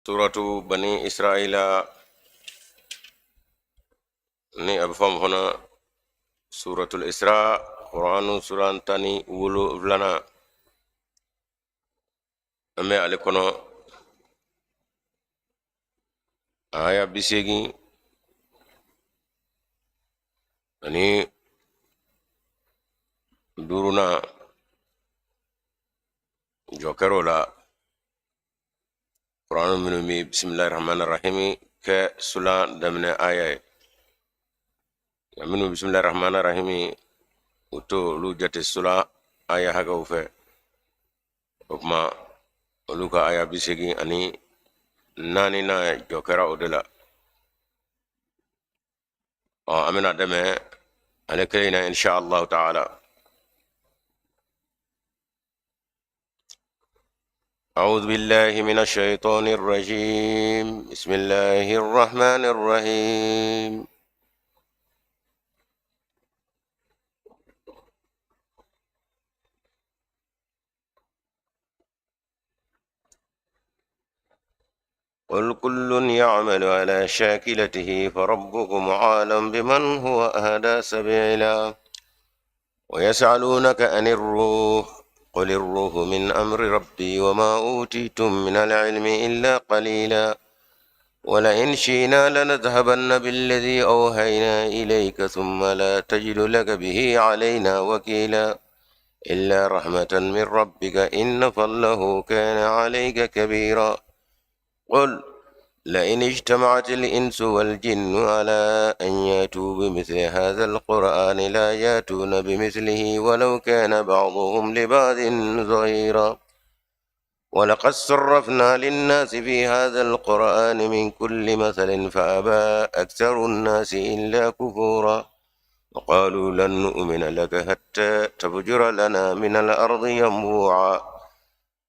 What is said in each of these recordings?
سورة بني إسرائيل ni abfam hona suratul Isra Qur'anu suran tani wulu vlana ame ale kono aya bisegi ani duruna jokerola Qur'anu minumi bismillahir rahmanir rahim ke sula damne aya ya minu bismillahir rahmanir rahim uto lu jate sula aya haga ufe okma luka aya bisegi ani nani na jokera odela amina dame ale kelina insha Allah ta'ala. أعوذ بالله من الشيطان الرجيم بسم الله الرحمن الرحيم قل كل يعمل على شاكلته فربكم عالم بمن هو أهدى سبيلا ويسألونك عن الروح قل الروح من أمر ربي وما أوتيتم من العلم إلا قليلا ولئن شئنا لنذهبن بالذي أوهينا إليك ثم لا تجد لك به علينا وكيلا إلا رحمة من ربك إن فضله كان عليك كبيرا قل لئن اجتمعت الإنس والجن على أن ياتوا بمثل هذا القرآن لا ياتون بمثله ولو كان بعضهم لبعض ظهيرا ولقد صرفنا للناس في هذا القرآن من كل مثل فأبى أكثر الناس إلا كفورا وقالوا لن نؤمن لك حتى تفجر لنا من الأرض ينبوعا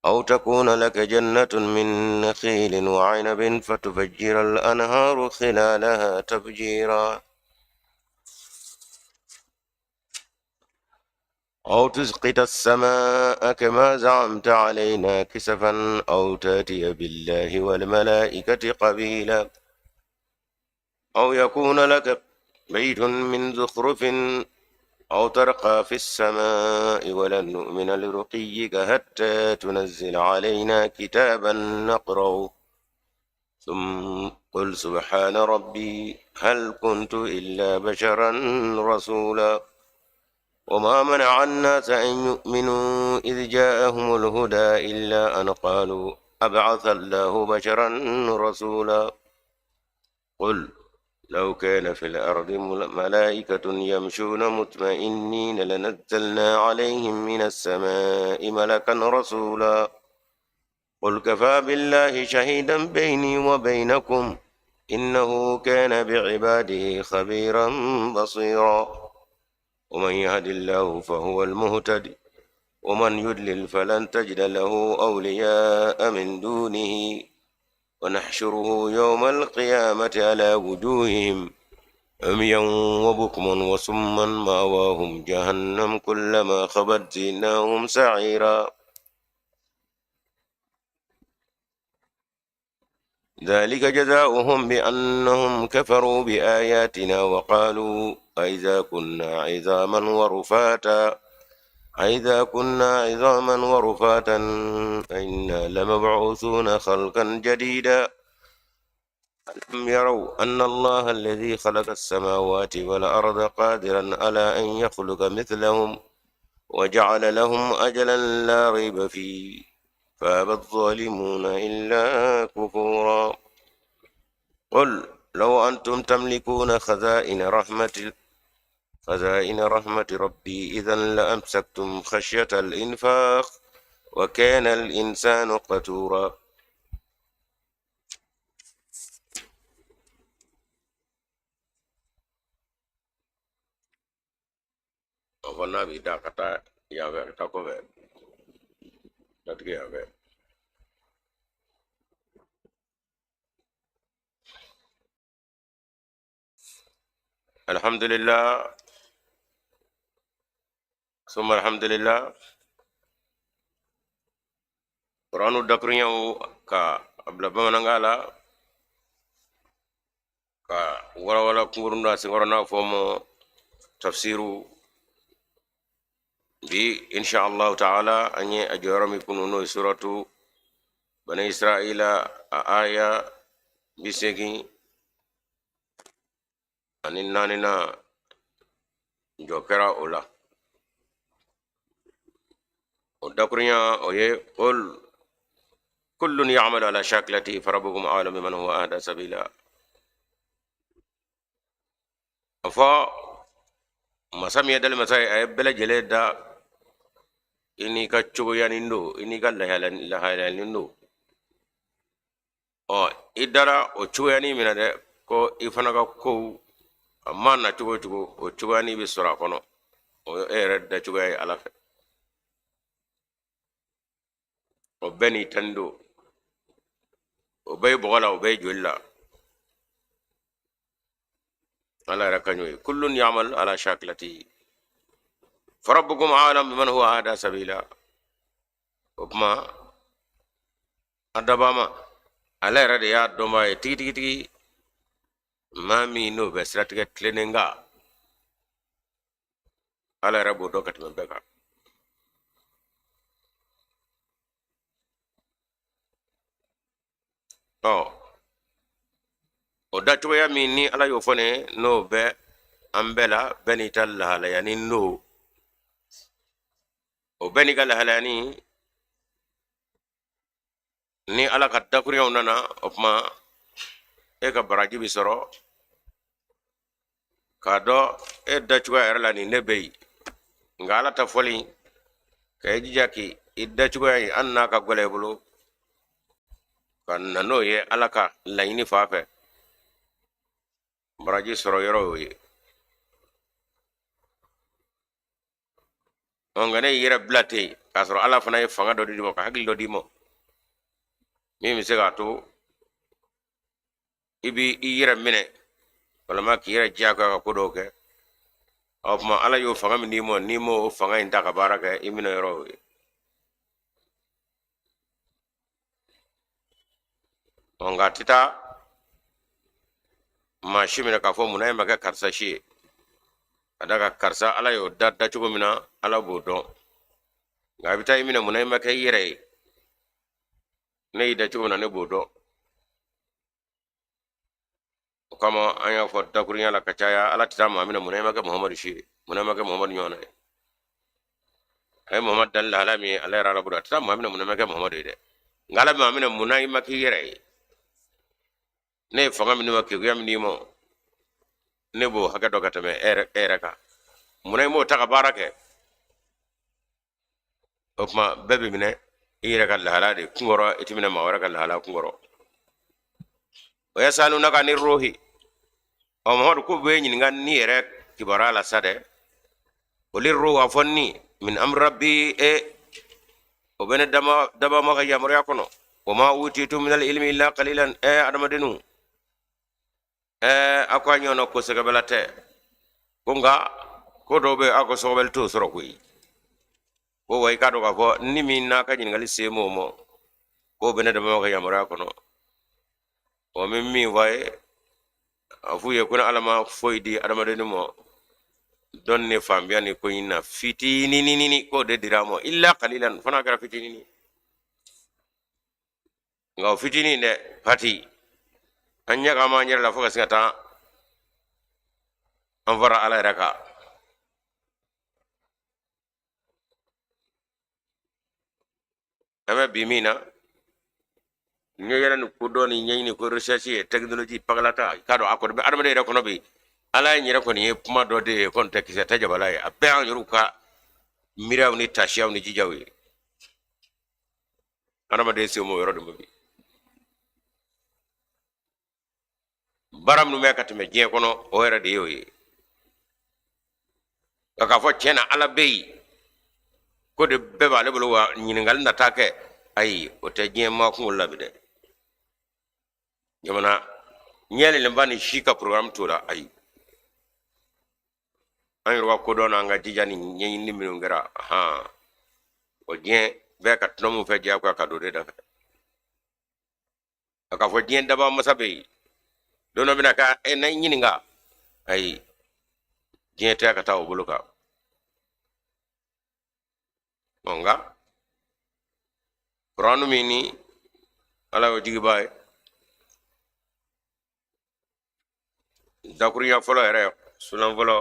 أو تكون لك جنة من نخيل وعنب فتفجر الأنهار خلالها تفجيرا أو تسقط السماء كما زعمت علينا كسفا أو تأتي بالله والملائكة قبيلا أو يكون لك بيت من زخرف أو ترقى في السماء ولن نؤمن لرقيك حتى تنزل علينا كتابا نقرأه ثم قل سبحان ربي هل كنت إلا بشرا رسولا وما منع الناس أن يؤمنوا إذ جاءهم الهدى إلا أن قالوا أبعث الله بشرا رسولا قل لو كان في الأرض ملائكة يمشون مطمئنين لنزلنا عليهم من السماء ملكا رسولا قل كفى بالله شهيدا بيني وبينكم إنه كان بعباده خبيرا بصيرا ومن يهد الله فهو المهتدي ومن يضلل فلن تجد له أولياء من دونه ونحشره يوم القيامة على وجوههم عميا وبكما وصما مأواهم جهنم كلما خبت زدناهم سعيرا ذلك جزاؤهم بأنهم كفروا بآياتنا وقالوا أئذا كنا عظاما ورفاتا أئنا لمبعوثون خلقا جديدا ألم يروا أن الله الذي خلق السماوات والأرض قادرا على أن يخلق مثلهم وجعل لهم أجلا لا ريب فيه فأبى الظالمون إلا كفورا قل لو أنتم تملكون خزائن رحمة ربي إذا لأمسكتم خشية الإنفاق وكان الإنسان قتورا Nabi dah kata ya tak kau tak dia Alhamdulillah summa alhamdulillah Qur'anu dakrinya ka abla bamanangala ka wala kungurunda singorona fomo tafsiru bi insha Allah ta'ala anye ajorami kununo suratu bani israila aya bisegi anin nanina jokera ola odakurinya oye qul kullun ya'malu ala shaklati farabbukum a'lamu man huwa ahda sabila afa masami dal masai ay bela jele da ini ka chugo yanindo ini ka lahalanin o idara o chugani mina de ko ifana ka ko amma na chugo o chugani bi sura kono o ere da chugay ala fe o beni tando o bay bola o bay jolla ala rakanyo kullun ya'mal ala shaklati farabbukum a'lam biman huwa ahda sabila kuma adabama ala rade ya doma e tigi mami no be strategy cleaninga ala rabo dokat membeka o datu ya minni ala yo fone no be ambela benital hala yani no o benigal hala ni ala ka dakuriyaw nana o kuma e ka baraji bi soro ka do e dacuga yɛrɛ la ni ne be yi nga ala ta fɔli ka i jija ki i dacuga yi an n'a ka gwɛlɛ bolo ka na n'o ye ala ka laɲini fa fɛ baraji sɔrɔ yɔrɔ y'o ye nga ne yɛrɛ bila ten k'a sɔrɔ ala fana ye fanga dɔ di ma ka hakili dɔ di ma min bɛ se k'a to i bi i yɛrɛ minɛ walama k'i yɛrɛ diyagoya ka ko dɔw kɛ o kuma ala y'o fanga min di ma n'i m'o fanga in ta ka baara kɛ i minɛ yɔrɔ y'o ye nga ti taa maa si minɛ k'a fɔ munna e ma kɛ karisa si ye ka da ka karisa ala y'o da cogo min na ala b'o dɔn nga a bɛ taa i minɛ munna e ma kɛ i yɛrɛ ye ne y'i da cogo min na ne b'o dɔn o kama an y'a fɔ dakurunya la ka caya ala ti taa maa minɛ munna e ma kɛ muhamadu si ye munna e ma kɛ muhamadu ɲɔgɔnna ye a ye muhamadu dali lahala min ye ala yɛrɛ ala bolo a ti taa maa minɛ munna e ma kɛ muhamadu ye dɛ nga ala bɛ maa minɛ munna i ma kɛ i yɛrɛ ye ne ye fanga min ma keguya min d'i ma ne b'o hakɛ dɔ ka tɛmɛ e yɛrɛ kan munna i m'o ta ka baara kɛ o kuma bɛɛ bɛ minɛ i yɛrɛ ka lahala de kunkɔrɔ i ti minɛ maa wɛrɛ ka lahala kunkɔrɔ o yasalunaka ni ruhi o mamadu ko bɛ ɲininka ni yɛrɛ kibaruya la sa dɛ o li ruhu a fɔ ni min amri rabbi o bɛ ne daba ma ka yamaruya kɔnɔ wa ma utitu min al ilmi illa qalilan adamadenu a ko a ɲɔgɔnna ko sɛgɛbɛla tɛ ko nka ko dɔw bɛ a ko sɔgɔbɛli t'o sɔrɔ koyi ko wa i k'a dɔn k'a fɔ ni min n'a ka ɲininkali se m'o ma k'o bɛ ne dama ka yamaruya kɔnɔ o min min fɔ a ye a f'u ye ko ni ala ma foyi di adamadenni ma dɔnni ne fanbiya ni ko in na fitininini k'o de dira a ma illa qalilan fana kɛra fitinini nka o fitinin dɛ pati an ɲagama an yɛrɛ la fo ka se ka taa an fara ala yɛrɛ kan an bɛ bi min na ne yɛrɛ ni ko dɔ ni ɲɛɲini ko recherche ye technologie pagalata k'a dɔn a kɔni bɛ adamaden yɛrɛ kɔnɔ bi ala ye yɛrɛ kɔni ye kuma dɔ de ye kɔni tɛ kisɛ tɛ jabala ye a bɛɛ an yɛrɛw ka miiriyaw ni taasiyaw ni jijaw ye adamaden se m'o yɔrɔ de ma bi baara minnu bɛ ka tɛmɛ diɲɛ kɔnɔ o yɛrɛ de y'o ye nka k'a fɔ tiɲɛ na ala bɛ yen ko de bɛɛ b'ale bolo wa ɲininkali nata kɛ ayi o tɛ diɲɛ maa kunkolo la bi dɛ jamana ɲɛlenba ni si ka programme t'o la ayi an yɛrɛ ka kodɔn n'an ka jija ni ɲɛɲini minnu kɛra o diɲɛ bɛɛ ka tɔnɔ min fɛ diyagoya ka don de da fɛ aka fo diɲɛ daba masa bɛ yen don dɔ bɛna ka na ɲininka ayi diɲɛ tɛ ka taa o bolo kan nka kuranu min ni ala y'o jigiba ye dakurunya fɔlɔ yɛrɛ sunan fɔlɔ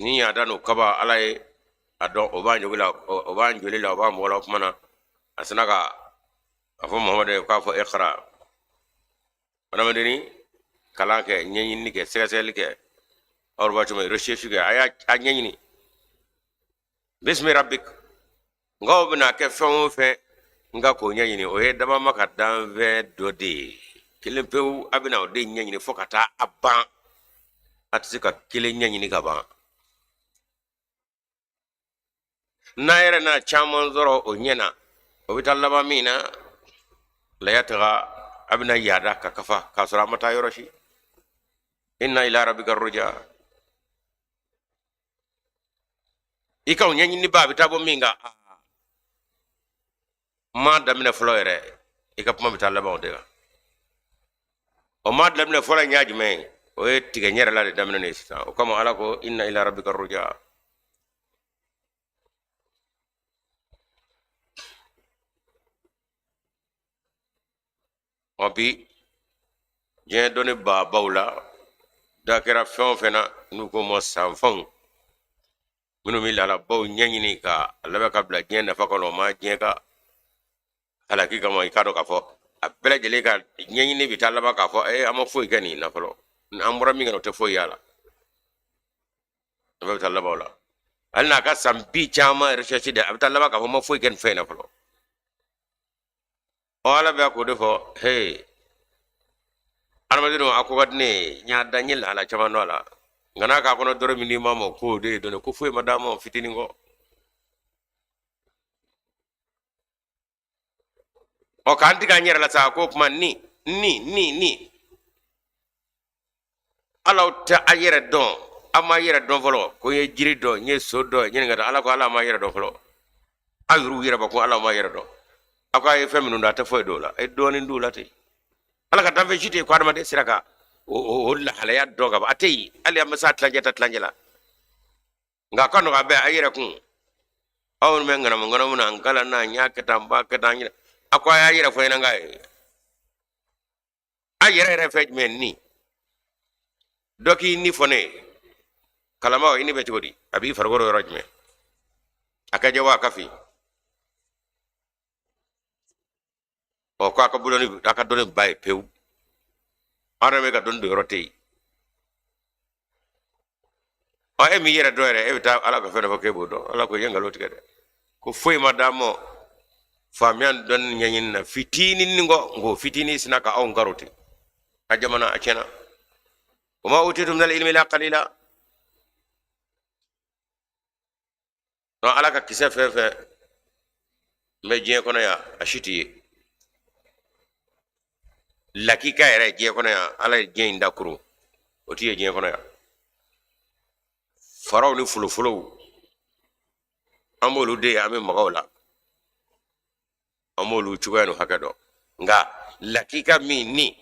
ni y'a da n'o kaba ala ye a dɔn o b'an joli la o b'an joli la o b'an mɔgɔ la o kuma na a sina ka a fɔ muhamadu ye k'a fɔ iqra adamadenni kalan kɛ ɲɛɲinini kɛ sɛgɛsɛgɛli kɛ aw b'a cɔmɔ recherche kɛ a y'a ɲɛɲini bismi rabbik nka o bɛna kɛ fɛn o fɛn nka k'o ɲɛɲini o ye dabama ka danfɛn dɔ de ye kelen pewu a bɛna o de ɲɛɲini fo ka taa a ban a tɛ se ka kelen ɲɛɲini ka ban n'a yɛrɛ n'a caman sɔrɔ o ɲɛna o bɛ taa laban min na laya taga a bɛna yaada ka kafa k'a sɔrɔ a ma taa yɔrɔ si inna ila rabbika ruja i ka o ɲɛɲini ba a bɛ taa bɔ min kan ma daminɛ fɔlɔ yɛrɛ i ka kuma bɛ taa laban o de kan o ma daminɛ fɔlɔ in y'a jumɛn ye o ye tigɛ ɲɛrɛ la de daminɛ ne sisan o kama ala ko inna ila rabbika ruja ɔ bi diɲɛ dɔnni baabaw la da kɛra fɛn o fɛn na n'u ko ma sanfanw minnu bɛ laalabaw ɲɛɲini ka a labɛn ka bila diɲɛ nafa kɔnɔ o ma diɲɛ ka halaki kama i k'a dɔn k'a fɔ a bɛɛ lajɛlen ka ɲɛɲini bɛ taa laban k'a fɔ an ma foyi kɛ nin na fɔlɔ an bɔra min kɛ o tɛ foyi y'a la a bɛɛ bɛ taa laban o la hali n'a ka san bi caman recherche de a bɛ taa laban k'a fɔ ma foyi kɛ nin fɛn in na fɔlɔ ɔ ala bɛ k'o de fɔ hey adamadenw a ko ka di ne ye n y'a da n ye lahala caman dɔn a la nka n'a k'a kɔnɔ dɔrɔn min n'i ma ma k'o de ye dɔn ko foyi ma d'a ma fitinin kɔ ɔ k'an tigɛ an yɛrɛ la sa ko kuma ni alaw tɛ a yɛrɛ dɔn a ma yɛrɛ dɔn fɔlɔ ko n ye jiri dɔn n ye so dɔn ɲininka dɔn ala ko ala ma yɛrɛ dɔn fɔlɔ a yɛrɛ yɛrɛ ba ko ala ma yɛrɛ dɔn a ko a ye fɛn minnu dɔn a tɛ foyi dɔw la a ye dɔɔnin d'u la ten ala ka danfɛn si tɛ yen ko adamaden sera ka o lahalaya dɔn ka ban a tɛ yen hali an bɛ s'a tilancɛ ta tilancɛ la nka a ka nɔgɔ a bɛɛ a yɛrɛ kun aw minnu bɛ ŋanamu na n kala na n y'a kɛ tan n b'a kɛ tan n yɛrɛ a ko a y'a yɛrɛ fɔ ɲɛna k'a ye a yɛrɛ fɛn jumɛn ni dɔ k'i ni fɔ ne ye kalama i ni bɛ cogo di a b'i farikolo yɔrɔ jumɛn a ka jɛ wa a ka fin ɔ ko a ka dɔnni ba ye pewu an yɛrɛ bɛ ka dɔnni don yɔrɔ tɛ yen ɔ e min yɛrɛ dɔn yɛrɛ e bɛ taa ala ka fɛn dɔ fɔ k'e b'o dɔn ala ko i ye nkalon tigɛ dɛ ko foyi ma d'a ma faamuya dɔnni ɲɛɲini na fitinin nin kɔ nko fitinin sina ka anw karo ten a jamana a tiɲɛna o ma utitum minal ilmi illa qalila non ala ka kisɛ fɛn fɛn n bɛ diɲɛ kɔnɔ yan a si tɛ ye lakika yɛrɛ diɲɛ kɔnɔ yan ala ye diɲɛ in da kurun o tɛ ye diɲɛ kɔnɔ yan faraw ni folofolow an b'olu de ye an bɛ magaw la an b'olu cogoya n'u hakɛ dɔn nka lakika min ni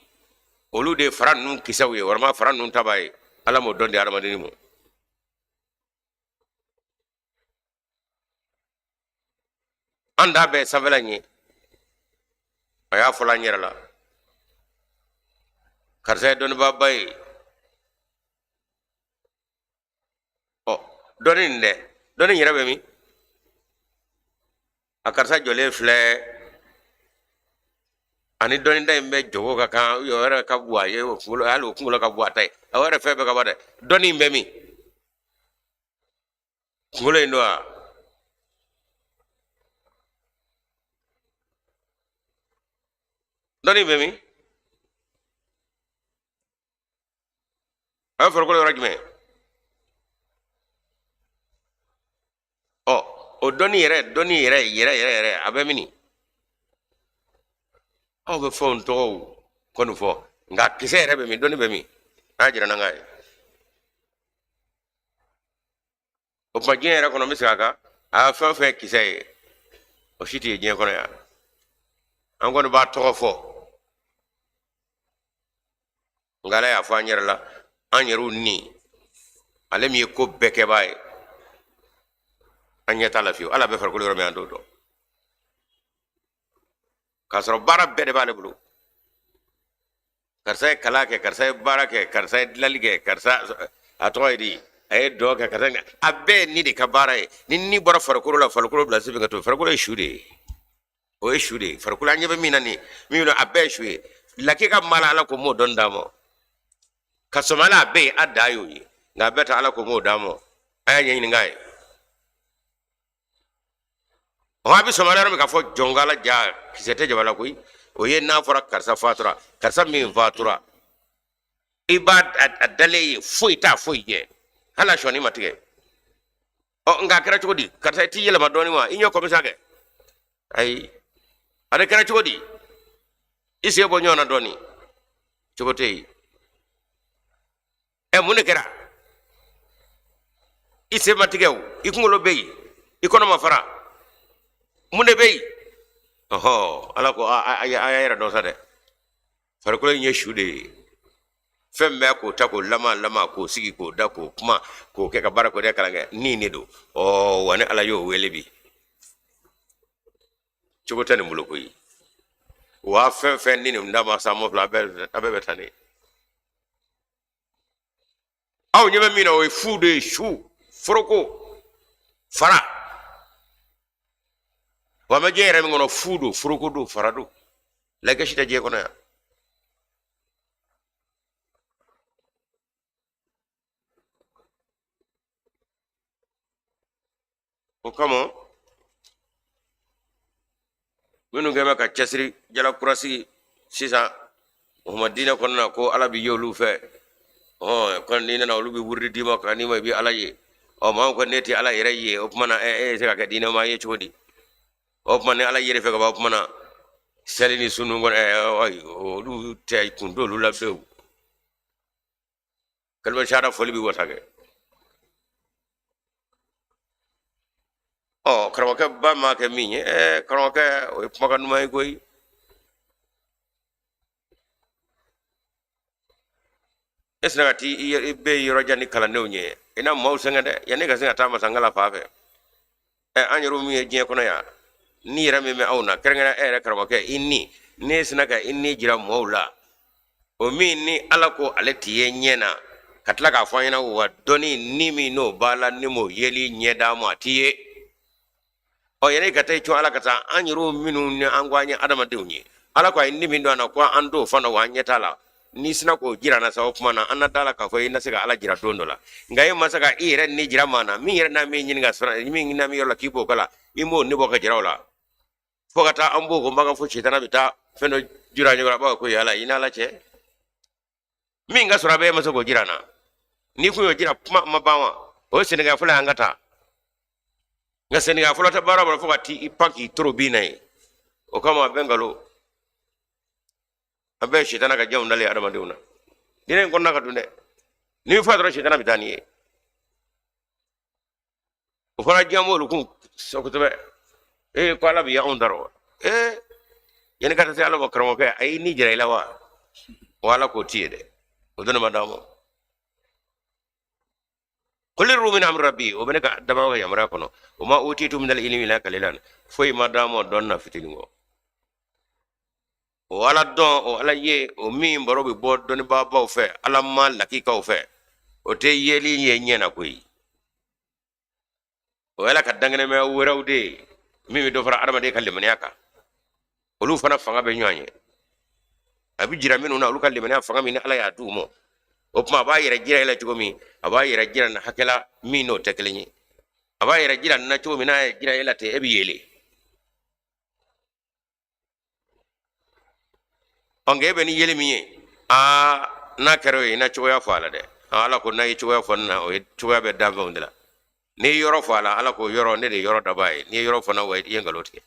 olu de ye fara ninnu kisɛw ye walima fara ninnu ta b'a ye ala m'o dɔn di adamadenni ma an da bɛɛ sanfɛla in ye a y'a fɔla an yɛrɛ la karisa ye dɔnnibaaba ye ɔ dɔnni nin dɛ dɔnni yɛrɛ bɛ min a karisa jɔlen filɛ ani dɔnni da in bɛ jogo ka kan o yɛrɛ ka bon a ye o kunkolo hali o kunkolo ka bon a ta ye a yɛrɛ fɛn bɛɛ ka bɔ dɛ dɔnni in bɛ min kunkolo in don wa dɔnni in bɛ min a ye farikolo yɔrɔ jumɛn ɔ o dɔnni yɛrɛ a bɛ min aw bɛ fɛnw tɔgɔw kɔni fɔ nka kisɛ yɛrɛ bɛ min dɔnni bɛ min a y'a jira n'an ka ye o tuma diɲɛ yɛrɛ kɔnɔ n bɛ segin a kan a fɛn o fɛn kisɛ ye o si tɛ ye diɲɛ kɔnɔ yan an goni ba to fo ngala ya fanyar la an yaru ni ale mi ko beke bay an yata la fiu ala be farko mi ando do kasro bara be de bale bulu karsa kala ke karsa bara ke karsa lalige karsa atoydi ay do ke karsa abbe ni de kabara ni bora farko la farko bla sibe to farko shude o shude farko la nyebe minani mi no abbe shude lakika mala ala ko mo don damo kasomala abbe adayo yi nga beta ala ko mo damo aya nyi ngai wa bi somala mi ka fo jongala ja kisete jabala koy o ye na fora karsa fatura karsa mi fatura ibad adale fuita fuije hala shoni matige o nga kera chodi karsa ti yele madoni ma inyo komisage ay ada kera chodi isi bo nyona doni chobotei e mune kera isi matigew ikungolo bey ikono mafara mune bey oho ala ko ayira do sade farko nye shude femme ko tako lama ko sigi ko dako kuma ko ke ka barako de kala ni do o wani ala yo welebi chobotani muloko yi wa fen ni ndama samo fla abe tani aw nyebe mina o fude shu froko fara wa ma jere mi ngono fudu froko do faradu la gashita je kono ya o kamo minu gema ka chasri jala kurasi sisa muhammadina konna ko ala bi yolu fe o kon ni na olubi wurdi dimo ka ni ma bi ala ye o ma ko neti ala yere ye o mana se ka dina ma ye chodi o mana ala yere fe ka ba mana salini sunu ngon ay o lu tay kun do lu la bew kalba shara foli bi wotage o karoke ba ma ke minye karoke o makan may koy esna ti be yoro jani kala newnye ina maw senga de yani ga senga tama sangala fafe anyaru mi je kono ya ni rame me awna kerengana karoke inni nesna ka inni jira mawla o min ni alako aleti yenyena katla ka fanyana wa doni nimi no bala nimo yeli nyeda mo atiye o yene katay cho ala kata anyiru minu ni angwanya adama dewnyi ala ko nimi ndo na ko ando fana wa nyetala ni sina ko jira na sawo kuma na anadala ka fo ina siga ala jira dondola ngaye masaka ire ni jira mana mi ire na mi nyinga sura mi na mi yola kibo kala imo ni boka jira wala fogata ambo ko maga fo chitana bita feno jira nyora ba ko yala ina la che mi nga sura be masako jira na ni ku yo jira mabawa o siniga fula angata nga seniga fula ta barabara fo kati ipaki tro binai o kama bengalo abe shitana ka jamu ndale adama deuna dinen konna ka dunde ni fa dro shitana bitani o fara jamu lu kun sokotobe ko ala bi ya on daro yen kata se ala bakramo ke ay ni jira ilawa wala ko tiede o dona madamo قل الروح من امر ربي وبنك دما يا مراكنو وما اوتيتم من العلم لا قليلا فوي ما دامو دون فتيلو wala don o ala ye o min baro be bod don baba o fe ala ma lakika o fe o te yeli ye nyena koy o ala ka dangane me wurawde mi do fara adama de kalle man yaka o lu fana fanga be nyanye abi jira minu na lu kalle man fanga min ala ya dumo o kuma ba yira jira ila tugomi aba yira jira na hakela mino teklenyi aba yira jira na tugomi na jira ila te ebi yele onge be ni yele miye na kero ina chuya fala de ala ko na chuya fonna o chuya be damba undela ni yoro fala ala ko yoro ne de yoro dabai ni yoro fona wa yengalote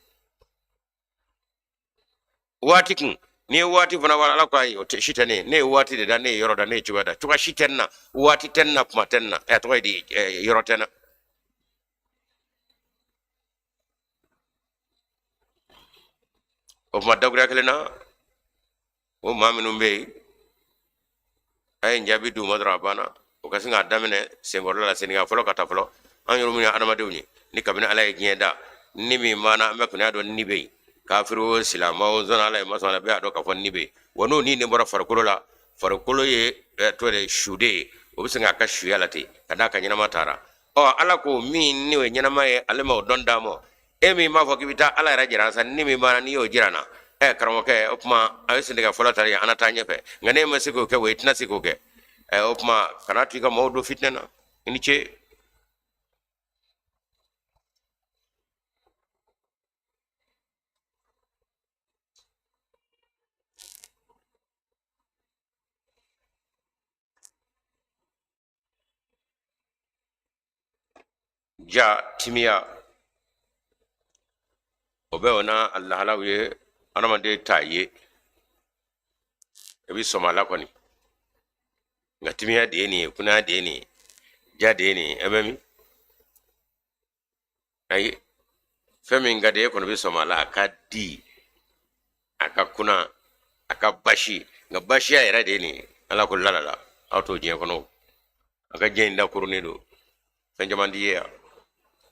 watikin ni wati fana wala ala ko ay o shitane ne wati de dane yoro da ne chuya da chuka shitenna wati tenna kuma tenna e to di yoro tenna o ma dawgra kelena o ma minum be ay njabi du madra bana o kasinga damene sengorla la seninga folo kata folo an yoru mun adama dewni ni kabina ala yeda ni mi mana me kunya do ni be kafiru silama o zona ala masala be ado ka fon ni be wono ni ne bora farkulo la farkulo ye to de shude o bisinga ka shuyalati kada ka nyina matara o ala ko mi ni we nyina mai ale ma don damo e mi ma fo kibita ala ra jira san ni mi mana ni yo jirana karamo ke opma ay sindiga fola tari anata nyefe ngane ma siko ke wetna siko ke opma kanati ka mawdo fitnena ini che ja timia obe ona allah halawiye anamande taye ebi somala kwani ngatimia de ni kuna de ni ja de ni ebemi ay femi ngade ko no bi somala akadi akakuna akabashi ngabashi ya era de ni ala ko lalala auto je kono aka je nda kurune do sanjamandi ya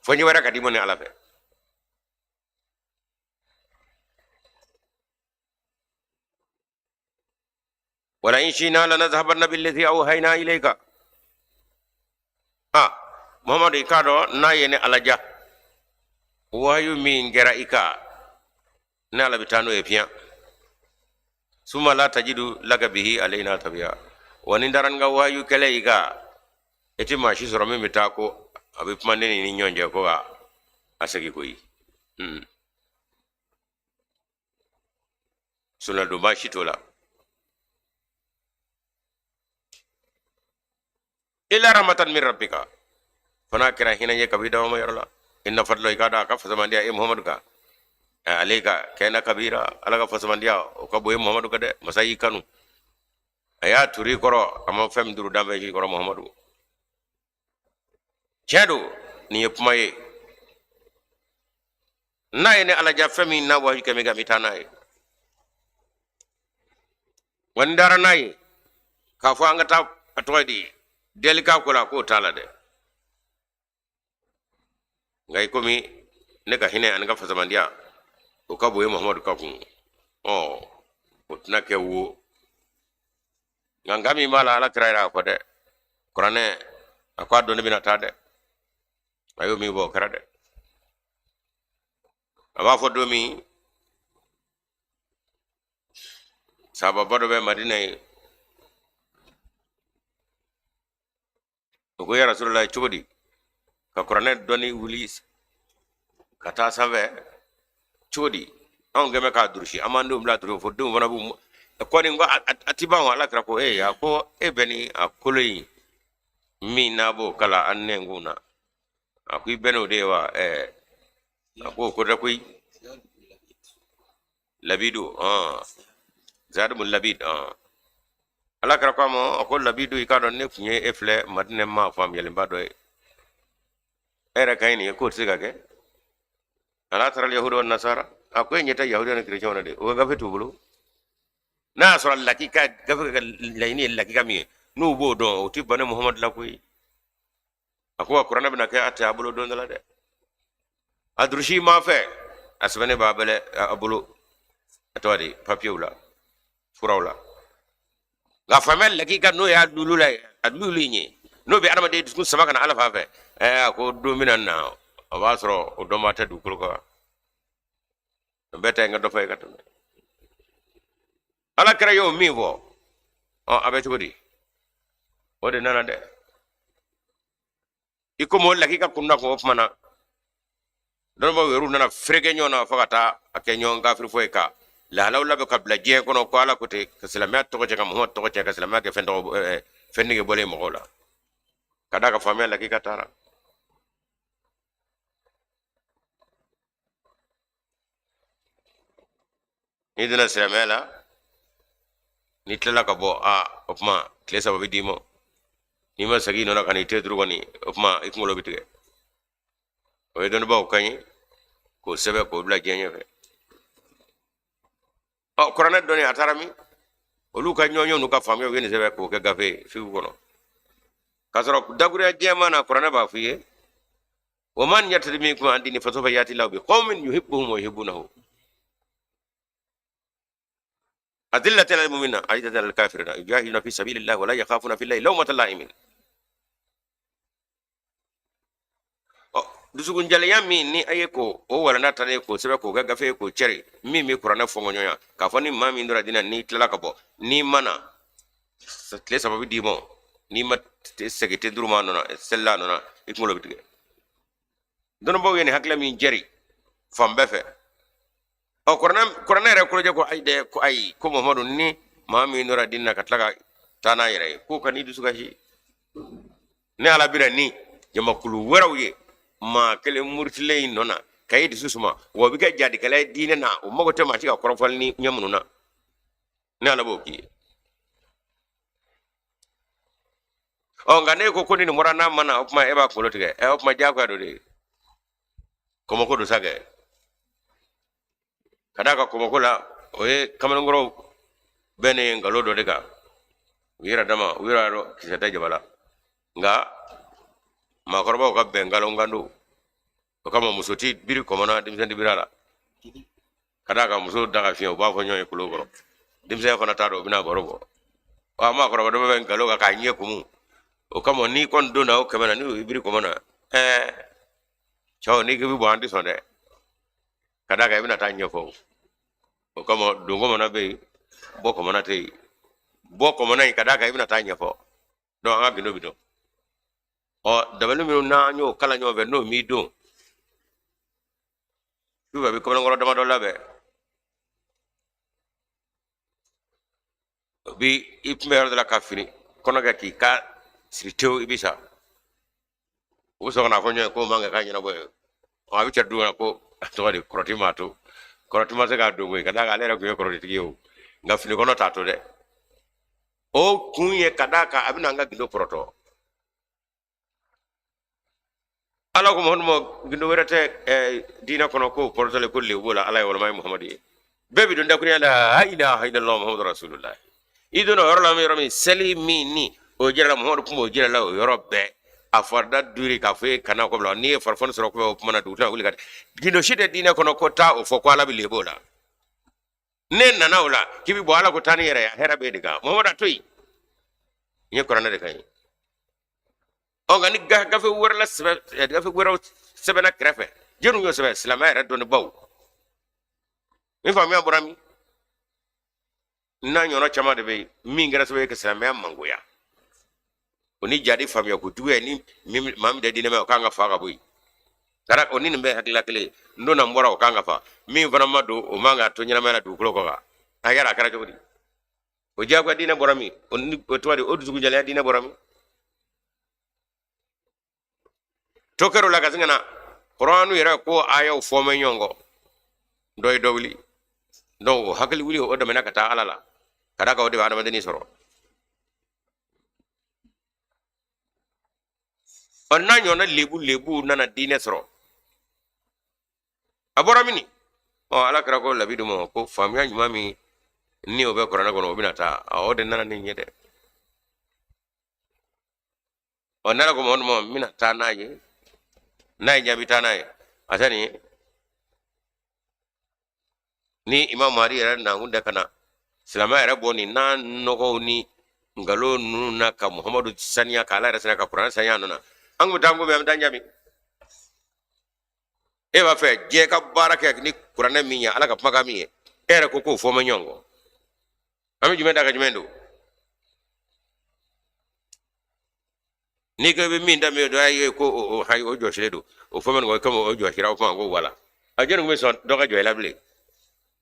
fonyi wara kadi moni ala fe wala in shina lanadhhabanna billadhi awhayna ilayka muhammad ikado na yene alaja wayu min gera ika na ala bitano e pian suma la tajidu laka bihi alaina tabiya wani daranga wayu kele iga eti ma shi soro mi mitako abi pmande ni nyonje ko ga asagi koyi suna do ba shi tola illa rahmatan min rabbika fana kira hina ye kabida ma yarla inna fadlo ikada ka fasamandia e muhammad ka alayka kana kabira alaga fasamandia o ka boye muhammad ka de masayi kanu aya turi koro ama fem duru dambe ji koro muhammadu chedo ni yepmaye na ene alaja femi na wahi kemi ga mitana e wandara nay ka fo angata atoydi delika kula ko tala de ngai komi ne ka hine anga fasamandia o ka boye muhammadu ka kun utna ke wo ngangami mala ala kraira ko de qur'ane akwa do ne binata de ayo mi bo kara de aba fo do mi sababa do be madina ko ya rasulullah chubodi ka qur'ane doni wulis kata save chudi on geme ka durshi amando mla duru fo dum wana bu ko ni ngo atiba wala kra ko ya ko beni akuloi mi nabo kala anne nguna akui beno dewa ako ko rakui labidu zadul labid ala kra ko mo ko labidu ikado ne kunye efle madne ma fam yele mbado era kayni ko tsiga ke ala taral yahudu wan nasara akoy nyeta yahudu na kristiano de o gafe tubulu na so lakika gafe layni lakika mi no bo don o tibane muhammad lakoy akwa qur'ana bina ka ata abulo don dala de adrushi ma fe asbane babale abulo atwadi papiula furawla ga famel lakika no ya dulula adlulinyi no be adama de disku samaka na ala fa fe ko dominan na abasro o domata du ko beta nga do fay kat ala kra yo mi vo abeti wodi wodi nana de iko mo lakika kunna ko mana don ba weru nana frege nyona fakata akenyo nga fri foeka la law labe kabla je kono ko ala kote kaslama to ko kam ho to ko kaslama ke fendo fendige bole mo gola kada ka famel lakika tara idina semela nitla ka bo opma klesa ba bidimo nima sagi nona kan ite duru woni opma ikngolo bitige o don ba kanyi ko sebe ko bla jenye fe o korana doni atarami olu ka nyonyo nu ka famyo woni sebe ko ke gafe fi kono kasoro dagure jema na korana ba fiye wa man yatadi minkum an dini fasofa yati law bi qaumin yuhibbuhum wa yuhibbunahu adillatan lil mu'minina aidatan lil kafirina yujahiduna fi sabilillahi wa la yakhafuna fillahi lawmata la'imin dusugun jaliya min ni aye ko o wala na tane ko sebe ko gafe ko cere mi kurana fongo nyoya ka fani mami ndura dina ni tala ka bo ni mana tle sababu dimo ni mat segete duruma nona sella nona ikmulo bitige dono bo yeni hakla min jeri fambe fe o kurana re ko je ko ay de ko ay ko Muhammadu ni mami ndura dina ka tlaga tana yere ko kani dusuga hi ne ala bira ni jama kulu warawye ma kele murtile nona kayidi susuma wo bi ga jadi kala dina na o mago te ma tiga korofal ni nyamununa ne ala boki o ngane ko koni ni morana mana opma eba ko lotige e opma jago do de ko ko do sage kada ka ko la o e kamal ngoro bene ngalo do de ka wira dama wira ro kisata jabala nga ma korba ko bengalo ngando o kama musoti biri komona dimsendi birala kada ka muso daga fiyo ba ko nyoy kulo goro dimse ko na tado bina gorobo wa ma korba do bengalo ka nye kumu o kama ni kon do na o kama ni biri komona chaw ni ke bi bandi sonde kada ka bina ta nye fo o kama dongo mona be bo komona te bo komona kada ka bina ta nye fo do anga bino bino o dabalu mi na nyo kala nyo be no mi do tu ba bi ko ngoro dama do labe bi ipmer de la kafini kono ga ki ka sirteo ibisa o so na ko nyo ko manga ka nyina boy o abi chadu na ko to di krotima se ga do boy kada ga lera ko kroti tiyo ngafini kono tato de o kunye kadaka abina nga gindo proto ala ko mon mo gindo werete dina kono ko portale ko lewbola ala wala may muhammadi bebi don dakuni la ilaha illallah muhammadur rasulullah idono yorla mi romi selimi ni o jira muhammadu ko jira la o yorobe afarda duri ka fe kana ko bla ni farfon soro ko mana du la wuli gindo shide dina kono ko ta o fo ko ala bi lebola nen nana wala kibi bo ala ko tani yere hera be diga muhammadu toy ni ko rana de kay o gani gafe wurla sebe gafe wuro sebe na krefe jenu yo sebe islamay ra don baw mi fami aburami na nyono chama de be mi ngara sebe ke islamay mangoya oni jadi fami ko duwe ni mam de dine me ka nga fa ga boy dara oni ne be hakila kele ndo na mbora ka nga fa mi vraiment do o manga to nyina mena du ko ga ayara kara jodi o jagwa dine borami oni to wadi o du jale dine borami tokero la gazingana qur'anu yera ko ayaw fome nyongo doy dowli do hakali wuli o do menaka ta alala kada ka wodi wadama deni soro onna nyona lebu nana dine soro abora mini o ala kara ko labidu mo ko famya nyumami ni o be qur'ana kono binata o de nana ni nyede onna ko mo mina ta naye nay nyabita nay atani ni imam mari era na hunda kana silama era boni na nogo ni ngalo nuna ka muhammadu saniya kala era sanaka qur'an sanya nuna an mutango be amdan jami e ba fe je ka baraka ni qur'an minya ala ka maga miye era ko fo manyongo ami jumenda ka jumendo ni ke be minda me do ay ko hay o jo shedo o fo man go kamo o jo shira o fa go wala a jenu me son do ka jo lable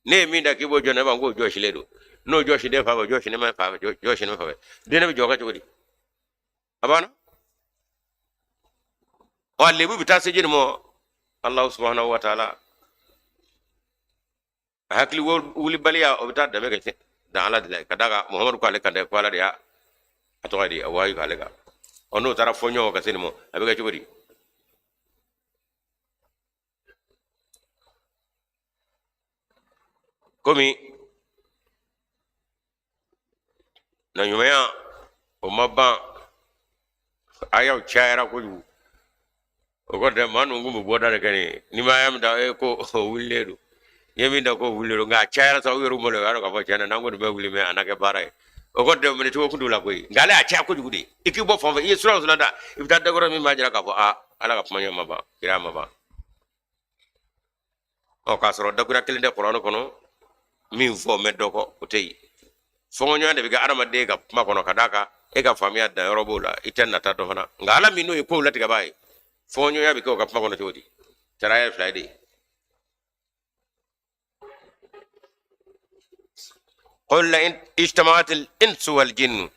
ne minda ki bo jo na ba go jo shedo no jo shide fa jo shine ma fa jo shine fa de ne jo ka jodi abana wale bu bitase jeni mo allah subhanahu wa ta'ala hakli wuli baliya o bita da be ke da ala de kadaga muhammadu ko ale kande ko ala dia atogadi awayi ko ale ga ono tara fonyo ka senimo abega jodi komi na nyumaya o mabba ayaw chaira ko ju o ko de manu ngum boda de kani ni ma yam da e ko willedo yemi da ko willedo nga chaira sa wiru mo le aro ka fo chana nango de be wili me anake baray o ko de mi to ko dula koy ngale a cha ko jude iki bo fo yi sura sura da ibta de goro mi ma jira ka fo a ala ka manya maba kira maba o ka soro da kura kelinde qur'an kono mi fo me doko o tei fo nyo de biga arama de ga ma kono kadaka e ga famia da robola itenna ta do fana ngala mi no e ko lati ga bai fo nyo ya bi ko ga ma kono jodi tara friday قل لئن اجتمعت الانس والجن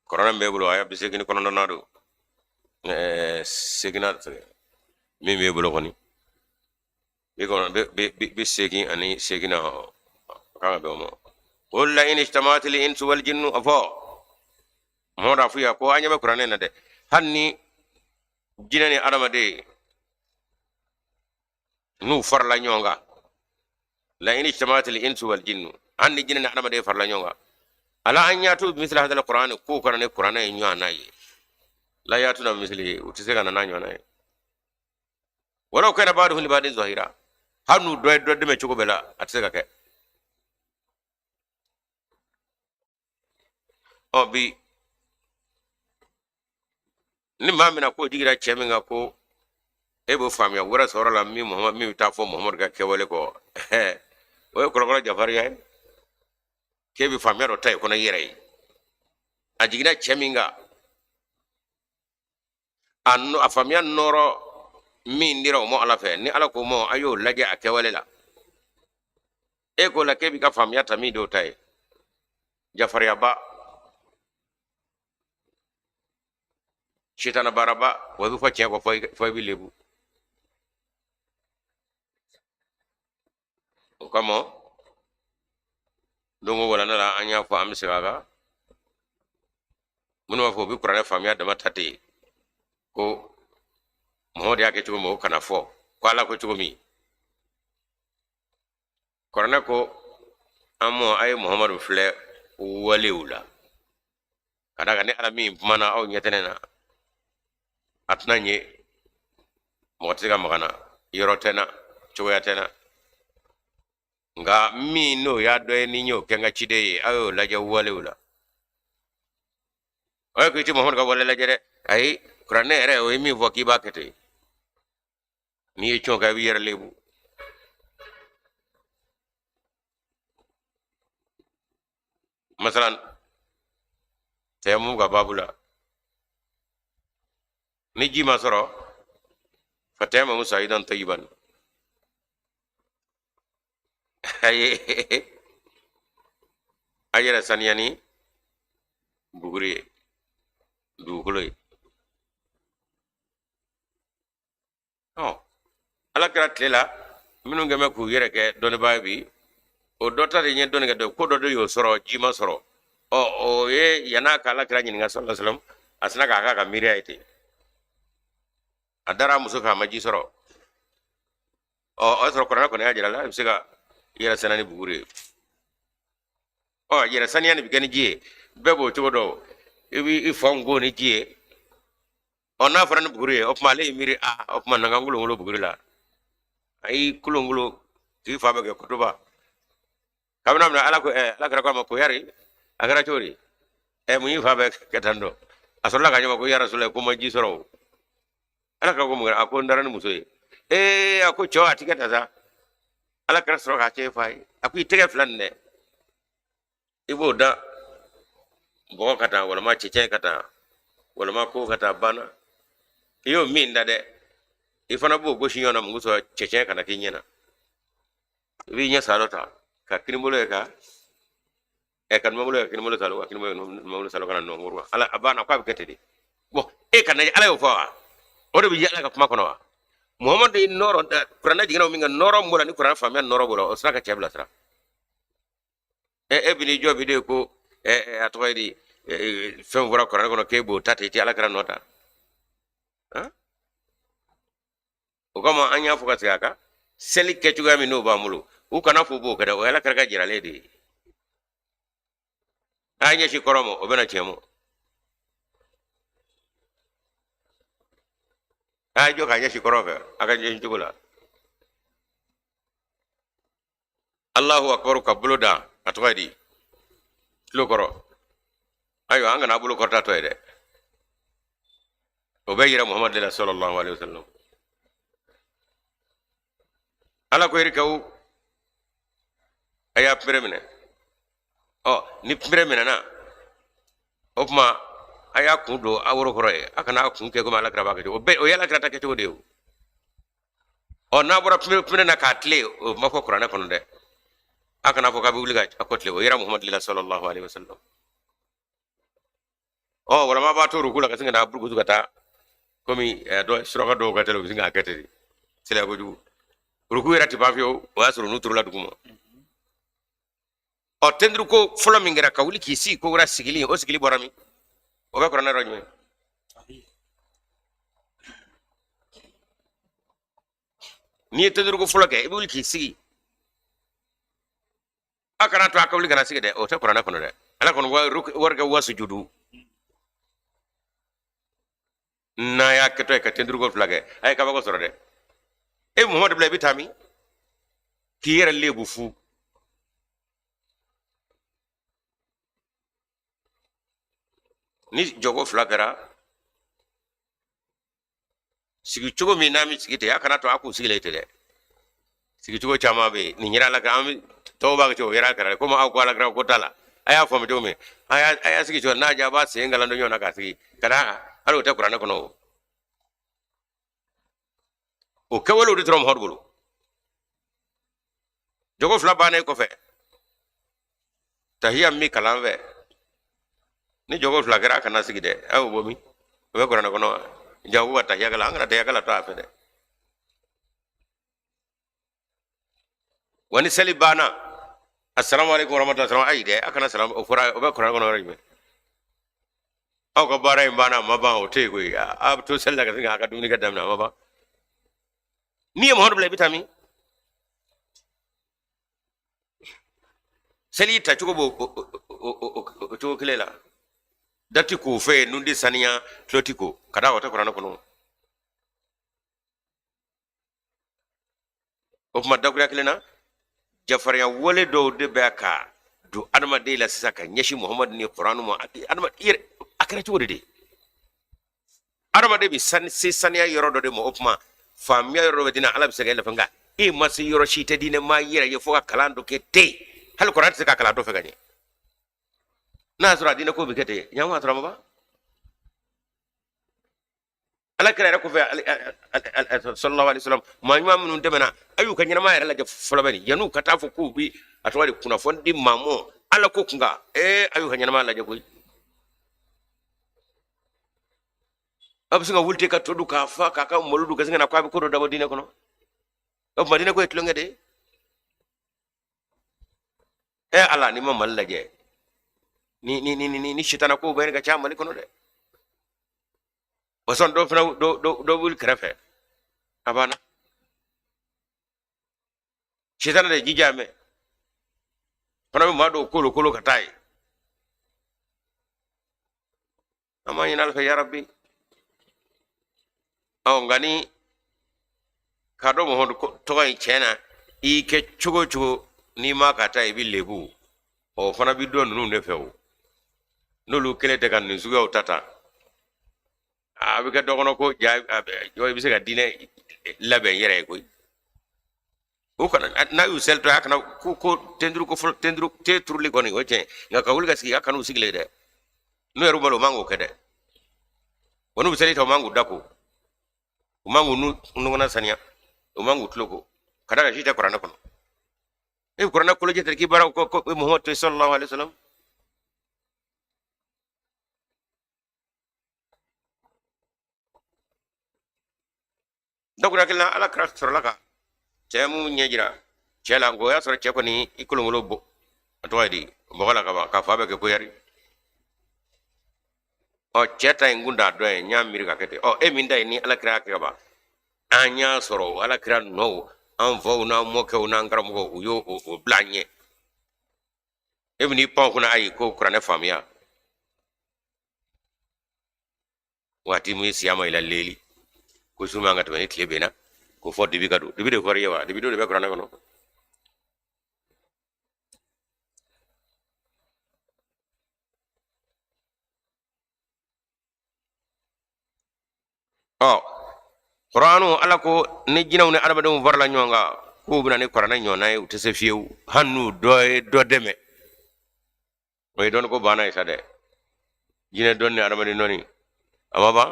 كورونا بيبلو ايا بيسكني كورونا نادو سكنا مي بيبلو كوني بيكون بيسكين اني سكنا كان بيومو قل لئن اجتمعت الانس والجن افا مودا فيا كو انيا كورونا ندي هني جيناني ادم دي نو فرلا نيونغا لئن اجتمعت الانس والجن هني جيناني ادم دي فرلا نيونغا ala an yatu misla hadal qur'an ko kana ne qur'an e nyu anayi la yatu na misli utise kana na nyu anayi wala kana badu li badin zahira hanu do de me chuko bela atise ka ke o bi ni mamina ko digira cheminga ko e bo famia wora soro la mi muhammad mi ta fo muhammad ga ke wale ko o ko ko jafar ya ke bi famia ro tay ko na yere ajigina cheminga anno afamia noro min ndira mo ala fe ni ala ko mo ayo lage akewale la e ko la ke bi ka famia tami do tay jafar ya ba shitana baraba wa du fa che ko fo bi lebu kamo dongo wala na anya fo am siraga muno fo bi qur'an famia da matate ko mohodi yake chugo mo kana fo ko ala ko chugo mi korna ko amo ay muhammadu fle waliula kada gane ala mi mana aw nyetenena atnanye mo tiga magana yorotena chugo yatena nga mi no ya do ni nyo kenga chide ayo la ja waliula ay ko ti muhammad ka wala la jere ay qur'an ere o mi vo ki bakete ni e chonga wi yere lebu masalan temu ga babula ni ji masoro fatema musa idan tayiban ayera saniyani buguri dukuloy ala kira tlela minnu ngeme ku yere ke doni babi o dota de nyen doni ga do ko do yo soro jima soro o ye yana kala kira nyin nga sallallahu alaihi wasallam asna ka miri aite adara musu ka maji soro o soro korana ko ne ajira la bisika yera sanani bugure yera saniyani bigani jie bebo to do ibi ifongo ni jie ona farani bugure op male miri op man nga ngulo bugure la ay kulungulo ti fabe ke kutuba kamna na ala ko ala kra ko ko yari agara chori mu yi fabe ke tando asolla ka nyama ko yara sule ko maji soro ala kra ko mo ako ndaran musoy ako cho atiketa za ala kra soro ka che fay aku itege flan ne ibo da bo kata wala ma cheche kata wala ma ko kata bana iyo minda de ifana bo go shinyona mungu so cheche kana kinyena wi nya salota ka kinmulo ka kan mamulo kinmulo salo kinmulo mamulo salo kana no ngurwa ala abana kwa bikete bo kana ala yo fa o do bi ala ka kuma kono wa muhammad in noro da qur'ana jigina mi nga noro mbola ni qur'ana famia noro bola o saka chebla sra bini jobi de ko atoydi fen wora qur'ana kono kebo tate ti ala kana nota o kama anya fuka tiaka seli ke chuga mi no ba mulu u kana fu bo kada o ala kara jira le de anya shi koromo o bena chemo ajo ka nya shi korofe aka je shi tugula Allahu akbar kabuluda atwadi lo koro ayo anga na bulu korta to ede o bayira muhammad sallallahu alaihi wasallam ala ko iri kaw aya premene ni premene na opma aya kundo awro koroye akana kun ke ko mala kraba ke o yala krata ke to de o na bora premene na katle o mako korana kono de akana fo ka bi wuliga akotle o yira muhammad sallallahu alaihi wasallam wala ma ba to rukula ka singa na burgu zugata komi do sroga do ka telo singa akete sila ko ju ruku era tipafio wasuru nuturu la duguma o tendru ko fula mingira ka wuli kisi ko wura sigili o sigili borami o be korana rojme ni tendru ko fula ke wuli kisi akana to akawli kana sigide o te korana kono de ala kono warga wasu judu na ya keto ka tendru ko flage ay ka bago sorode e muhammad blay bitami ki yera lebu fu ni jogo flagara sigi chugo mi nami sigite yakana to aku sigile tede sigi chugo chama be ni nyira la ga am to ba ko yera kara ko ma aku ala gra ko tala aya fo mi to me aya sigi chugo na ja ba se ngala ndo nyona ka sigi kada alo te qur'ana kono o kawalo de trom horbulu jogo fla bane ko fe tahiya mi kalamve ni jogo fla gara kana sigide aw bomi be qur'ana kono jawu wata yagala ngara de yagala to afede wani sali bana assalamu alaikum warahmatullahi aide akana salam o fura o be qur'ana kono rajme aw ko bara bana maba o te ko ya ab to sella ka singa ka dumni ka damna maba ni mo hodo bitami seli ta chugo bo to kilela dati ko fe nundi saniya tlotiko kada wata qur'ana kono of madda kula kilena jafar ya wole do de baka do adama de la saka nyashi muhammad ni qur'anu mo adama ir akara chugo de adama de bi saniya yoro do de mo opma famiya yoro dina alab sega la fanga e masi yoro shite dina ma yira ye foka kalando ke te hal qur'an saka kala do fe gani nasura dina ko bikete nyama trama ba ala kare ko fe sallallahu alaihi wasallam ma nyama mun demena ayu kan nyama yara la je folo bani yanu kata fo ko bi atwali kuna fondi mamo ala ko kunga ayu kan nyama la je koy absinga wulte ka todu ka fa ka ka moludu ka singa na kwa ko do dabo dina kono o madina ko etlonge de ala ni mama la je ni shitana ko ben ga chama kono de wason do fna do wul krefe abana shitana de jijame fana ma do kolo katai amani nal fa ya rabbi aw ngani kado mo hondo to ga chena i ke chugo ni ma katai bi lebu o fana bi do nunu ne fewo nolu kele te kan nsuga utata abi ka dogono ko yo bi se ga dine labe yere ko o kana na yu sel to akana ko tendru ko fol tendru te turli goni o che nga ka wulga sigi akanu sigle de no yeru balo mango kede wonu bisali to mango dako mango nu na sania o mango tloko kada ga jita qur'ana kono qur'ana ko je terki bara ko muhammad sallallahu alaihi wasallam dokura kila ala kra sorlaka chemu nyejira chela ngo ya sor cheko ni ikulu ngulo bo atwadi bogola ka fa be ko yari o cheta ngunda do e nyamiri ka kete o minda ni ala kra ka ba anya soro ala kra no an fo na mo ke na ngaram go uyo o blanye ebni pon kuna ay ko kurane famia wati mu siyama ila leli ko suma ngata ni tlebena ko fo dibi kadu dibi de fariya dibi do be kurane kono oh qur'anu ala ko ni jinaw ni adama dum varla nyonga ko bina ni qur'ana nyona e tese fiu hannu do deme moy don ko bana isa de jine don ni adama ni noni amaba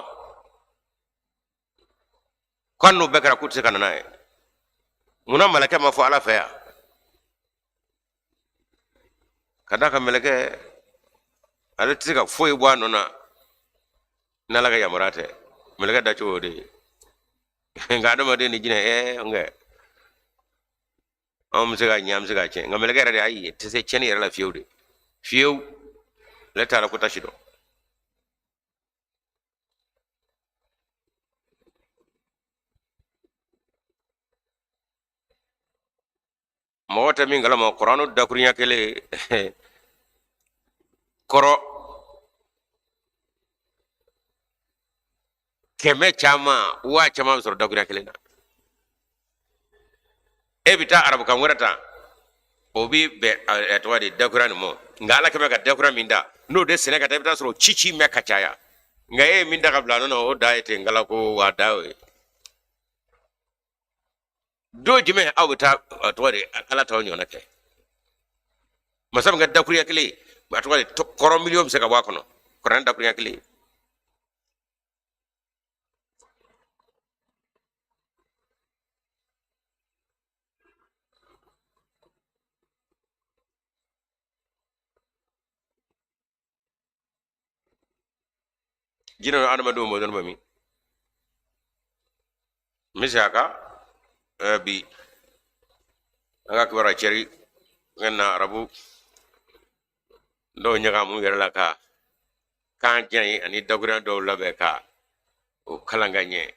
kanno bekara kutse kanana e muna malaka ma fo ala fa ya kada ka malaka ala tsika foi bwa nona nalaga yamurate malaka da chode ngado ma de ni jine nge am sega nyam sega che ngamele gara de ayi tese cheni yera la fiewde fiew le tala ko tashido mawata min ngala ma qur'anu da kurinya kele koro keme chama wa chama so da kurinya kele na ebita arabu kan werata obi be etwadi da kurani mo ngala keme ka da kurani minda no de sene ka tabita so chichi me kachaya ngaye minda ka blano no da ete ngala ko wa dawe do jime awta atwadi ala taw nyona ke masam ga da kurinya kele atwadi koro million se ka wa kono koran da kurinya kele jino adama do mo don bami misaka bi anga kwara cheri ngana arabu do nyaga mu yerla ka kan jey ani dogran do labe ka o kala nganye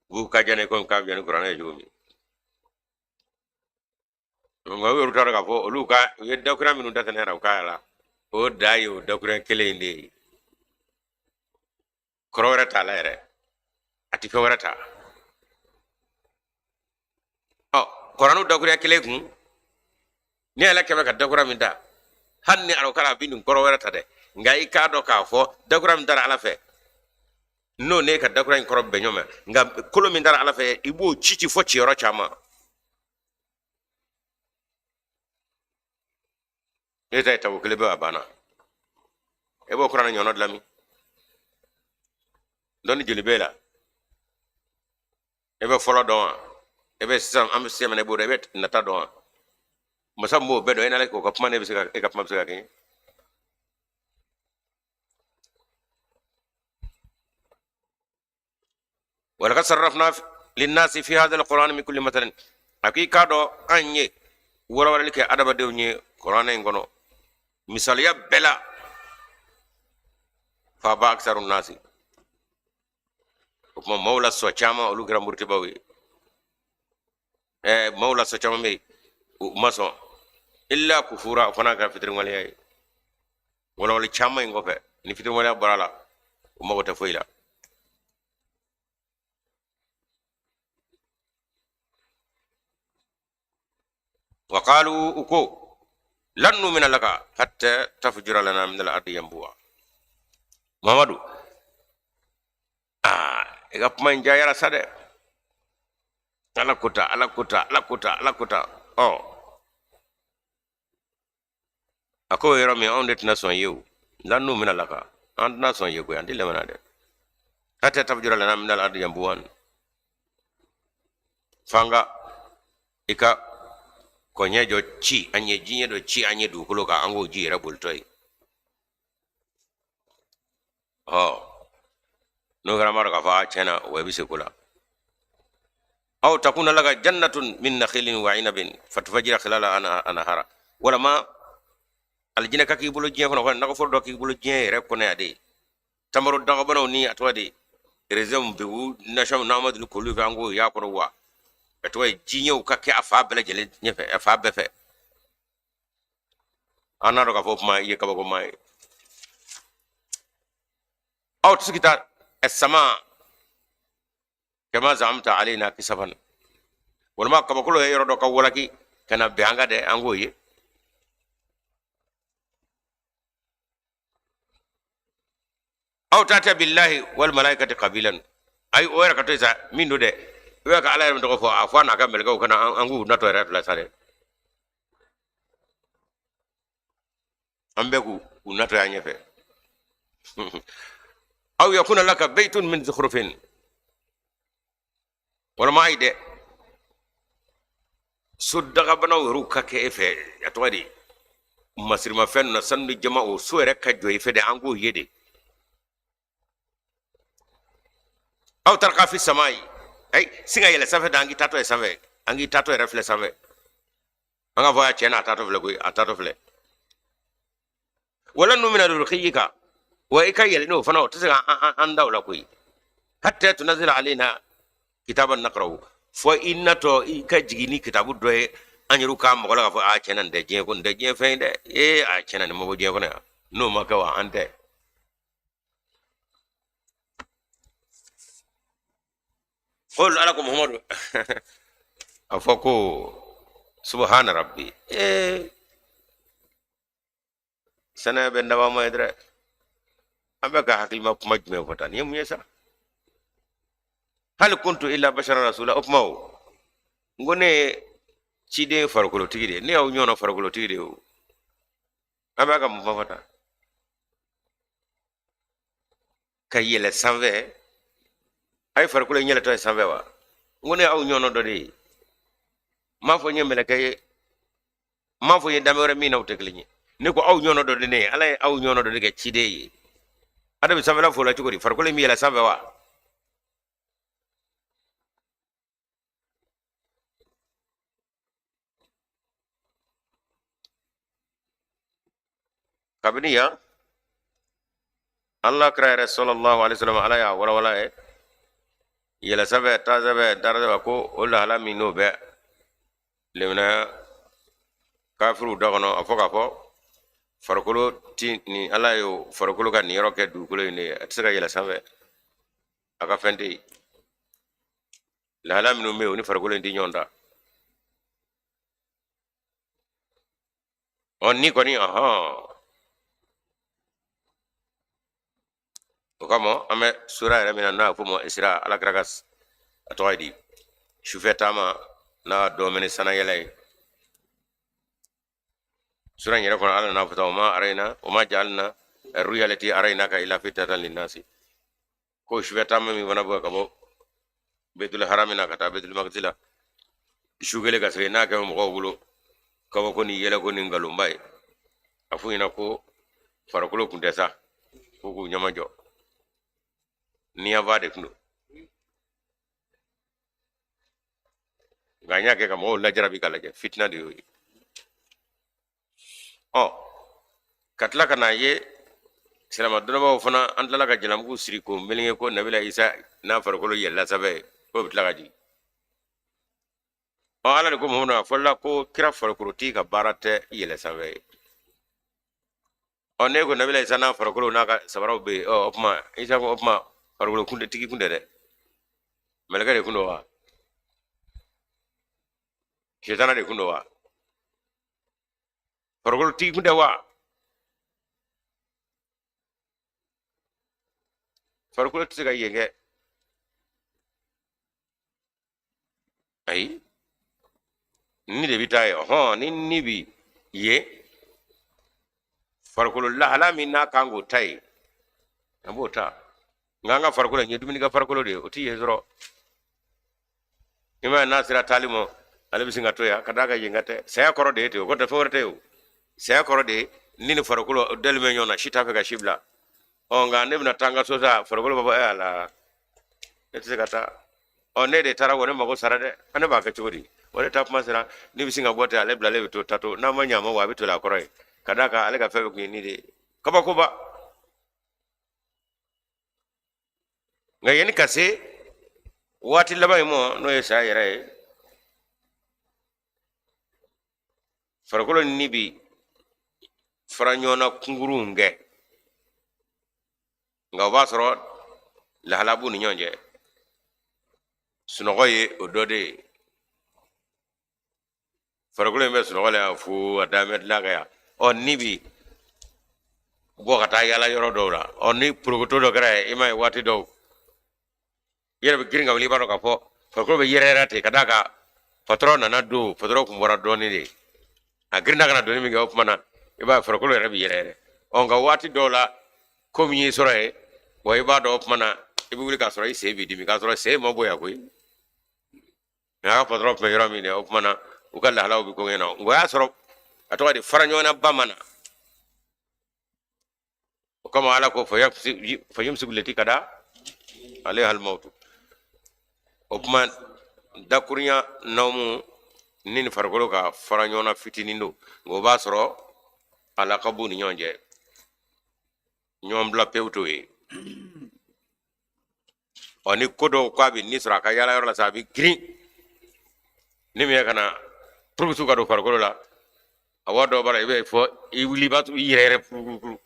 bu ka jane kon ka jane qur'ana jomi ngo wero tara ka fo luka ye dogran minu datane raw ka la o dayo dogran kele ndi korora ta la ere ati ko warata oh qur'anu dogran kele kun ni ala kebe ka dogran min da hanni aro kala bindum korora ta de ngai ka do ka fo dogran dara ala fe no ne ka dogran korob be nyoma nga kolo min dara ala fe ibo chichi fo ci ro chama eta taw kele ba bana ebo qur'ana nyono lami don jeli bela ebe folo don ebe sam am semane bo ebe nata don masam mo bedo ena le ko ko pamane be sika e ka pam sika ke wala ka sarrafna lin nas fi hadha alquran min kulli mathalin hakika do anye wora wala ke adaba de nye qur'ana ngono misal ya bela fa ba aksarun nasi kuma maula so chama olu gram burti bawi maula so chama me maso illa kufura fana ka fitri ngale ay wala wala chama ngofe ni fitri ngale barala o magota foila wa qalu uko lan numina laka hatta tafjura lana min al-ardi yanbu'a mamadu ega pman jayara sade alakuta oh ako yero mi on det nason yew lanu min alaka and nason yego andi le manade hatta tabjura lana min al ardi yambuwan fanga ika konyejo chi anye jinye do chi anye du kulo ka ango ji rabul toy oh no gramar ka fa chena we bi sekula aw takuna laka jannatun min nakhilin wa inabin fatfajira khilala anahara wala ma aljina ka ki bulu jien ko nako for do ki bulu jien rek ko ne ade tamaru dago bano ni atwadi rezem be wu nasham namad ni kulu fango ya ko wa atoy jinyo ka ke afa bela jele nyefe afa befe anaro ka fop ma ye ka ko mai aw tsikita as-sama kama zamta alaina kisafan wala ma ka ko lo yoro do ka wala ki kana bianga de angoye aw tata billahi wal malaikati qabilan ay o yara ka to sa min do de we ka ala yara to ko afwa na ka mel ko kana angu na to yara la sare ambe ku na to ya nyefe aw yakuna laka baytun min zukhrufin wala ma ide suddaga banaw ru ka ke efe atwadi masirma fen na sandu jama'o so yara ka joy fe de angu yede aw tarqa fi samai ay singa yele safe dangi tato e safe angi tato e refle safe anga voya chena tato vle ko atato vle wala numina ruqiyika wa ikayel no fana tsaga anda wala ko hatta tunzila alaina kitaban naqrahu fo inna to ka jigini kitabu doye anyiru ka mo la fo a chena de je ko de je fe de a chena mo je ko na no maka wa ante qul alakum muhammad afako subhana rabbi sana be ndawa mo edre ambe ka hakil ma majme fotan yem yesa hal kuntu illa bashara rasula upmaw ngone cide farkulo tigide ne aw nyono farkulo tigide o ambe ka mo fota kayele sanve ay farkulo nyele to sanve wa ngone aw nyono do de ma fo nyemele kay ma fo yendame wara mi naw tekliñi ne ko aw nyono do de ne ala aw nyono do de ke cide yi adabi sanve la fo la tukuri farkulo mi yele sanve wa kabniya Allah kra sallallahu alaihi wasallam ala ya wala wala yela sabe ta sabe darada ko wala hala mi no be lemna kafiru dagono afoka fo farkolo ti ni ala yo farkolo ka ni roke du ko ne atsaga yela sabe aka fende la hala mi no me oni farkolo ndi nyonda on ni ko ni aha kamo ame sura era mina na fumo isra ala kragas atoidi shufetama na domene sana yelay sura nyere kono ala na futa ma arena o ma jalna ruyalati arena ka ila fitatan linnasi ko shufetama mi wana bo kabo betul haramina kata betul magzila shugele ga sey na ka mo gogulo kabo ko ni yele ko ni ngalumbay afu ina ko farakulo kundesa ko ko nyamajo ni avade kuno ganya ke kamo la jarabi kala je fitna de oh katla kana ye selama donaba fana antala ka jalam ku siri ko melinge ko nabila isa na farkolo yella sabe ko bitla gaji o ala ko mo na folla ko kira farkolo ti ka barate yella sabe o ne ko nabila isa na farkolo na ka sabara be o opma isa ko opma farkolo kunde tigi kunde de melga de kundo wa shetana de kundo wa farkolo tigi kunde wa farkolo tiga yenge ay ni de bitaye ho ni bi ye farkolo la hala min na kango tai ambota nganga farkolo nyi dumini ga farkolo de oti yezro ima nasira talimo alabi singa toya kadaga yengate saya koro de te ko de forte o saya koro de nini farkolo delme nyona shita fe ga shibla o nga nebna tanga sosa farkolo baba ala ete kata o ne de tara wona mago sarade ane ba ka chori wala tap masira ni bisinga bote ale bla le to tato na manya ma wa bitu la koroi kadaka ale ka fe ko ni de kaba ko ba nga yen kase wati laba mo no yesa yere farikolo ni bi fara ɲɔgɔn na kunkurun kɛ nka o b'a sɔrɔ lahala b'u ni ɲɔgɔn cɛ sunɔgɔ ye o dɔ de ye farikolo in bɛ sunɔgɔ la yan fo a daminɛ dilan ka yan ni bi bɔ ka taa yala yɔrɔ dɔw la ni porokoto dɔ kɛra ye i ma ye waati dɔw i yɛrɛ bɛ girin ka wuli i b'a dɔn k'a fɔ farikolo bɛ yɛrɛ ten ka d'a kan patɔrɔn nana don patɔrɔn kun bɔra dɔɔnin de a girinna ka na doni min kɛ o tuma na i b'a ye farikolo yɛrɛ bɛ yɛrɛ nka waati dɔw la ko min y'i sɔrɔ ye wa i b'a dɔn o tuma na i bɛ wuli k'a sɔrɔ i sen b'i dimi k'a sɔrɔ sen ma bonya koyi mɛ a ka patɔrɔn tun bɛ yɔrɔ min dɛ o tuma na u ka lahalaw bɛ ko ɲɛ na nka o y'a sɔrɔ a tɔgɔ de fara ɲɔgɔn na ba ma na o kama ala ko fa yumsiku lati kada ale halmautu o kuma dakurunya naumu ni farikolo ka fara ɲɔgɔn na fitinin don nka o b'a sɔrɔ ala ka b'u ni ɲɔgɔn cɛ ɲɔgɔn bila pewu t'o ye ni ko dɔw k'a bɛ ni sɔrɔ a ka yala yɔrɔ la sa a bɛ girin ni min ye ka na purubusu ka don farikolo la a waa dɔw b'a la i bɛ fɔ i wuli i b'a to i yɛrɛ yɛrɛ purupuru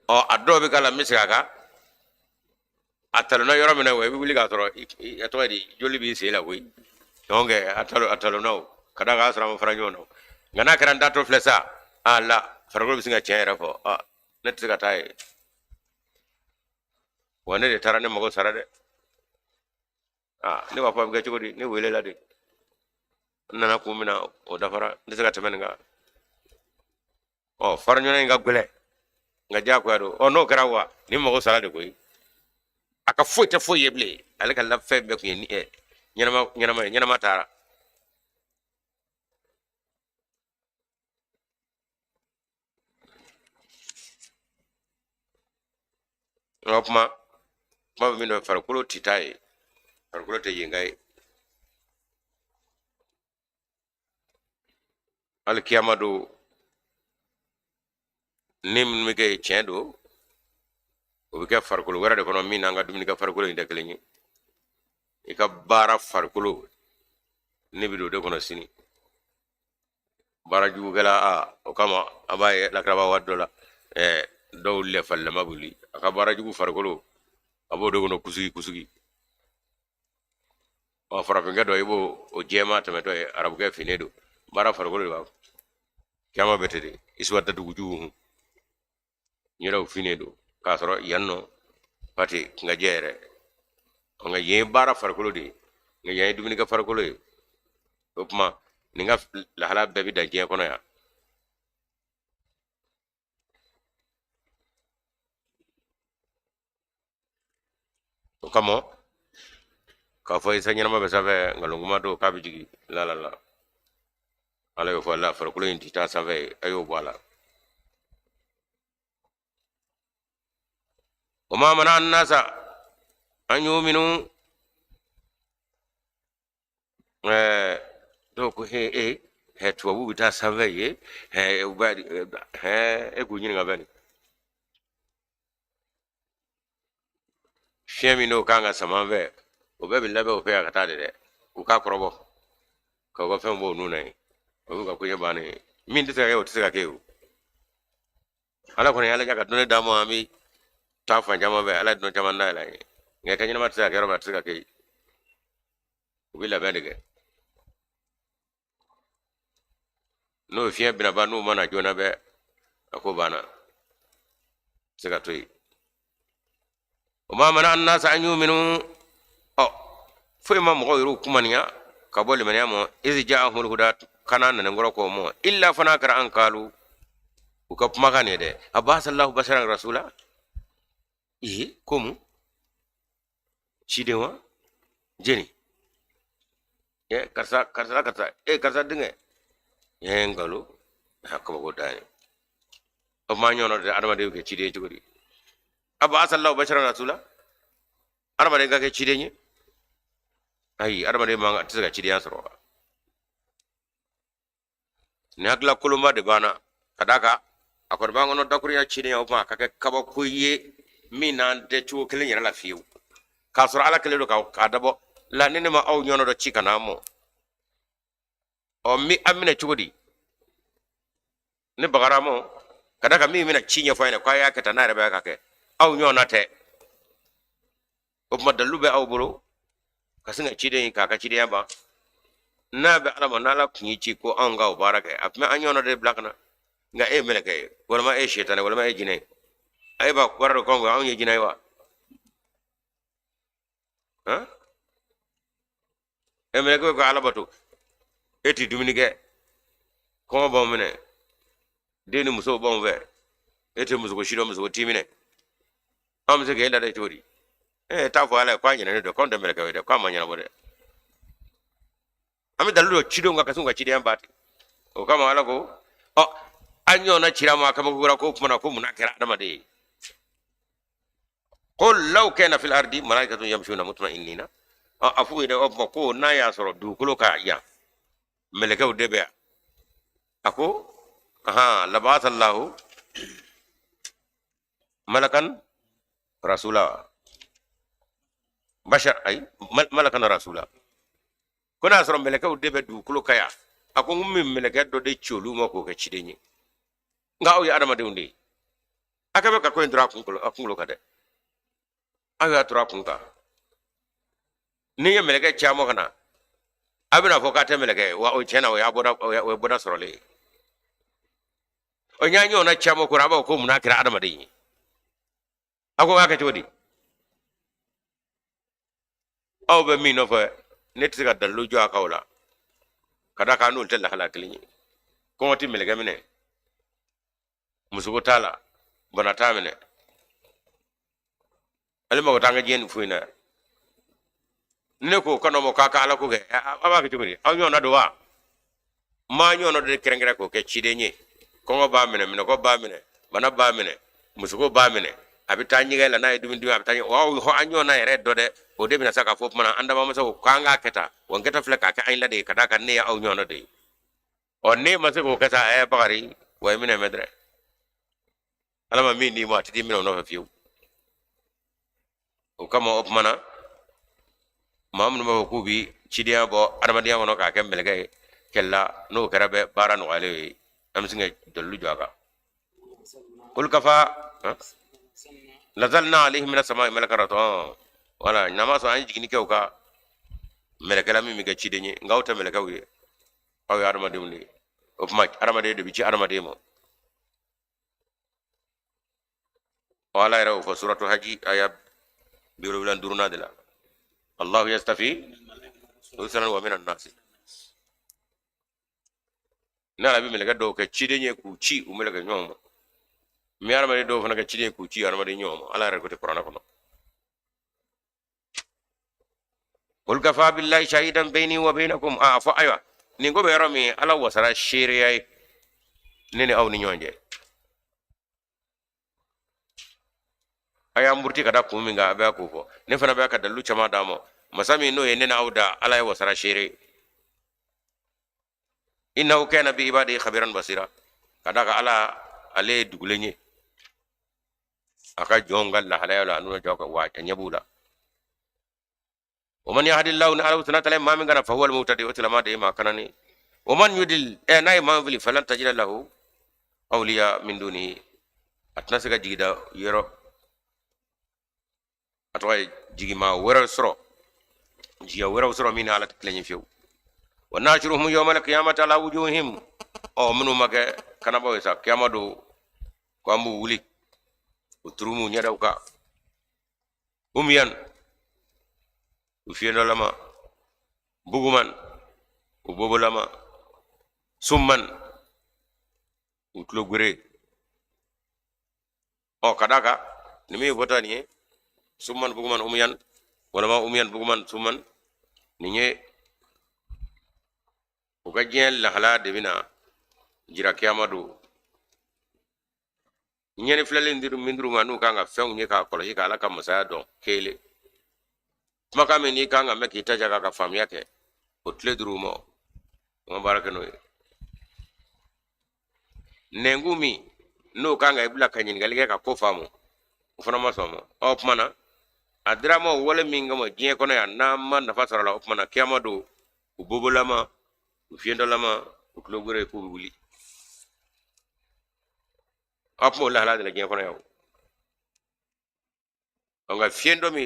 a dɔw bɛ k'a la n bɛ segin a kan a talonna yɔrɔ min na wa i bɛ wuli k'a sɔrɔ a tɔgɔ di joli b'i sen la koyi donc a talonna o ka d'a kan a sɔrɔ a ma fara ɲɔgɔn na nka n'a kɛra n datɔ filɛ sa la farikolo bɛ sin ka tiɲɛ yɛrɛ fɔ ne tɛ se ka taa ye wa ne de taara ne mago sara dɛ ne b'a fɔ a bɛ kɛ cogo di ne welela de n nana kun min na o dafara n tɛ se ka tɛmɛ nin kan fara ɲɔgɔn in ka gɛlɛn nka diyagoya don n'o kɛra wa ni mago sara de koyi a ka foyi tɛ foyi ye bilen ale ka fɛn bɛɛ kun ye ɲɛnama taara nka kuma bɛ min dɔn farikolo tɛ taa ye farikolo tɛ yenka ye hali kiyama don ni minnu bɛ kɛ tiɲɛ don o bɛ kɛ farikolo wɛrɛ de kɔnɔ min n'an ka dumuni kɛ farikolo in tɛ kelen ye i ka baara farikolo ne bɛ don o de kɔnɔ sini baara jugukɛla o kama a b'a ye lakaraba waati dɔ la dɔw lɛfalilama bɛ wuli a ka baara jugu farikolo a b'o de kɔnɔ kusigi farafinkɛ dɔ i b'o o jɛma tɛmɛtɔ ye arabukɛ fini don baara farikolo de b'a kiyama bɛ ten de isuwa datugujugu hun yɛrɛw fini don k'a sɔrɔ yan nɔ pati nka jɛ yɛrɛ nka yen ye baara farikolo de ye nka yan ye dumuni kɛ farikolo ye o kuma nin ka lahala bɛɛ bɛ dan diɲɛ kɔnɔ yan o kama k'a fɔ isa ɲɛnama bɛ sanfɛ nkalonkunma don k'a bɛ jigin la ala y'o fɔ la farikolo in ti taa sanfɛ a y'o bɔ a la o ma mana nasa an yu'minu dɔw ko tubabu bɛ taa sanfɛ ye e k'u ɲininka bɛ nin fiɲɛ min n'o kan ka sama fɛ o bɛɛ bɛ labɛn o fɛ yan ka taa de dɛ u k'a kɔrɔbɔ k'aw ka fɛn b'o nun na ye o bɛ ka koɲɛ bannen ye min tɛ se ka kɛ o tɛ se ka kɛ o ala kɔni ala ka dɔnni d'a ma an bɛ taa fan caman fɛ ala ye dɔn caman dayɛlɛ ye nka ka ɲɛnama tɛ se ka kɛ yɔrɔ min a tɛ se ka kɛ u bɛ labɛn de kɛ n'o fiɲɛ bɛna ban n'u mana joona bɛɛ a ko banna se ka to yen o ma mana an nasa an yu'minu foyi ma mɔgɔw yɛrɛ kumaniya ka bɔ limaniya ma izi ja'ahumul huda kana nanenkɔrɔ k'o ma illa fana kɛra an kalu u ka kumakan ne dɛ abasallahu basharan rasula komu ciden wa jeni karisa karisa denkɛ ngalo kabako dani o ma ɲɔnɔ de adamaden kɛ ciden cogo di abasallahu basharan rasula adamaden ka kɛ ciden ye ayi adamaden ma tɛ se ka cidenya sɔrɔ ni hakilila kolonba de banna ka d'a kan a kɔni b'an kɔnɔ dakurunya cidenya o kuma a ka kɛ kabako ye min n'an tɛ cogo kelen yɛrɛ la fiyewu k'a sɔrɔ ala kelen don k'a dabɔ la ni ne ma aw ɲɔnɔ dɔ ci ka n'a mɔ o mi amina chugodi ne bagaramo kada ka mi mina chinya fayna kwa ya kata na rebe ka ke aw nyona te o ma dalube aw bolo kasinga chide ka ka chide yamba na be alama na la kunyi chi ko an ga baraka apme anyona de blakna nga e meleke wala ma e shetane wala ma e jine ay ba warro ko nga an ye jine wa ha e meleke ko alabatu eti duminike ko bo mene deni muso bon ve eti muso ko shido muso ko timine am se ke la de tori e ta fo ala kwa nyina ne do kon de meleke we de kwa manya bo de ami daludo chido nga kasunga chide yambati o kama ala ko o anyo na chirama kama gura ko mana ko munakira adama de qul law kana fil ardi malaikatun yamshuna mutma'innina afu ide o ko na ya soro du kulo ka ya meleke o debe ako aha labata allah malakan rasula bashar ay malakan rasula kuna soro meleke o debe du kulo kaya ako ngummi meleke do de cholu mako ke chidenyi nga o ya adama de undi akabe ka ko ndra kunkulo kade aga tura kunka ni ye meleke chamo kana abina fo ka te meleke wa o chena o ya boda sorole o nyanyo na chamo ko raba ko munakira adama de ako ga ka todi aw be mi no fa net ga dalu jo akawla kada ka nul tel khala klinyi ko ti meleke mine musugo tala bana tamine alima ko tanga jen fuina ne ko kono mo kaka ala ko ge aba ke tuguri aw nyona do wa ma nyona de kerengere ko ke chidenye ko ngo ba mine ko ba mine bana ba mine musugo ba mine abi tanyi ga la na dumi abi tanyi wa ho anyona ere do de o de bina saka fop mana anda ma so kanga keta won keta fleka ka ay la de kada kan ne aw nyona de o ne ma se ko keta e bagari way mine medre alama mi ni ma tidi mino no fa fiu o kama op mana mamnu ma ko bi cidia bo armadiya wono ka kembele gay kella no karabe bara no ale am singa dollu joga kul kafa lazalna alayhim min as-sama'i malakaratu wala nama so anji gini kewka melekala mi ga cidenye ngawta melekawi aw ya armade woni op ma armade de bi ci armade mo wala raw fa suratu haji ayat biro bilan duruna de la allah yastafi rusulan wa minan nas na la bi meleka do ke cidenye ku ci u meleka nyom mi armade do fana ke cidenye ku ci armade nyom ala ra ko te qur'ana ko qul kafa billahi shahidan bayni wa baynakum fa aywa ni go be romi ala wasara shiriyai nene aw ni nyonje aya murti kada ko mi nga ba ko ko ne fana ba ka dalu chama damo masami no ye nena awda ala ya wasara shiri innahu kana bi ibadi khabiran basira kada ka ala ale dugulenye aka jongal la hala ya no joka wa nyabula ومن يهد الله على سنة الله ما من غنا فهو المهتدي وتلما دي ما كانني ومن يدل ناي ما بلي فلن تجد له أولياء من دونه أتناسك جيدا يرو أتوي جيجي ما ورا سرو جيا ورا سرو مين على تكلني فيو وناشرهم يوم القيامة على وجوههم أو منو ما كان بويسا كيما دو كامو ولي وترومو نيراوكا أميان ufieno lama buguman ubobo lama summan utlo gure o kadaka nimi votani summan buguman umyan wala ma umyan buguman summan ninye ukajien la hala devina jira kiamadu nyene flale ndiru mindru manu kanga few nye ka kolo hika ala ka masaya don kele maka me ni kanga me kita jaga ka fam yake otle drumo mo baraka no nengumi no kanga ibla kanyin galige ka ko famu ufana masomo opmana adramo wala minga mo jie kono ya nama na fasara la opmana kiamado ububulama fiendo lama kulo gore ko wuli apmo la hala de la gen kono yaw nga fiendo mi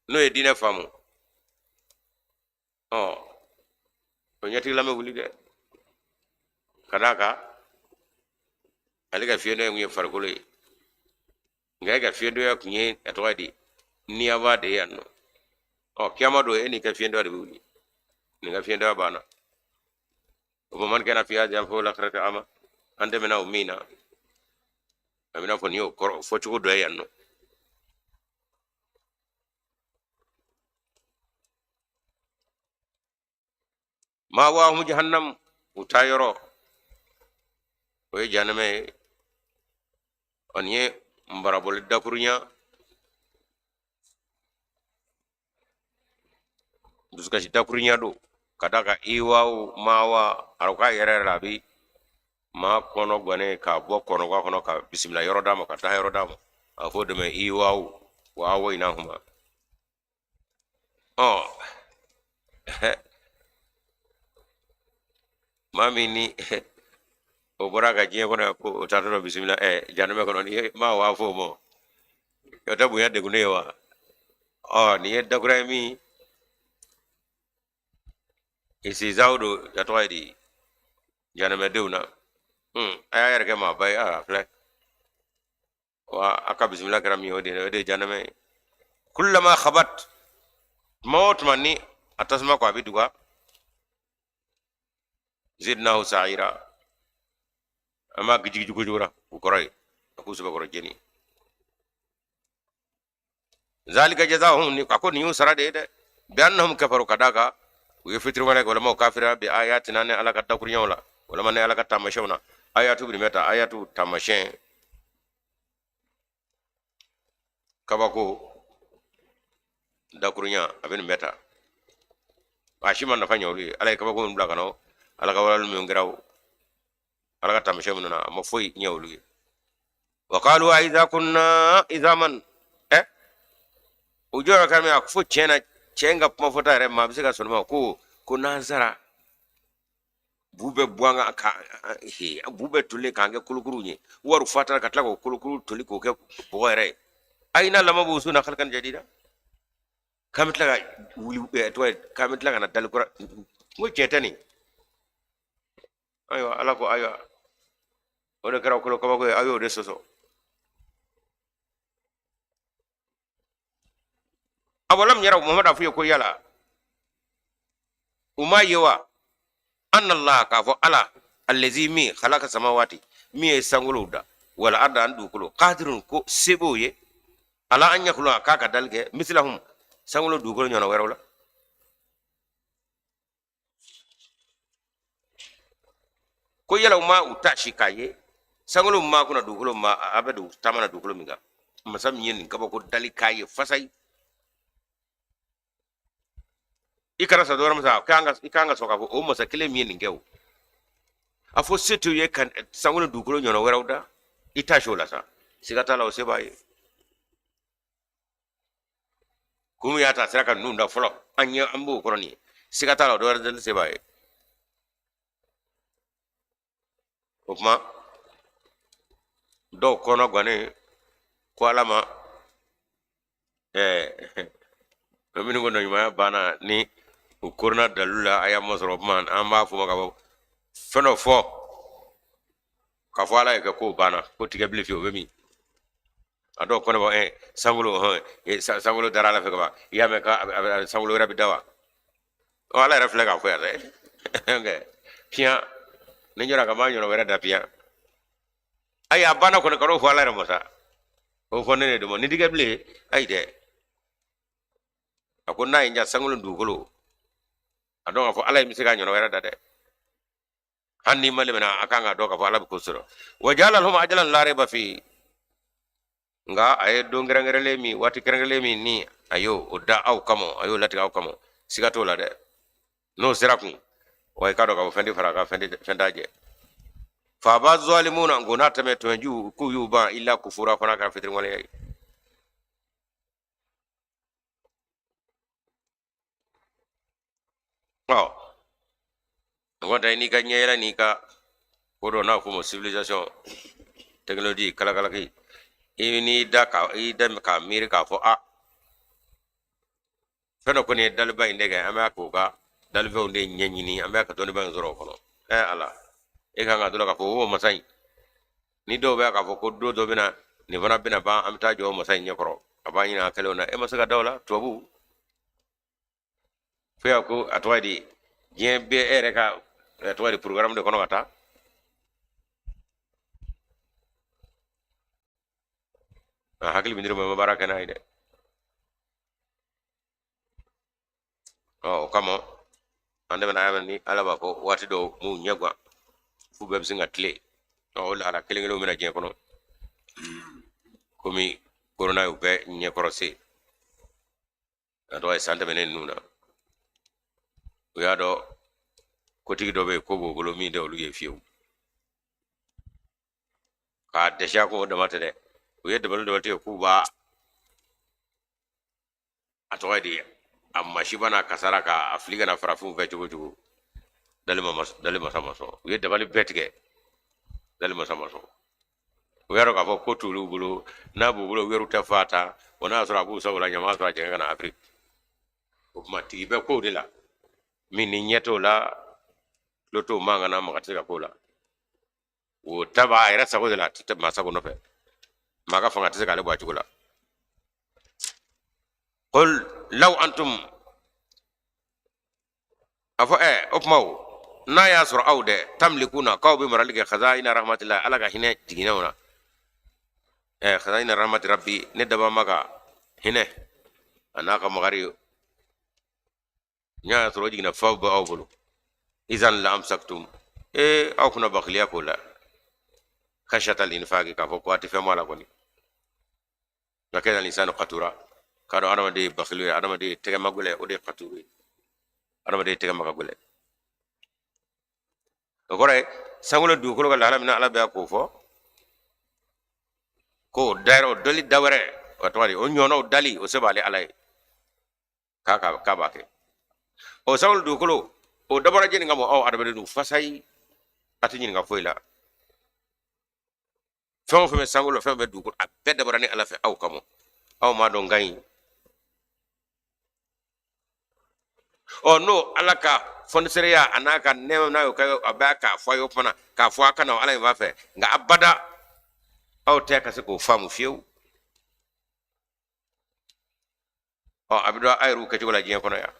no e dina famu oh ko nyati lama wuli de kadaka ali ga fiendo ngi farko le nga ga fiendo ya kunye atwadi ni aba de yanno oh kiyama do eni ka fiendo de wuli ni ga fiendo bana o man kana fiya jam fo la kharata ama ande mena umina amina fo niyo ko fo chugo do yanno ma wa mu jahannam utayoro o janame anye mbarabol dakurunya duska shi dakurunya do kadaka iwaw mawa aruka yere rabi ma kono gone ka bo kono kwa kono ka bismillah yoro damo ka ta yoro damo afo de me iwaw wawo ina huma oh mami ni o boraga je kono ko tato bismillah janame kono ni ma wa fo mo yo tabu ya de gunewa oh ni yedda kurami isi zawdo ya toydi janame dewna aya yar ke ma bay fle wa aka bismillah karami ode janame kullama khabat mawt manni atasma ko abiduga zidnahu sa'ira ama giji ko jura ko koray ko suba ko jeni zalika jazaohum ni ko ni usara de bi annahum kafaru kadaka ويفتر ولا ولا مو كافر بآياتنا نه على كتا كوريون لا ولا من على كتا مشونا آياتو بريمتا آياتو تامشين كباكو دا كوريون ابن متا باشي من نفاني ولي على كباكو من بلاكانو على كوالو ميونغراو على كتا مشونا مفوي نيولي وقالوا إذا كنا إذا من ujora kama akufu chena chenga mafuta re mabisika sonoma ko nazara bube buanga ka bube tule kange kulukuru nye waru fatara katla ko kulukuru tuli ko ke boere aina lama busu na khalkan jadida kamitla wuli to kamitla na dalkura mo chetani ayo ala ko ayo ore kara ko ko ayo de soso awalam yaraw muhammad afiyo ko yala uma yewa anna allah ka fo ala allazi mi khalaqa samawati mi sanguluda wala arda andu kulo qadirun ko seboye ala anya kulo kaka dalge mislahum sangulu du kulo nyona werawla ko yala uma utashi kaye sangulu ma kuna du kulo ma abadu tamana du kulo minga masam yin kaba ko dali kaye fasai ikara sa dora masa ikanga soka ko o masa kile mi ningew afo setu ye kan sangolo dukulo nyono werawda ita shola sa sigata la o sebaye kumu yata siraka nunda folo anya ambu koroni sigata la do dal sebaye okma do kono gane ko alama minu gono yuma bana ni ukurna dalula aya mosrobman amba fu maka feno fo ka fala e ko bana ko tigabli fi obemi ado kono ba sangulo sangulo darala fe ba yame ka sangulo rabi dawa wala refle ka fa nge pia ne nyora ka ma nyora wera da pia aya bana kono karo fala re mosa o fo ne do ni tigabli ay de akonna inja sangulo dugolo adonga fo alay misika nyono wera dade hanni male mena akanga doka fo alabi kusuro wajala hum ajalan la reba fi nga ay do ngerangere mi wati kerangere mi ni ayo oda aw kamo ayo lati aw kamo sigato la de no sirakun way kado ka fendi faraka fendaje fa ba zalimuna ngona tame to ju ku yuba illa kufura fana ka fitrin wala oh wanda ni ka nyela ni ka kodo na ko civilisation technology kala kala ki ini da ka ida ka miri ka fo a feno ko ni dalba indege ama ko ka dalba onde nyenyini ama ka to ni ban zoro kono ala e ka ngadula ka fo wo masai ni do be ka fo ko do bina ni bana bina ba am ta jo masai nyakoro abani na kale na e masaka dawla tobu fe ko atwadi jen be ere ka atwadi programme de kono kata hakil bindir mo baraka na ide o kamo ande bana yamani alaba ko wati do mu nyagwa fu be singa tle o la ala kele ngelo mina jen kono komi corona yu be nye korose ado ay sante menen nuna o yado ko tigi do be ko bolo mi de olu ye fiu ka desha ko do mate de o yedde bal do te ku ba ato ay amma shi bana kasara ka afrika na farafu fe jogo dalima sama so o yedde bal betge dalima sama so o yaro ka ko tulu bulu na bu bulu weru ta fata wana sura bu sawla nyama sura jenga na afrika o ma tigi be ko de la min ni nyeto la loto manga na makati ka kola o taba ira sago de la tete masako no fe maga fanga tese kale bwachi kula qul law antum afo opmau na ya sur aude tamlikuna qaw bi maralike khazaina rahmatillah alaga hine digina wona khazaina rahmat rabbi ne daba maga hine anaka magari nya suro digina faw ba awbulu idan la amsaktum aw kuna bakhliya kula khashata al infaqi ka fo ko ati fe mala koni nakeda lisanu qatura kado adama de bakhliya adama de tege magule o de qaturi adama de tege magule ko gore sangulo du ko la ala mina ala be ko fo ko dairo doli dawre o tawari o nyono dali o sebali alay ka bake o sangulo du ko o dabara jeni ngamo o adama de du fasay ati nyin nga foyla fɛn o fɛn bɛ sango fɛn bɛ dugu a bɛɛ dabara ni ala fɛ aw kama aw ma dɔn gan ye ɔ n'o ala ka fɔnisereya a n'a ka nɛɛma n'a y'o kɛ a bɛ k'a fɔ a ye o fana k'a fɔ a kana ala in b'a fɛ nka abada aw tɛ ka se k'o faamu fiyewu ɔ a bɛ dɔn a yɛrɛw kɛcogo la diɲɛ kɔnɔ yan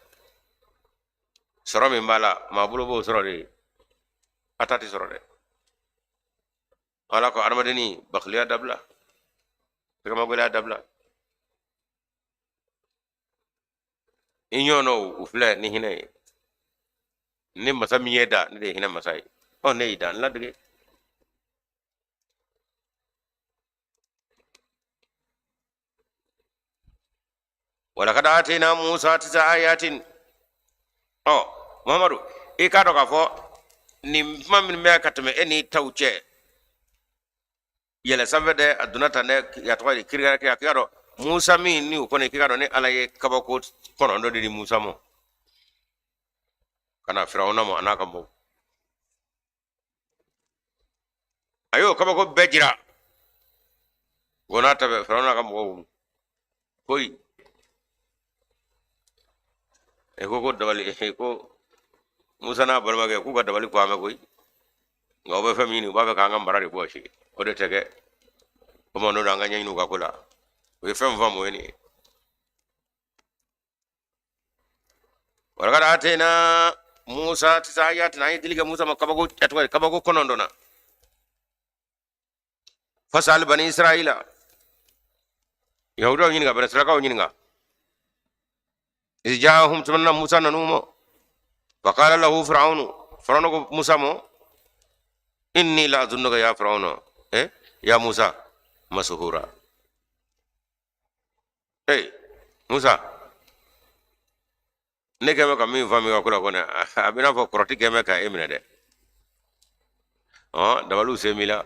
sɔrɔ min b'a la maa bolo b'o sɔrɔ de a ta tɛ sɔrɔ dɛ ala ko armadeni bakhliya dabla kama gola dabla inyono ufle ni hine ni masami yeda ni de hina masai o ne ida la de wala kada atina musa tisa ayatin o muhammadu e ka do ka fo ni mamin me katme eni tawche yele savede adunata ne ya twali kirga ke akaro musa mi ni ko ne kigaro ne alaye kabako kono ndo di musa mo kana firauna mo anaka mo ayo kabako bejira gonata be firauna kam mo koy e ko dabali e ko musa na balma ke ku ga dabali ko ame koy ngabe famini ba be ka ngam barari bo shi o de tege o mo no danga nyinu ka kula we fam fam weni wala kada atena musa tisayat na idiliga musa makabago atwa kabago konondona fasal bani israila yahudo nyinga bani israila ko nyinga izjahum tumanna musa nanumo faqala lahu fir'aunu ko musa mo inni la adunnuka ya fir'aunu ya musa masuhura musa ne keme ka min fami ka kula kone abina fo koroti keme ka emine de dabalu semila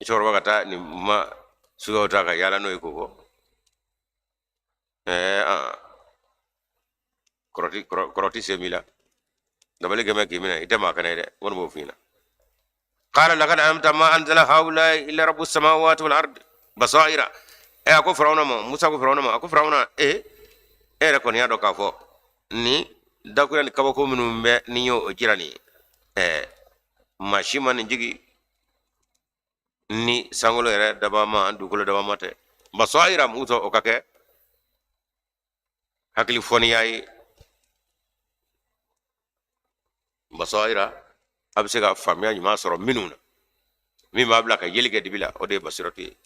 chorba kata ni ma suga utaka yala no ikoko koroti semila دبل كما كيمنا إتما كان إيه ونبو فينا قال لقد علمت ما أنزل هؤلاء إلا رب السماوات والأرض بصائر إيه أكو فرعون ما موسى أكو فرعون ما أكو فرعون إيه إيه لكون يا دوكا فو ni dakura ni kabako minu mbe ni yo jirani mashima ni jigi ni sangolo yere daba ma andukulo daba mate basaira muto okake hakili foni yayi basaira absega famya nyuma soro minuna mi mabla ka yelige dibila ode basirati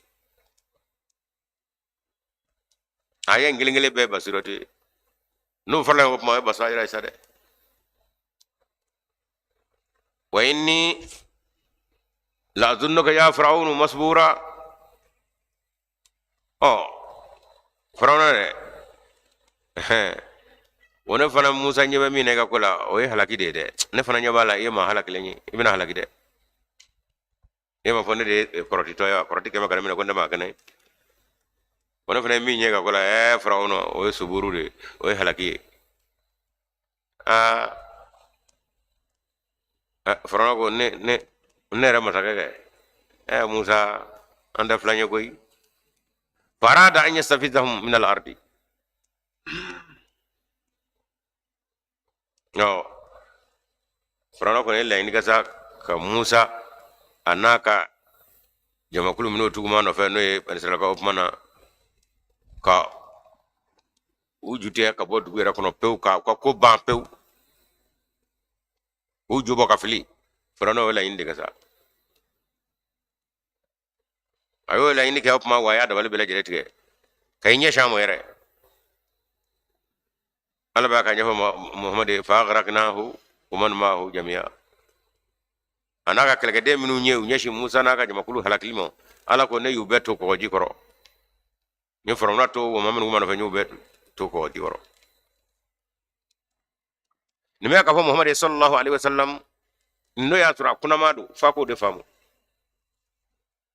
aya ngilingile be basirati no farla ko ma basaira isade wa inni la azunnuka ya fir'aun masbura oh fir'aun re wona fana musa nyebe mi ne ga kula o ye halaki de ne fana nyaba la ye ma halaki lenyi ibina halaki de ye ma fonde de koroti to ya koroti ke ma kana mi ko ndama kana wona fana mi nyega kula fir'aun o ye suburu de o ye halaki ah fir'aun ko ne ra masaka ke musa anda flanya koy farada an yastafizahum min al-ardi no fir'aun ko ne la ni kasa ka musa anaka jamakulu mino tuguma no fe no e panisala ka opmana ka ujute ka bodu gera kono pew ka ko ban pew ujubo ka fili fir'aun la indi kasa ayo la indi ka opma waya da bale bele jeretike kay nya shamo yere ala ba ka nyafa muhammad fa aghraqnahu wa man ma'ahu jami'a anaka kelke de minu nyew nyashi musa naka jamakulu halakilimo ala ko ne yubeto ko jikoro ni fir'aun to wo mamen nguma no fa nyubeto to ko jikoro ni me ka fo muhammad sallallahu alaihi wasallam no ya tura kuna madu fa ko de famu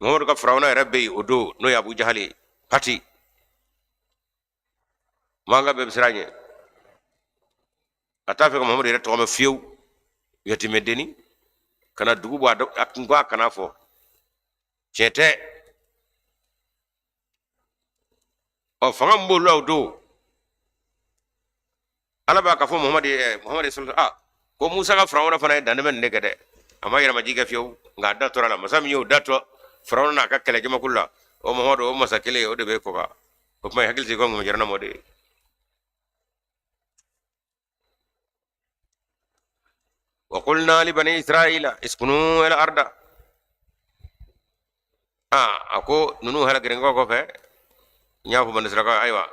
muhammad ka fir'aun rabbi odo no ya abu jahali hati manga be bisranye atafe ko muhammad re to ma fiu yati medeni kana dugu bo ak ngwa kana fo chete o fanga mbolo odo ala ba ka fo muhammad sallallahu ko musa ka fir'aun fana dande men ne gade amma yara majiga fiu nga datora la masami yo dato fir'aun na ka kele jama kullu o muhammad o masakile o de be ko ka ko may hakil ci ko mo jarna mode wa qulna li bani israila iskunu al arda ako nunu hala grengo ko fe nyaafu bani israila aywa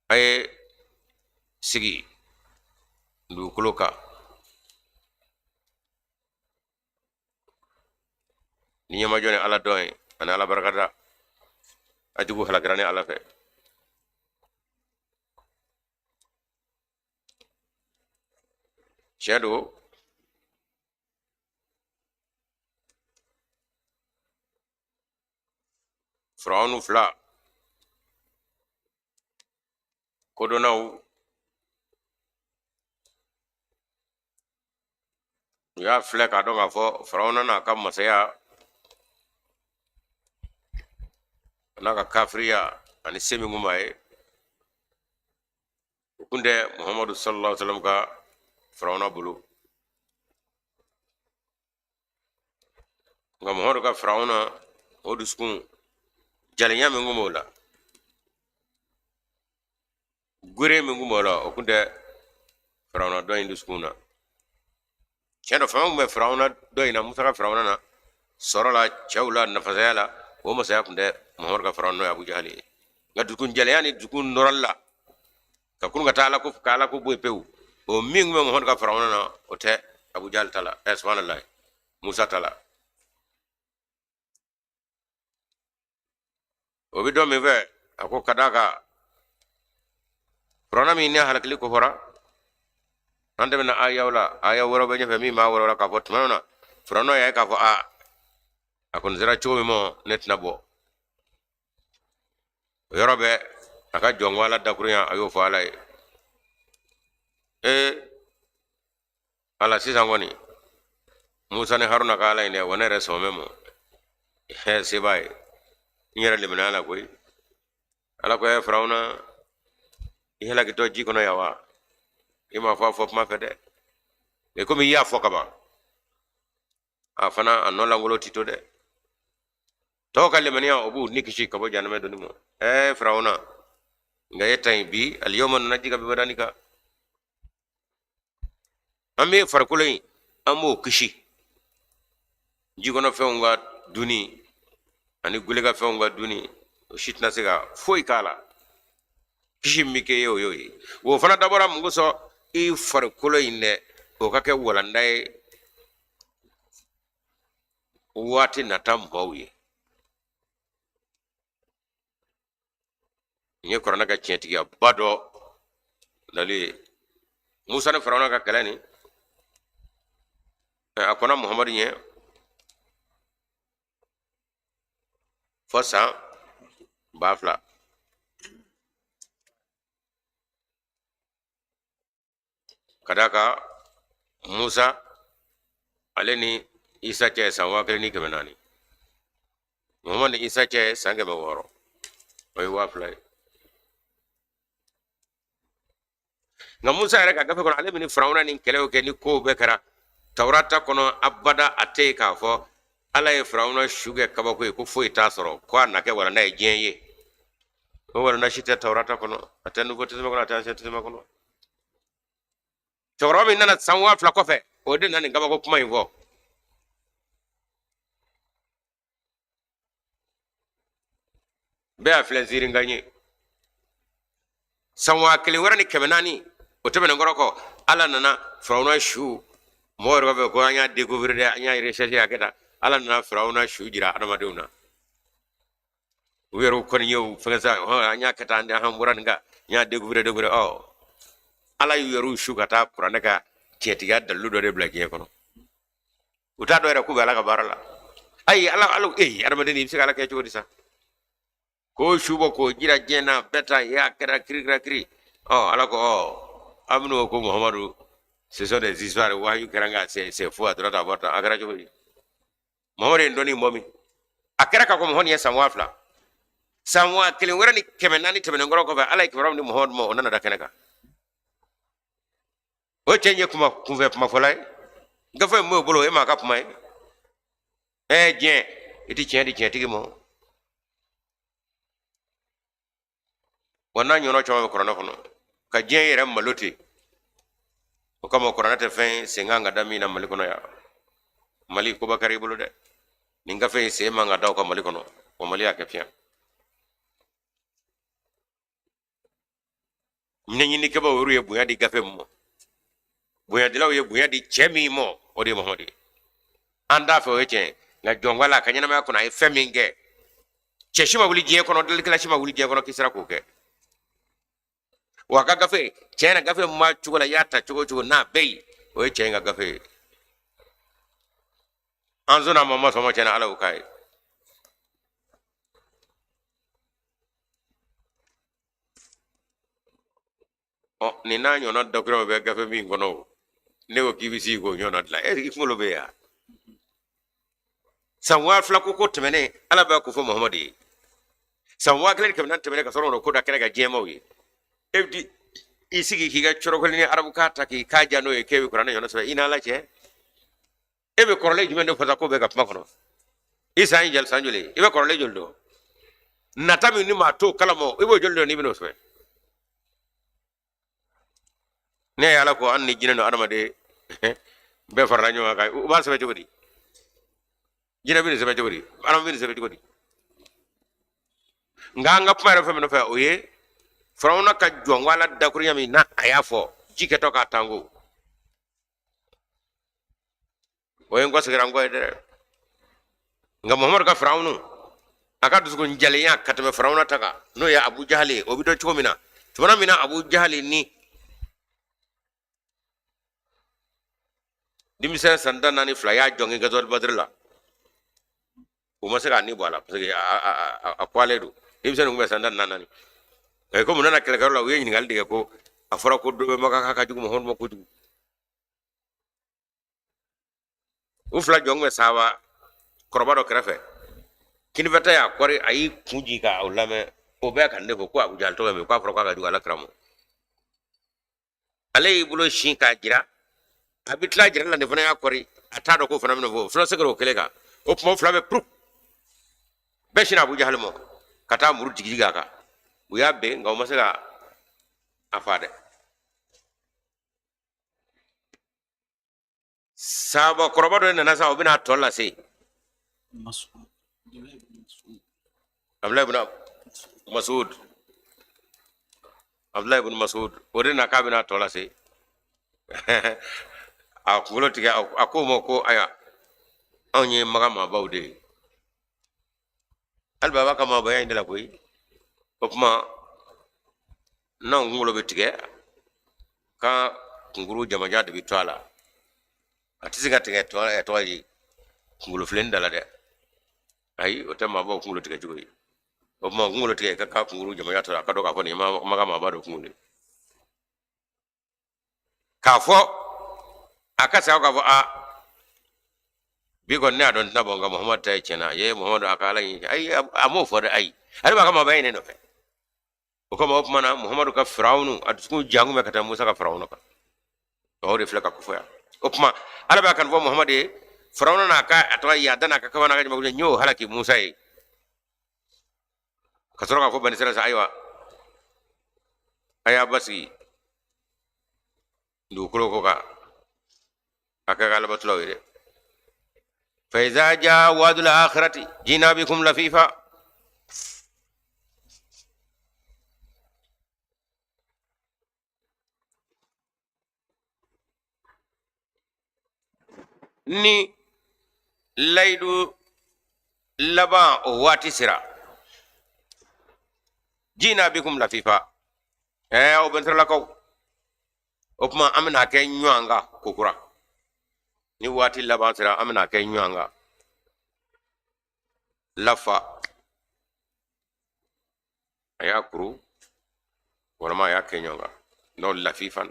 ay sigi ndu kuloka ni nyama jone ala doy ana ala barakata ajugo hala grane ala fe shadow Firaunu fla kodonaw ya fle ka donga fo Firauna na ka masaya na ka kafriya ani semi ngumaye kunde Muhammadu sallallahu alaihi wasallam ka Firauna bulu nga Muhammadu ka Firauna oduskun jalinya me ngumola gure me ngumola o kunde Firauna do induskuna chendo famu me Firauna do ina musaka Firauna na sorola chawla nafazala o masaya kunde Muhammadu ka Firauna ya Abu Jahali nga dukun jaliani dukun noralla ka kun ga taala ko kala ko boy pew o ming me Muhammadu ka Firauna na o te Abu Jahal tala subhanallah Musa tala o bi do mi ve ako kadaka Firauna mi ne halakli ko fora ande na aya woro be nyafe mi ma woro ka fot manona Firauna ya ka fo akon zira chomi mo net na bo yorobe aka jongwala dakunya ayo fo ala ala sisan kɔni musa ni haruna ka ala in dɛ wa ne yɛrɛ sɔmɛ mo he seba ye n yɛrɛ lemina ala koyi ala ko ye firawuna i halakitɔ ji kɔnɔ ya wa i ma fɔ a fɔ kuma fɛ dɛ e komi i y'a fɔ kaban a fana a nɔ langolo ti to dɛ tɔw ka lemaniya o b'u ni kisi ka bɔ janamɛ doni mo firawuna nga ye tan bi aliyoma nunajika bibadanika an be farikolo in an b'o kisi jikɔnɔ fɛnw ka duni ani gulega fɛnw ka duni o si tɛna se ka foyi k'a la kisi min bɛ kɛ ye o y'o ye o fana dabɔra mun kosɔn i farikolo in dɛ o ka kɛ walanda ye waati nata mɔgɔw ye n ye kuranɛ ka tiɲɛtigiya ba dɔ dalu ye musa ni firawuna ka kɛlɛ ni a kɔnna muhamadu ɲɛ fɔ san 2000 ka da kan musa ale ni isa cɛ san 1400 muhamadu ni isa cɛ san 600 o ye 2000 ye nka musa yɛrɛ ka gafe kɔnɔ ale bɛ ni firawuna ni kɛlɛw kɛ ni kow bɛɛ kɛra tawurata kɔnɔ abada a tɛ yen k'a fɔ ala ye firawuna su kɛ kabako ye ko foyi t'a sɔrɔ ko a na kɛ walanda ye diɲɛ ye o walanda si tɛ tawurata kɔnɔ a tɛ nuko tɛsɛmɛ kɔnɔ a tɛ ansiyɛn tɛsɛmɛ kɔnɔ cɛkɔrɔba min nana san 2000 kɔfɛ o de nana nin kabako kuma in fɔ bɛɛ y'a filɛ ziiri ka ɲɛ san 1400 o tɛmɛnen kɔrɔ kɔ ala nana firawuna su mɔgɔ yɛrɛ b'a fɛ ko an y'a découvrir dɛ an y'a recherche a kɛ tan ala nana firawuna su jira adamadenw na u yɛrɛ kɔni ye fɛngɛ sa an y'a kɛ tan an bɔra nin kan n y'a découvrir ala y'u yɛrɛ su ka taa kuranɛ ka tiɲɛtigiya dalilu dɔ de bila diɲɛ kɔnɔ u t'a dɔn yɛrɛ k'u bɛ ala ka baara la ayi ala adamaden i bɛ se ka ala kɛ cogo di sa k'o su bɔ k'o jira diɲɛ na bɛɛ ta ye a kɛra kiri ala ko an bɛn'o ko muhamadu ce sont des histoires wahyu kɛra nka c'est faux a tora ta bɔ tan a kɛra cogo di muhamadu ye dɔnni mɔ min a kɛra ka ko muhamadu ye san 2000 san 1400 tɛmɛnen kɔrɔ kɔfɛ ala ye kibaruya min di muhamadu ma o nana da kɛnɛ kan o cɛ in ye kunfɛ kumafɔla ye gafe min b'o bolo e m'a ka kuma ye diɲɛ i tɛ tiɲɛ di tiɲɛtigi ma wa n'a ɲɔgɔnna caman bɛ kuranɛ kɔnɔ ka diɲɛ yɛrɛ malo ten o kama kuranɛ tɛ fɛn sen kan ka da min na mali kɔnɔ yan mali koba kɛra i bolo dɛ nin gafe in sen man ka da o ka mali kɔnɔ o mali y'a kɛ fiɲɛ ɲɛɲinikɛbaw olu ye bonya di gafe min ma bonyadilaw ye bonya di cɛ min ma o de ye muhamadu ye an t'a fɛ o ye tiɲɛ nka jɔnka la a ka ɲɛnamaya kɔnɔ a ye fɛn min kɛ cɛ si ma wuli diɲɛ kɔnɔ dalikɛla si ma wuli diɲɛ kɔnɔ k'i sera k'o kɛ wa a ka gafe tiɲɛ na gafe min b'a cogo la i y'a ta cogo o cogo n'a bɛɛ ye o ye cɛ in ka gafe ye an sɔnna a ma ma sɔn ma tiɲɛ na ala y'o k'a ye nin n'a ɲɔgɔnna dakuraw bɛ gafe min kɔnɔ o ne ko k'i bɛ sigi k'o ɲɔgɔnna dilan i kunkolo bɛ yan san 2000 ko tɛmɛnen ala b'a ko fɔ muhamadu ye san 1400 tɛmɛnen ka sɔrɔ ko da kɛnɛ ka diɲɛmaw ye e bɛ i sigi k'i ka cɔrɔkɔli ni arabukan ta k'i k'a ja n'o ye k'e bɛ kuranɛ ɲɔgɔnna sɛbɛn i n'ala cɛ e bɛ kɔrɔlen jumɛn de fɔ ko bɛ ka kuma kɔnɔ i san ye jali san joli i bɛ kɔrɔlen joli dɔn nata min ni maa t'o kalama i b'o joli dɔn n'i bɛn'o sɛbɛn ne ye ala ko an ni jinɛ ni adamaden bɛɛ farala ɲɔgɔn kan u b'a sɛbɛn cogo di jinɛ bɛ nin sɛbɛn cogo di adama bɛ nin sɛbɛn cogo di nka an ka kuma yɛrɛ fɛn min nɔfɛ o ye firawuna ka jɔnwala dakuruya min na a y'a fɔ ji kɛtɔ k'a tanko o ye n kɔsegira n kɔ ye dɛ nka muhamadu ka firawunu a ka dusukun jalenya ka tɛmɛ firawuna ta kan n'o ye abu jahali ye o bɛ dɔn cogo min na tuma min na abu jahali ni denmisɛn san 14 y'a jɔngin gazɔli badiri la o ma se k'a ni bɔ a la parce que a kɔlen don denmisɛnnin kun bɛ san 14 ko mun nana kɛlɛkɛyɔrɔ la u ye ɲininkali de kɛ ko a fɔra ko dɔ bɛ maka ka jugu muhamadu ma kojugu ufla jongme sawa korobado krefe kini fata ya kwari ayi kunji ka ulame o be kan ne ko ko abu jalto me ko ka du ala kramo ale bulo shin ka jira abitla jira la ne fana ya kwari atado ko fana me no fana segro kelega o mo fla be pru be shina abu jahal mo kata muru jigiga ka u ya be ngaw masega afade saba korobado ne nasa obina tolla sei Abdullah ibn Masud Abdullah ibn Masud odena kabina tolla sei a kulo tiga akomo ko aya onye magama bawde al baba kama bayan dela koy opma non ngulo be tiga ka nguru jamaja de bitwala atisiga tiga tola toyi ngulo flen dala de ay otama ba ngulo tiga joyi opma ngulo tiga ka nguru jamaja tola ka do ka foni magama ba do ngulo ka fo akasa ka fo a bigon ne adon na bonga muhammad tay chena ye muhammad akala yi ay amo for ay ari ba kama bayne no fe o kama op mana muhammad ka firaunu adusku jangu me kata musa ka firaunu ka o refle ka kufa op ma ala ba kan fo muhammad e firaunu na ka atwa ya dana ka kawana ga magunya nyo halaki musa e ka soro ka fo bani sala aywa aya basi ndu kulo ko ka aka kala batlo ire فإذا جاء وعد الآخرة جينا بكم لفيفا ni laydu laba wati sira jina bikum lafifa o bentra lakaw opma amna ke nyanga kokura ni wati laba sira amna ke nyanga lafa aya kuru wala ma ya ke nyanga no lafifan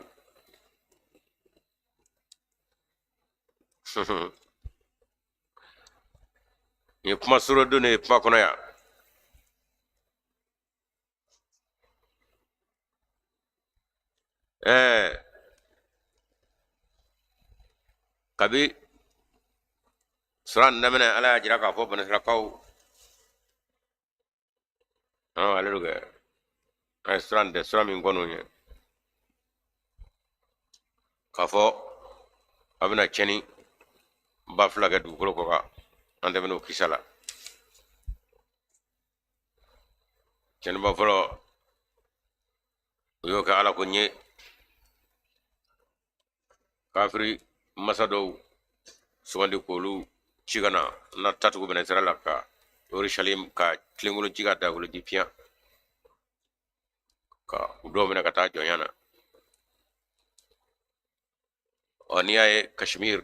ni kuma suro dune kuma kono ya kabi suran namena ala jira ka fo bana sira kaw ale ruga ay suran de suran min gonu nye ka fo abina cheni ba flaga du ko ka ande beno kisala cheni ba folo yo ka ala ko nye kafiri masado sugandi kolu cigana na tatugo bene sera la ka Jerusalem ka klingulu ciga da gulu jipia ka udo mena kata jonyana oniya e Kashmir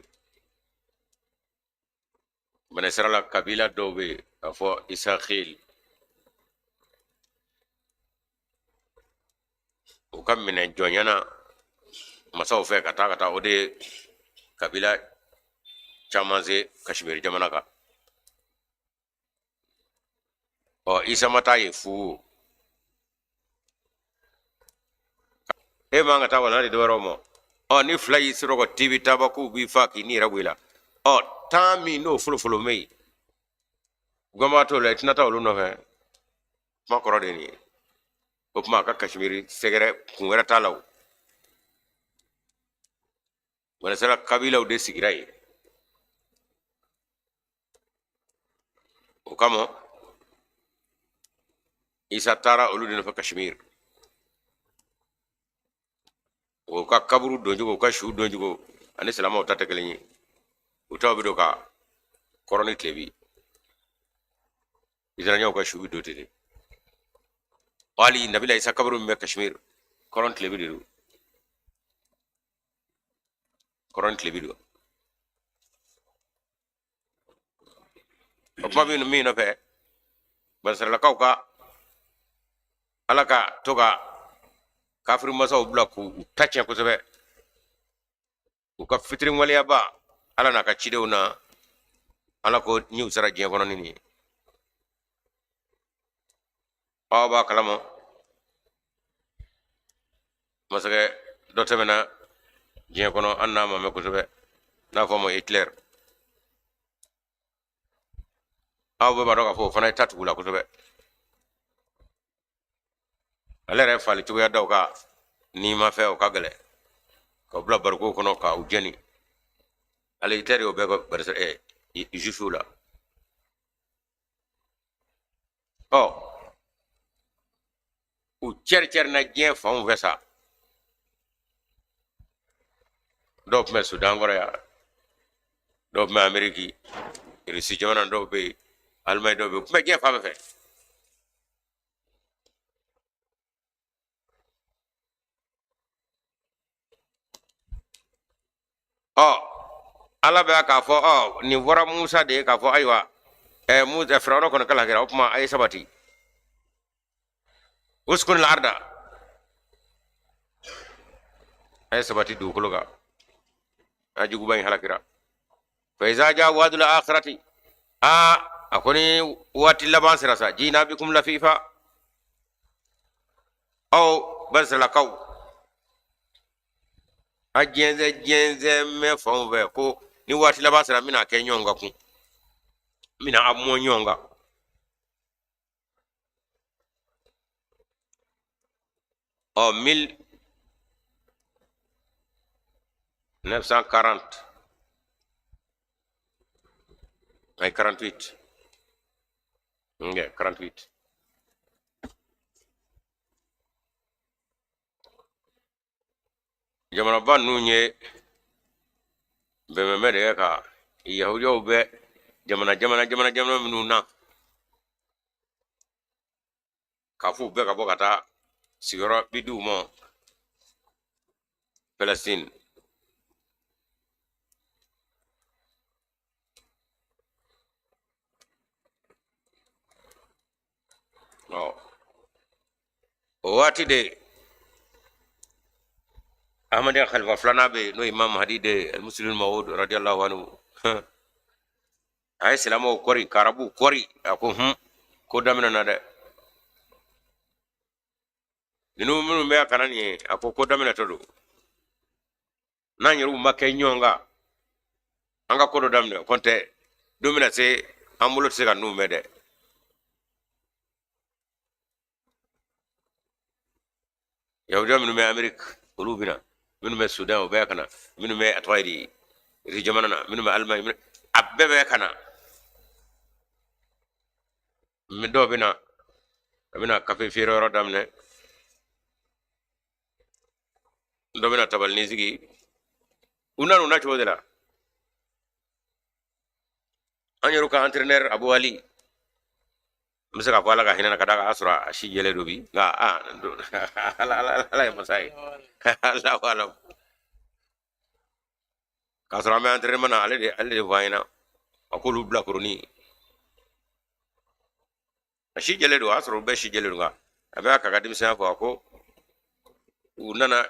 bene sera la kabila dobe afo Isa Khil o kam mena jonyana masaw fe kata ode kabila chamaze Kashmir jamana ka o Isa mata ye fu e manga ta wala de woromo o ni fly siro ko TV tabaku bi faki ni rabwila o tami no fulo mei goma to le tinata wolu no fe ma koro de ni o ma ka Kashmiri segere kungera talaw wala sala kabila de sigirai o kamo Isa tara olu de no fa Kashmir o ka kaburu donjugo ka shu donjugo ani salama o tata kelenyi o tawbe do ka koroni klebi izranya ka shu do tede wali nabila Isa kaburu me Kashmir koron klebi do koron klebi do o pa bi no mi no fe basara la kawka alaka toga kafir masa obla ku tacce ko sebe ko ka fitrin waliya ba ala na ka cidew na ala ko ñiw sara jeen kono nini aw ba kalamo masake do temena jeen kono annama me ko tobe na fo mo Hitler aw be ba do ka fo fana tatu bula ko tobe ale re fali tuya daw ka ni ma fe o ka gele ko bla barko kono ka u jeni ale Hitler o be ko berse jusula u cer na jeen fam vesa do me Sudan gore ya do me Ameriki risi jona do be almay do be me jeen fam fe ala be ka fo ni wara Musa de ka fo aywa Musa Firawo kono kala kira kuma ay sabati uskun al-arda ay sabati du kuluga ajugu bañ halakira fa iza ja wadul akhirati akoni wati laban sirasa jina bikum lafifa aw barsala kaw ajenze me fonve ko ni wati laban sira mina ke nyonga ku mina ammo nyonga en 1940 ay 48 nge 48 jamana bannu nye be memere ka yahudiyo be jamana minu na kafu be ka bokata sigoro bidu mo Palestine o wati de Ahmad Khalifa Flana be no Imam Hadi de al-Muslim Maud radiyallahu anhu ay salamo kori karabu kori ako ko damina na de dinu munu me kanani ako ko damina todo nanyiru make nyonga anga ko do damne konte domina se amulo se ka nu mede yawda minu me Amerika ulubina minu me Sudan o be kana minu me atwaydi rijamana minu me Almay abbe be kana mi do bina kafe firo rodamne do bina tabal nizigi unanu na chodela anyoru ka entraîneur Abu Ali misaka ko ala ka hinana kada asura ashi yele do bi ga ala masai Allah wala kasra me entraîneur mana ale de vaina akulu bla koroni ashi yele do asura be shi yele do ga abe ka gadim sa ko ko unana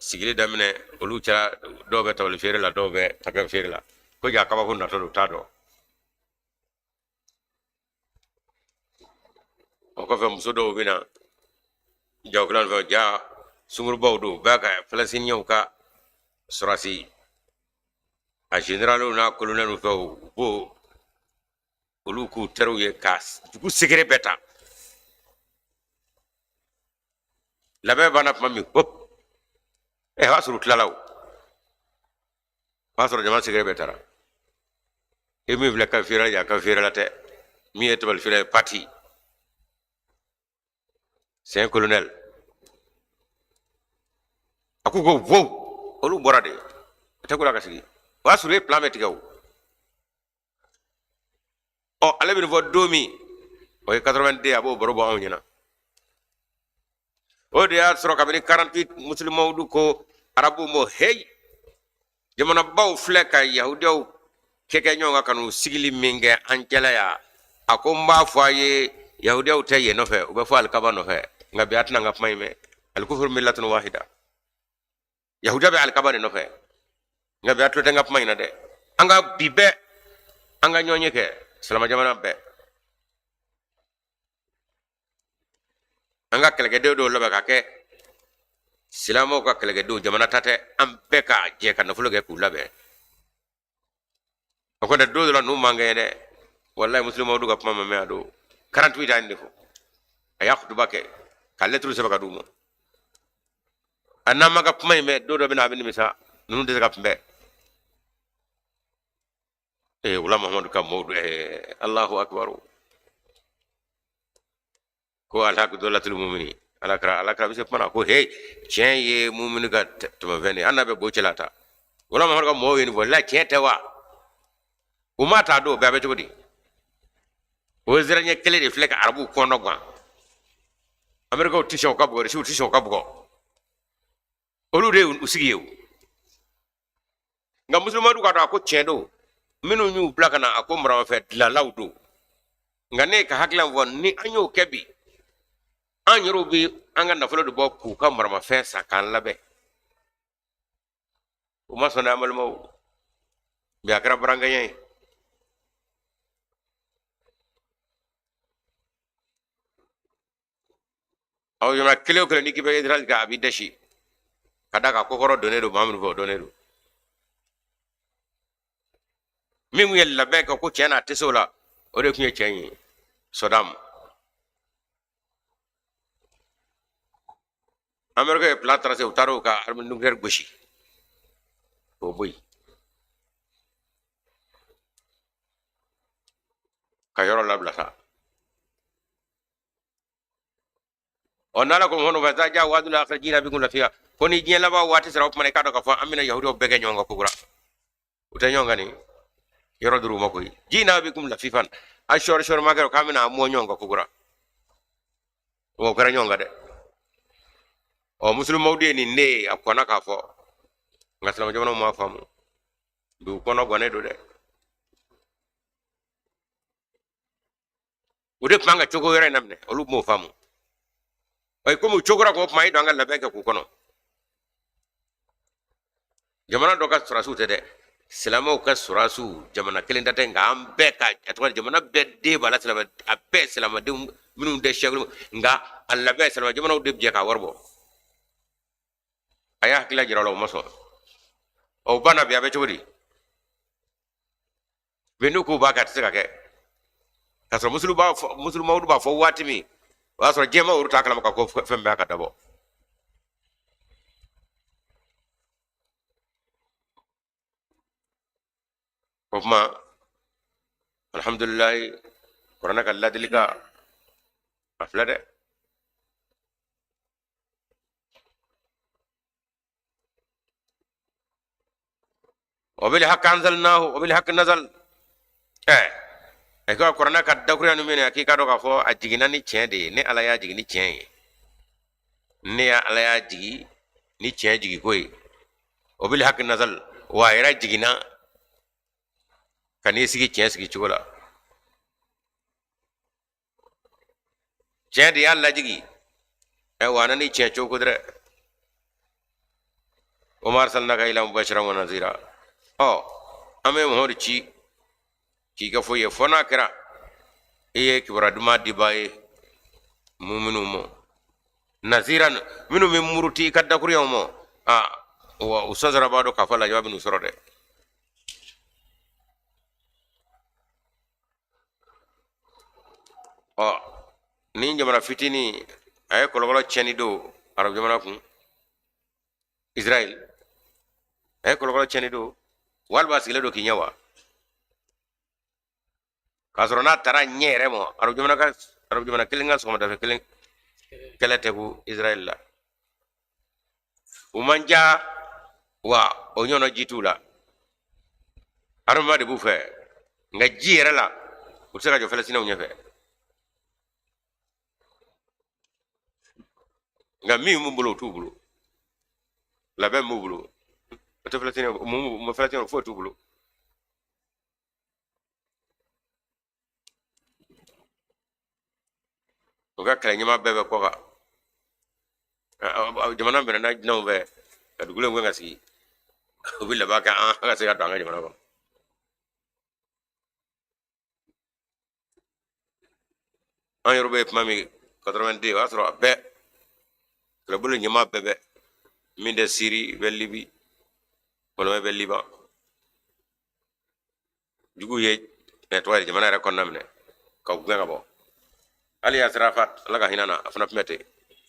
sigile damine olu cha dobe tawle fere la dobe taka fere la ko ja kaba ko na to tado ko fe muso do bina jawklan fa ja sungur bawdo baka Palestine nyaw ka surasi a general na colonel fa bo olu ku teru ye kas ku secret beta labe bana mami hop wasuru tlalaw wasuru jama secret betara mi vle ka fira ya ka fira la te mi etbal fira parti c'est un colonel aku go wow olu borade takula ka sigi wasuru plan metigaw ale bi vo domi o 82 abo borobo awnyana o de ya soro kabini 48 muslimo du ko arabu mo hey jamana baw fleka yahudiyaw keke nyonga kanu sigili minge anjela ya akomba faye yahudiyaw taye no fe o be fa alkaba no fe ngabi atna ngap mayme alkufur millatun wahida yahudiya be alkaba no fe ngabi atto ngap mayna de anga bibe anga nyonye ke salama jamana be anga kelege do lobe ka ke silamo ka kelege do jamana tate ambe ka je ka nafulo ke kulabe ko da do la no mangede wallahi muslimo du ga pama me ado 48 ande fo aya khutuba ke ka letru se baka dumo anama ga pama me do bina bin misa nunu de ga pambe wala muhammad ka mawdu allahu akbar ko alhaq dolatul mu'mini alakra bi se pana ko hey cien ye mu'mini ga to veni annabe bo celata wala muhammad ka mo yeni wala cien tewa umata do be jogodi o ziranye kele de flek arabu kono gwa amerika o tisho ka bugo shi tisho ka bugo olu de usigiyewu nga musulma du ka to ko cien do minu ñu blaka na ako mara fe la lawdo nga ne ka haklan won ni anyo kebi anyoro bi anga na folo do bo ku ka mara fe sakan labe o ma sona amal mo bi akra branga yen aw yona kele ko ni kibe idral ga bi dashi kada ka kokoro donedo mamun bo donedo min yella be ko cena tesola o de kunye cenyi sodam amerika e plan tracé utaro ka arme nucléaire goshi o boy ka yoro labla sa onala ko hono ba ja wadul akhrajina bikum lafiya koni jien laba wati sara opmane kado ka fa amina yahudi o bege nyonga kugura utanyonga ni yoro duru makoy jina bikum lafifan ashor shor magaro kamina mo nyonga kugura o kara nyonga de o muslim mawde ni ne akona ka fo ngaslam jono mo famu du kono gone do de ude panga chogo yere namne olu mo famu ay ko mu chogora ko mai do ngal labe ka ku kono jamana do ka surasu te de silamo ka surasu jamana kelen tate ngam be ka atwa jamana be de bala silama abe silama de minum de sheglu nga alla be silama jamana de je ka warbo aya kila jiralo maso o bana be abe chogori benu ko ba ka tsaka ke kasro musulma ba fo watimi wasro jema urta kala ka ko fembe ka dabo kuma alhamdulillah korana kala dilika aflade وبالحق انزلناه وبالحق نزل ko korana ka dakuri anu mene akika do ka fo ajigina ni chende ne ala ya jigini chen ne ala ya jigi ni chen jigi koy وبالحق نزل wa jigina kani sigi chen sigi chugola chen de alla jigi wana ni chen chukudre umar sallaka ila mubashiran wa nazira ame mohori ki ga foye fona kira iye kibara duma dibaye muminu mo naziran minu min muruti kadda kuriyo mo wa usazara bado kafala jawabin usurode ni jamana fitini ay kologolo cheni do arab jamana kun israel ay kologolo cheni do walba sigile do kinyawa kasrona tara nyere mo arab jamana kilinga so mata kilin kelete ku israel la umanja wa onyono jitula arma de bufe nga jire la usaka jo falastina unyefe nga mi mumbulo tubulo la be mumbulo to falastina mo falastina fo tubulo oga kala nyama bebe ko ga jamana bena na no be ka dugule ngwa si obilla baka ga se ga tanga jamana ko an yorube mami 90 wasro be le bulu nyima bebe min de Syrie be Libye wala be Liban jugu ye netwari jamana re kon namne ka gwenga bo ali asrafat laga hinana afna pmete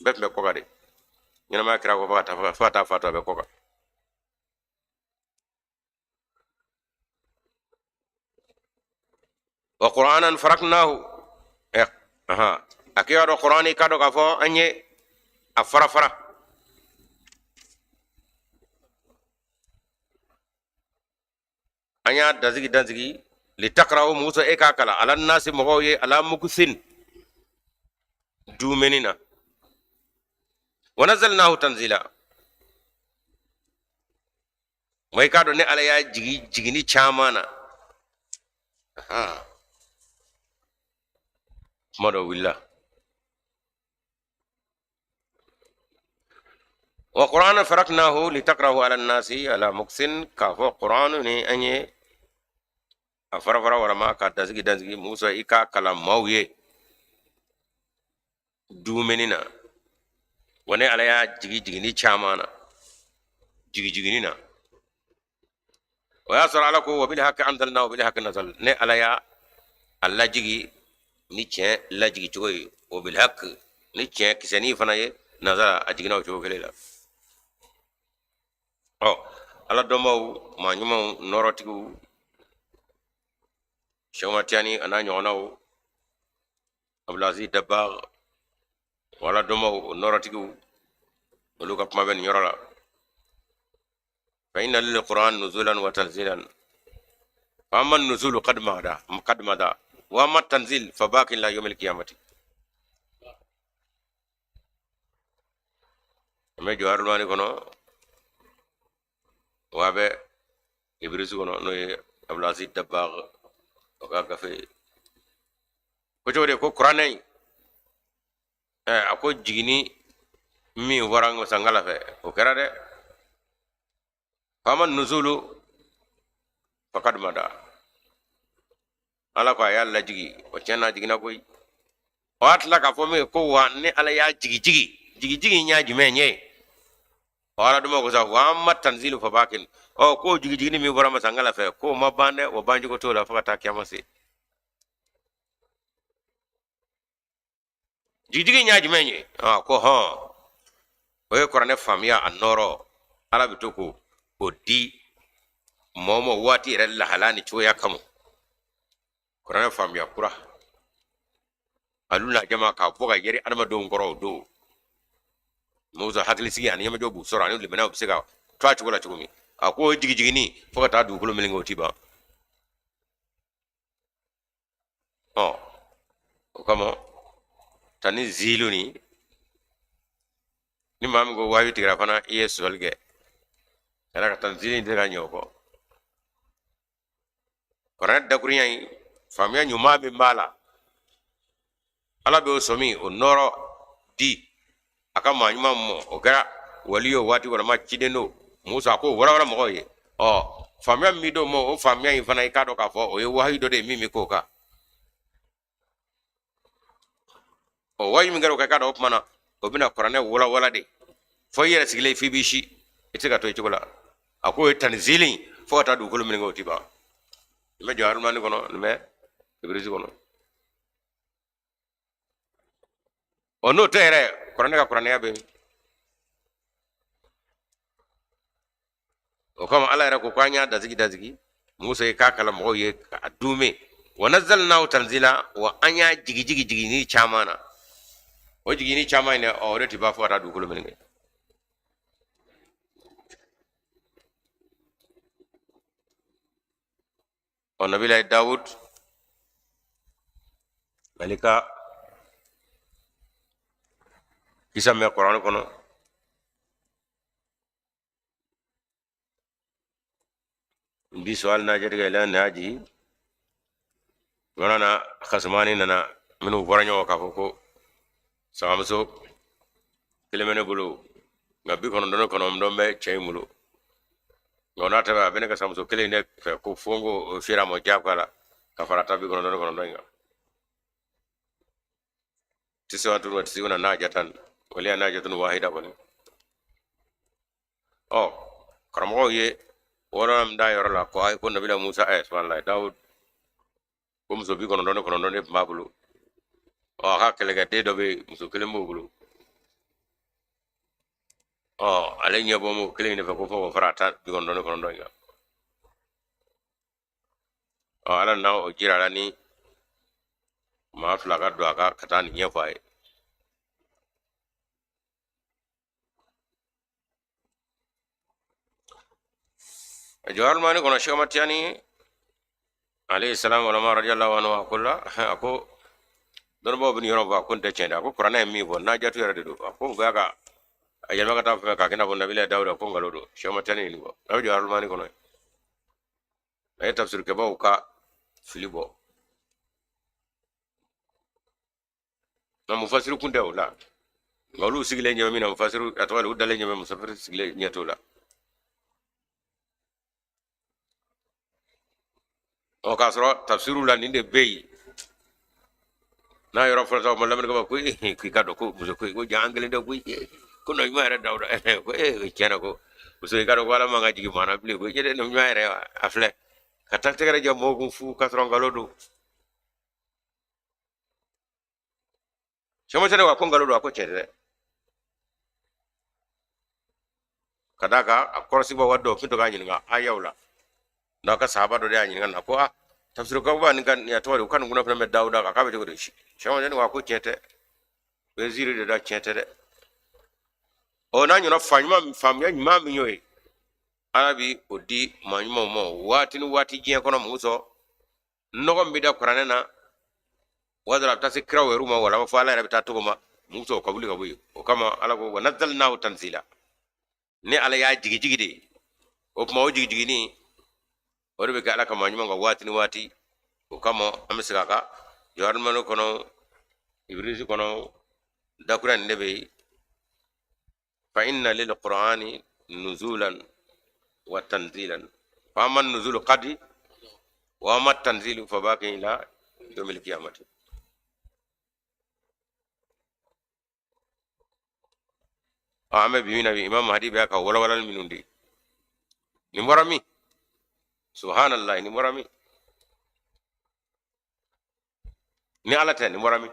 bet me ko gade nyina ma kira ko fata be ko ka wa qur'anan faraknahu aha akiya do qur'ani kado ka fo anye afara fara anya danzigi litakrahu musa e ka kala ala nasi mo ye ala muksin dumenina wa nazzalnahu tanzila mai kado ne ala ya jigini chamana aha modo willa wa qur'ana faraknahu litakrahu ala nasi ala muksin ka fo qur'anu ni anye afara fara wala ma ka danzigi musa ika kala mawye dumenina wane ala ya jigini chamana jigini na wa yasra alaku wa bil haqqi anzalna wa bil haqqi nazal ne ala ya alla jigi ni che la jigi choy wa bil haqqi ni che kisani fana ye nazala ajigina o choy la oh ala domo ma nyuma norotigu shawmatiani ana nyonaw ablazi dabbar wala domo norotigu ولوكا ما بين يرلا فإن للقرآن نزولا وتنزيلا فأما النزول قد مدى وأما التنزيل فباق إلى يوم القيامة ما جوار ماني كنو وابي إبريس كنو نو أبلاسي دباغ وكا كفي كجوري كو قرآن أكو جيني mi warang sangala fe o kera de faman nuzulu fakad mada ala ko ya la jigi o cena jigi na koy wat la ka fo mi ko wa ne ala ya jigi nyaaji menye wala dum ko sa wa ma tanzilu fa bakin o ko jigi ni mi warama sangala fe ko ma bande o banji ko to la fakata kiyamasi jigi nyaaji menye ko ha oye korane famia anoro ala bituko odi momo wati re la halani choya kamo korane famia kura aluna jama ka boga yeri adama do ngoro do moza hakli sigi an yama jobu sora ni limena obsega twa chugola chugumi ako jigi ni foka ta du kulo melingo tiba oh kama tani ziluni ni mam go wawi tigra fana yesu alge ala ka tanzini de ganyo ko korad da kuriyan famia nyuma be mala ala be somi o noro di aka ma nyuma mo o gara waliyo wati wala ma chideno musa ko wala mo ye o famia mi do mo o famia in fana ikado ka fo o ye wahi do de mimi ko ka o wayi mi garo ka kado mana o bina korane wala de fo yere sigile fi bishi itega to ichola ako tanzili fo ta du kolo mingo tiba me jaru mani kono me ibrisi kono ono tere korane ka korane yabe o kama ala era ko kwanya dazigi musa e kakala mo ye adume wa nazzalna tanzila wa anya jigi ni chamana o jigi ni chamana o reti ba fo ta du kolo mingo o nabila Daud malika kisa me Qur'an kono bi sual na jerga ila naji wana khasmani nana minu waranyo ka ko samso kilemene bulu ngabi kono ndombe cheimulo ngona taba bene ka samso kilene fe ko fongo fira mo jakala ka farata bi kono ndonga 99 najatan wala najatun wahida bani karamo ye wala am da yoro la ko ay ko nabila musa ay subhanallah daud ko muso bi kono don ne mabulu ha kele ga de do be muso kele mbulu ale nyabo mo kele ne fa ko fo farata bi kono don ga ala na o jirala ni ma fula ka do aka kata ni nyefa ay jawar mani kono shomatiani alayhi salam wa ma radiyallahu anhu akulla ako don bo bin yoro ba kun te chenda ko qur'ana mi bo na jatu yara do ko ga ka ajal ma ka ta ka kina bo nabila dawda ko ngalo do shomatiani ni bo aw jawar mani kono ay tafsir ke ba ka filibo na mufassiru kun daw la ngolu sigle nyama mina mufassiru atwal udale nyama musafir sigle nyato la o ka soro tafsiru la ninde beyi na yoro fota mo lamne ko ko ka do ko muso ko jangle do ko no mare dawda ko kena ko muso ka do wala ma ngaji mana bli ko jede no mare afle ka takte gara jam mo fu ka soro ngalo do chama tane wa ko ngalo do ko chede kadaka akorsi ba waddo fito ga nyinga ayawla na ka sahaba do ya nyinga na ko tafsir ko ba ni kan ya tawari kan guna fa me dawda ka be to shi chama tane wa ko chete be ziri de da chete de o na nyona fanyuma famya nyima mi nyoy arabi odi manyuma mo wati jiya kono muso nogo mbida qur'ana na wadra ta sikra we ruma wala fa ala rabita to ma muso kabuli kabuyi o kama ala ko nazzalnahu tanzila ne ala ya jigi de o kuma o jigi ni o be ka ala kama nyuma ngo wati o kama amsika ka jormano kono ibrisi kono dakuran nebe fa inna lil qur'ani nuzulan wa tanzilan fa man nuzulu qadi wa ma tanzilu fa baqi ila yawmil qiyamati ame bimina bi imam hadi be ka wala minundi ni morami subhanallah ni morami ni alata ni morami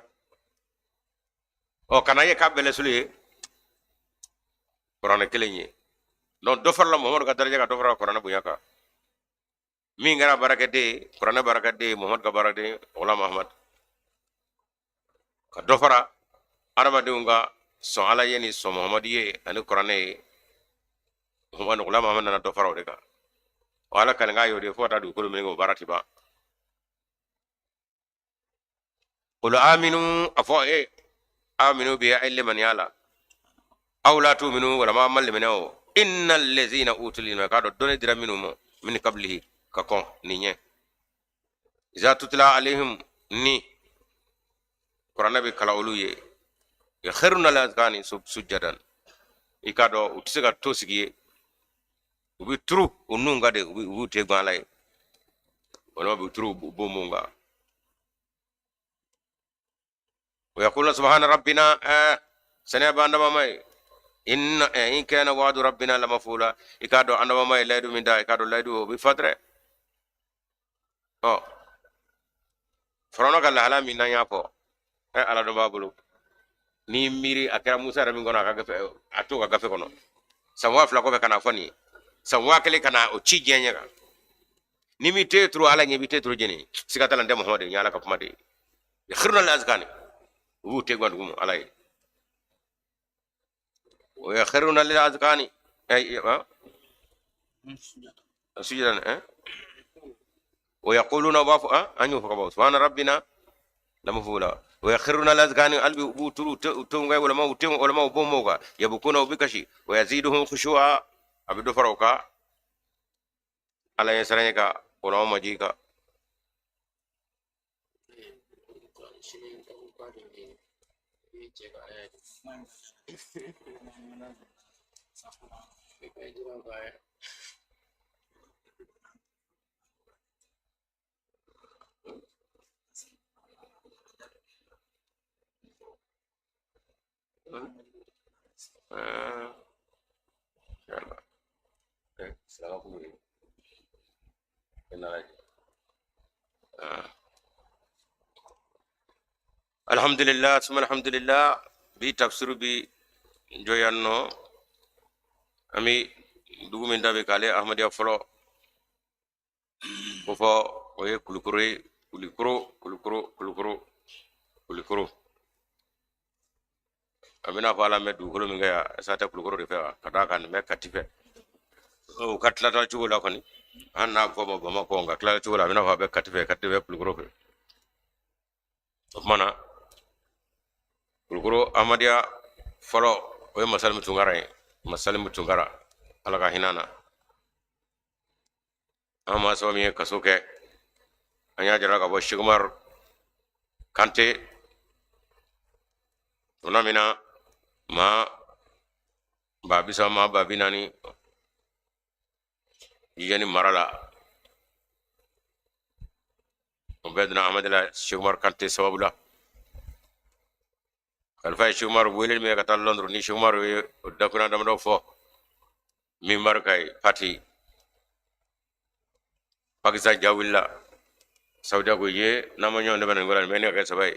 o kana ye ka bele suli qur'an kelenye non do farla muhammad ka daraja ka do farla qur'an bunya ka mi ngara barakade qur'an barakade muhammad ka barakade ulama ahmad ka do fara araba de nga so ala yeni so muhammad ye ani qur'an e muhammad ulama ahmad na do fara de ka wala kan nga yo de fota du ko mi ngo barati ba qul aminu afo aminu bi ilman yala aw la tu'minu wala ma amal minhu innal ladzina utul ilma kado done dira minum min qablihi ka kon ni nye iza tutla alaihim ni qur'ana be kala oluye ya khairuna lazqani sujjadan ikado utisega tosigiye ubi tru ununga de ubi te gbalay wala ubi tru bomunga wa yaqulu subhana rabbina sana bandama may in kana wa'du rabbina lamafula ikado andama may laydu min da ikado laydu bi fadre forono kala hala min nanya po ala do babulu ni miri akara musa ramin gona ka gafe ato ka gafe kono samwa fla ko be kana foni samwa kele kana o ci jenya ka ni mi tetru ala nyebi tetru jeni sikata lande muhammad nyala ka pumade khirna al azkani wu te gwandu mu alay wa yakhiruna lil azkani ay sujudan wa yaquluna wafu anyu fa subhana rabbina lamafula wa yakhiruna lazgani albi buturu tunga wala ma utim wala ma bomoga yabukuna bikashi wa yaziduhum khushu'a abidu faroka ala yasranyaka wala majika alhamdulillah suma alhamdulillah bi tafsir bi joyanno ami dugumin dabe kale ahmadiya folo ko fo o ye kulikuro amina fala me dugukolo min ga sata kulikuro de fe kata kan me katife o katla ta chugo la koni anna ko bo ma ko nga kla chugo la amina fa be katife kulikuro fe mana kulikuro ahmadiya folo o ye masal mutungara ala ka hinana amma so mi kasuke anya jara ka bo shigmar kante tunamina ma babi sama babi nani yani marala ubedna amadala shigmar kante sababula kalfa shigmar welel me kata londro ni shigmar dakuna dam do fo mi markay pati pakistan jawilla saudi ko ye namanyo ne banen golan men ka sabay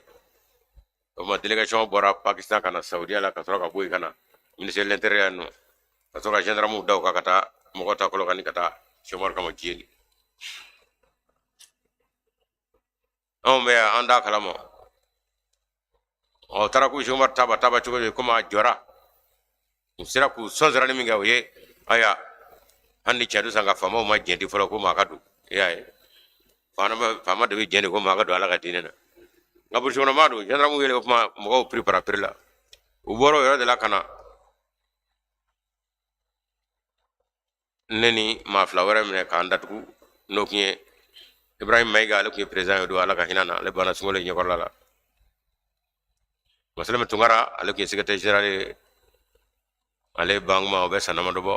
o ma delegation bora pakistan kana saudi ala ka ka boy kana ministre de l'intérieur no ka general mu daw ka kata mo ko ta ko kan kata shigmar kama jeli on me anda kalamo o tara ku shigmar taba chugo kuma jora sira ku sonzara ni minga ye aya hanni chadu sanga fama ma jendi folo ko makadu yae fama de jendi ko makadu ala ka dinena ngabur shono madu jandra mu yele ko ma mo prepara perla u boro yo de la kana neni ma flawara mine ka andatu no kiye ibrahim mayga ala ko president do ala ka hinana le bana sungole nyokor la masalama tungara ala ko secrétaire général ale bangma obe sanama do bo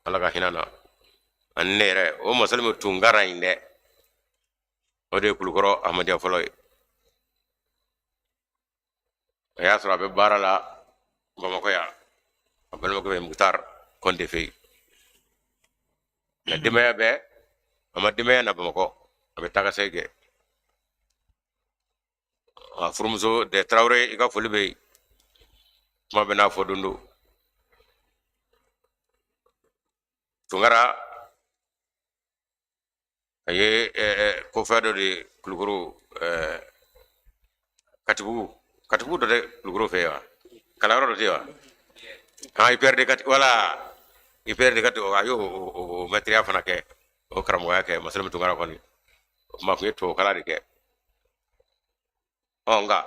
ala ka hinana annere o masalama tungara inde o de kulukoro ahmadiya foloy ya sura be barala bamako ya abel ko be mutar konde fe na dimaya be ama dimaya na bamako abe taga sege a furumso de traoré iga foli be ma be na fodundu tungara aye ko fado de kulukoro katibu do de kulukoro fe wa kalaro do tewa ha hyper de kat wala hyper de kat o ayo o material fana ke o karamo ya ke masalam tungara koni ma ko to kala de ke onga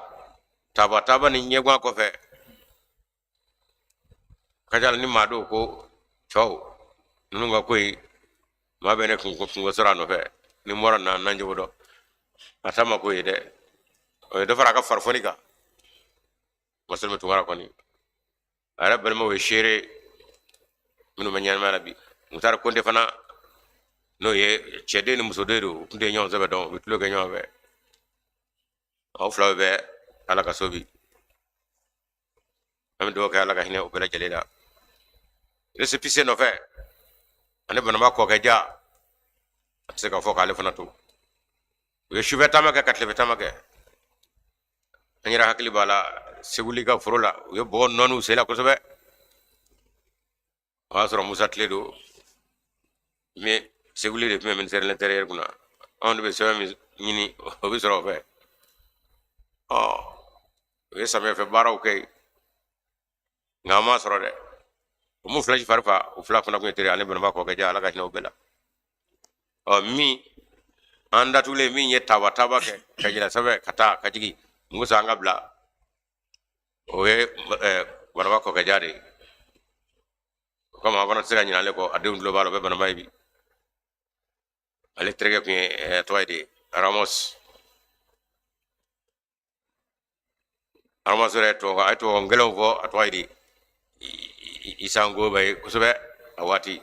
taba ni nyegwa ko fe kajal ni mado ko chow nunga koy ma bene kun sora no fe ni mora na nanjo do atama ko yede o do fara ka farfonika masalam tungara koni ara bel mo we shere minu manyan marabi mutar konde fana no ye chede ni musodedo kunde nyon zabe don bitlo ke nyon be o flaw be ala ka sobi am do ka ala ka hine o bela jelela recipe no fe ane bana ma ko ka ja atse ka fo ka le fana to we shube tamaka katle tamaka anyira hakli bala seguli ka forola we bo nonu sela ko sobe asro musatle do me seguli de men ser l'intérieur kuna on be so mi ni o be so fe oh we sa me fe bara okay ngama soro de mu flash farfa o fla kuna ko intérieur ale ben ba ko ga ala ga no bela o mi anda tule mi nye taba ke kajila sabe kata kajigi musa ngabla o ye wana ba ko ga jade kama kono sega nyina le ko adun global be bana maybi ale trege ko toyde Ramos re to ga to ngelo ko toyde isango bay kusobe awati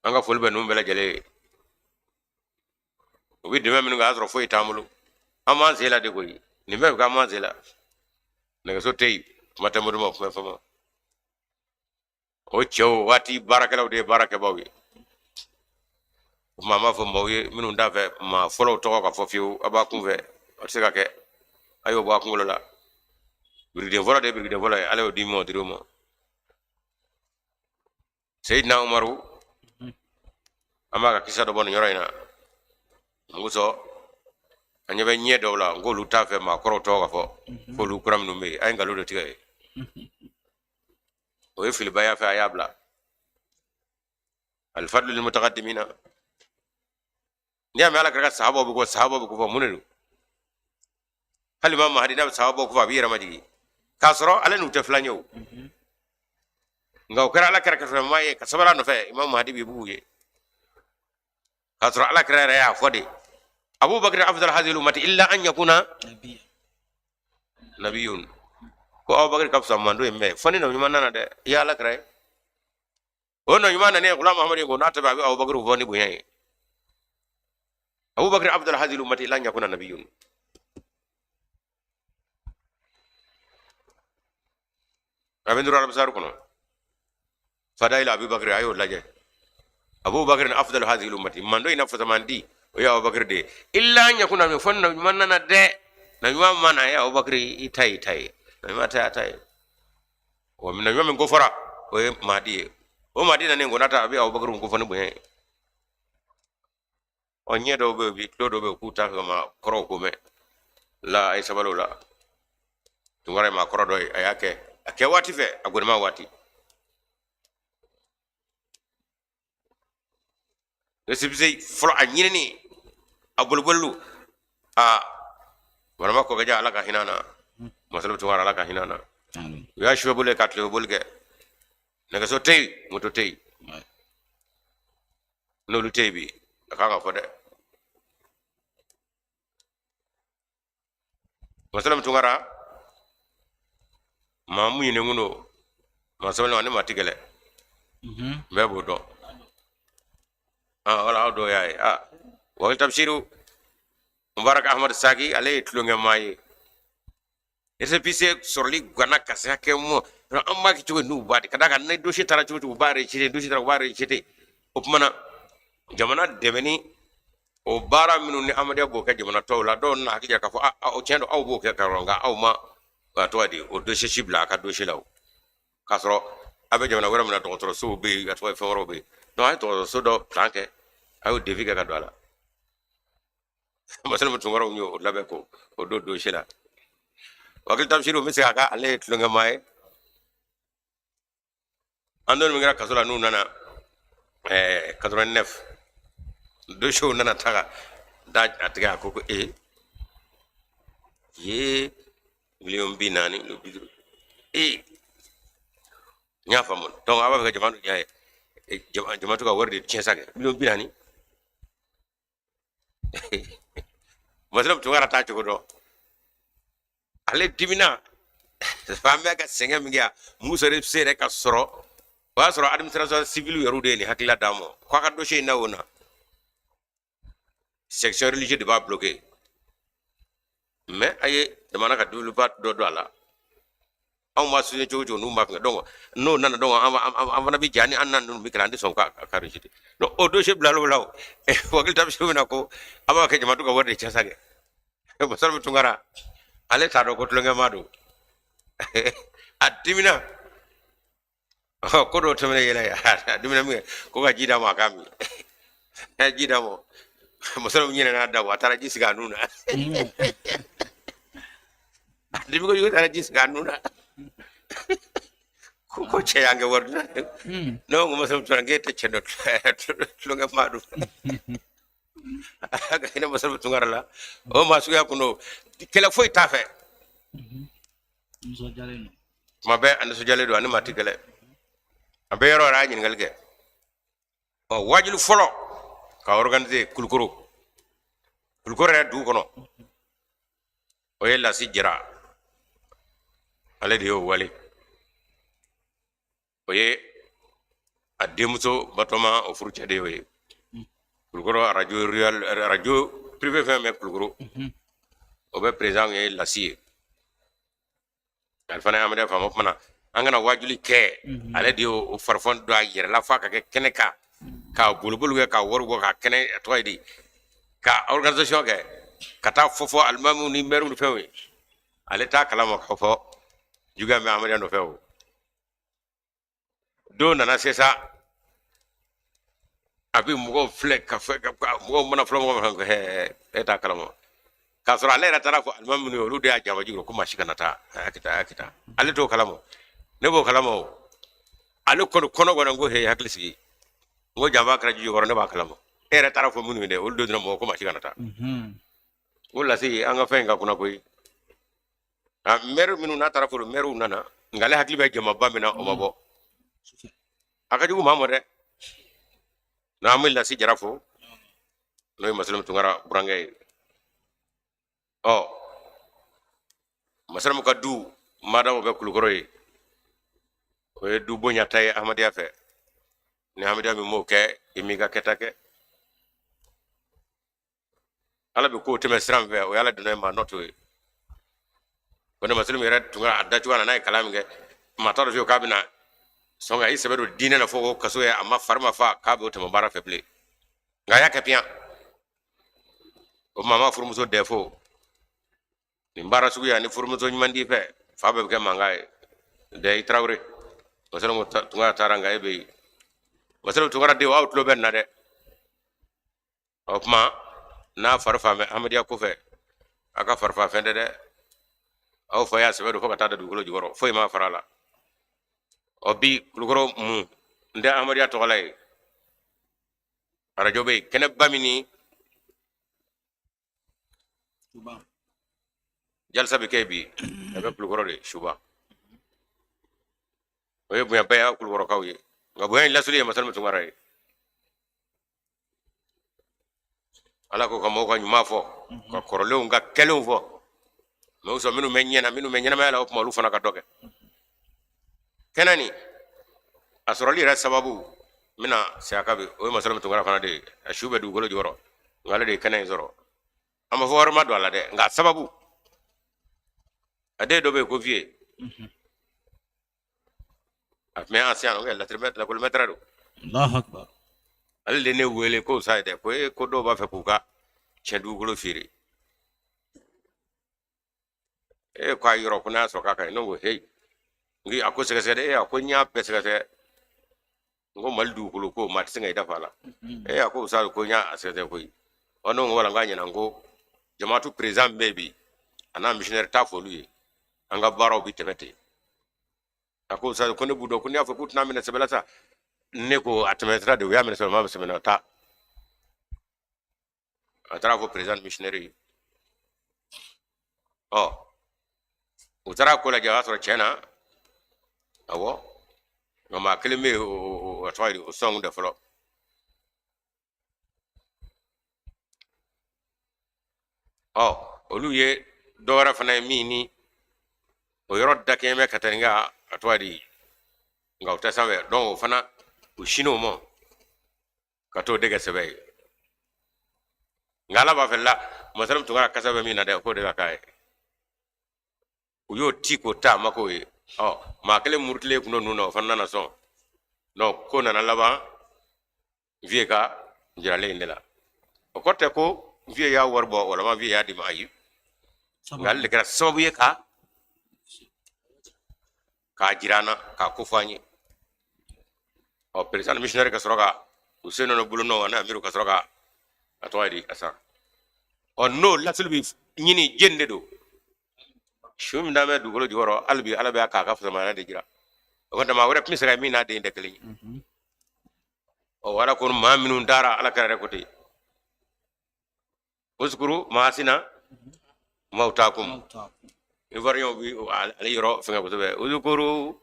anga fulbe num bela jele wi de men ga azro fo itamulu aman sela de koyi ni me ga ma zela ne so tey mata mo mo fama o chew wati baraka de baraka bawi mama fo mbawi minu ndafe ma folo to ko fo fiu aba kunve o se ka ke ayo ba kunlo la brigade vola ale o dimo diruma Sayyidina Umaru amaga kisa do bon yorayna nguso anyabe nye dowla ngolu tafe ma koro to ka fo lu kuram no me ay ngalo do tigay o yefil baya fa yabla al fadlu lil mutaqaddimina ndiam ala kaka sahaba bu ko fo munelu hal imam mahdi na sahaba ko fa bi ramadi kasro ala nu teflanyo ngaw kara ala kara ka maye ka sabara no fe imam mahdi bi buye kasro ala kara ya fodi abu bakr afdal hadhihi al ummati illa an yakuna nabiyun ko abu bakr kapsa mando me fani no nyuma nana de ya ala kara ono nyuma nane ghulam muhammad ko nata ba abu bakr foni buye abu bakr afdal hadhihi al ummati illa an yakuna nabiyun abendura al-basar kono fadaila abu bakr ayo laje abu bakr afdal hadhihi al-ummati mando ina fatamandi o ya abu bakr de illa an yakuna min fonna manana de na yuma mana ya abu bakr itai na mata tai o min yuma min gofara o mahdi o mahdi na ne ngonata abi abu bakr ko fani boye o nyedo be bi do be kuta ma koro ko me la ay sabalo la tungare ma koro do ayake ake wati fe agonema wati resibisi folo anyini abulbulu a warama ko gaja alaka hinana masalu tuwara alaka hinana ya shwebule katle bulge naga so tey moto tey no lu tey bi akanga fode masalu tungara mamu yine nguno masalu ne matigele bebo do wala do yaay wa tabshiru mubarak ahmad saki ale tlunge may ese pise sorli gana kasa ke mo amma ki tuwe nu badi kada kan nay doshi tara tuwe bare chite doshi tara bare chite opmana jamana demeni o bara minu ni amade bo ka jamana to la don na hakija ka fo o chendo aw bo ka karonga aw ma to adi o doshi shibla ka doshi law kasro abe jamana wara mina to so be atwa foro be no ay to so do tanke ayo deviga ka dwala masal mutungaro nyo labe ko o do shela wakil tabshiru misi aka ale tlunga mai andon mingra kasula nu nana 89 do show nana taga da atiga ko ye million binani no bidru nya famon donc aba ka jamanu jaay jamatu ka warde tiensage million binani masal tungara ta ko do ale dimina fambe ka senga mingia musare sere ka soro wa soro administration civil yarude ni hakila damo ko ka dossier na wona section religieux de ba bloquer mais aye de manaka développer do ala aw ma suñu jojo nu mak donc no nana donc am bi jani annan nu mi grandi son ka rejeté no o dossier blalo law e wakil tam sumina ko aba ke jamatu ka warde tiensage basal tungara ale tado ko tlonga madu adimina ko do temene yela ya adimina mi ko ga jida ma kami jida mo musalo nyina na dawa tara jisi ga nuna adimi ko yugo tara jisi ga nuna ko che yange warna no ngo musalo tsange te chendo tlonga madu aga ina musalo tungara la o masu ya kuno kela foi tafe so jale no mabe and so jale do ani matigale abe yoro ra nyin ngalge o wajulu folo ka organiser kulkuru re du kono o yella si jira ale de o wali o ye ademuso batoma o furu chade we kulkuru radio real radio privé fait me kulkuru be president ye lasi alfana amade famo mana angana wajuli ke ale di o farfon do ayere la fa ka ke keneka ka bulbul ge ka worgo ka kene toydi ka organisation ke kata fofo almamu ni meru fewi ale ta kalama ko fo juga me amade no fewo do nana sesa abi mugo flek ka fe ka mugo mana flo mo ko he eta kalama ka sura le tara fo almamu ni olu de ajama juro ko mashika nata akita ale to kalamo ne bo kalamo ale ko kono gona go he haklisi ngo jamba kra ju ne ba kalamo era tara fo munu de olu do dina mo ko mashika nata wala si anga fenga kuna koy meru minu na tara fo meru nana ngale hakli be jama bamina o mabo aka jugu mamore na amil la si jarafo noy masalam tungara burangay masalam ka du madam be kulugoroy ko du bonya tay ahmadiya fe ni ahmadiya mi mo ke imiga ketake ala be ko teme sram fe o yala de ma noto ko ne masalam yara tungara adda tuwana nay kalam ge mataro jo kabina songa isebedo dine na fogo kaso ya amma farma fa kabo to mabara feble ngaya kapia o mama furmuso defo ni mbara sugu ya ni furmuso nyimandi fe fa be ke mangai de trawre wasalo mo tunga taranga ebe wasalo tunga de wa outlo ben na de o ma na farfa me amadiya ko fe aka farfa fe de aw fa ya sebedo fo kata da dugulo jigoro fo ma farala obi kulugoro mu nde amadiya to galay radio be kene bamini shuba jalsa be kebi be kulugoro de shuba oye bu ya be kulugoro kawye ngabo en lasuli masal mutu ngaray ala ko kamo ko nyuma fo ko korole nga kelo fo no so minu menyena ma ala op malu fona ka doge kenani asorali ra sababu mina siakabe o masalam tungara fana de ashube du golo joro ngala de kenay zoro ama fo war ma do ala de nga sababu ade do be ko vie afme ancian ngel la trimet la kol metrado allah akbar al de ne wele ko sayde ko do ba fe kuka chendu golo firi ko ayro kuna so kaka no hey ngi ako sekasede ako nya pesakase ngo maldu ko mat singa ida fala ako sa ko nya asete ko ono wala nganya nango jama'atu president baby ana missionnaire ta fo lui anga baro bi temete ako sa ko ne budo ko ne afa kutna mina sebelata ne ko atmetra de ya mina sebelama semena ta atara fo president missionnaire utara ko la jawa so chena awo ngama keleme o atwali o song de flo oluye dora fana mini o yoro dake me kataringa atwali nga utasawe don fana o shino mo kato dega sebe ngala ba fella masalam tungara kasabe mina de ko dega kai uyo tiko ta mako ma kele murtile kuno nuno fanna na son no ko na laba vieka jirale ndela o kote ko vie ya warbo wala ma vie ya di mayi ngal le kra sobu ye ka jirana ka kufani o president missionnaire ka soroga useno no buluno na amiru ka soroga atwadi asa o no latulbi nyini jende do shum ndame dugolo joro albi alabe aka ka fama na de jira wanda ma wara misra mi na de ndekli o wala ko ma minu dara ala kare ko te uskuru ma sina mautakum varion bi ala yoro fenga ko be uskuru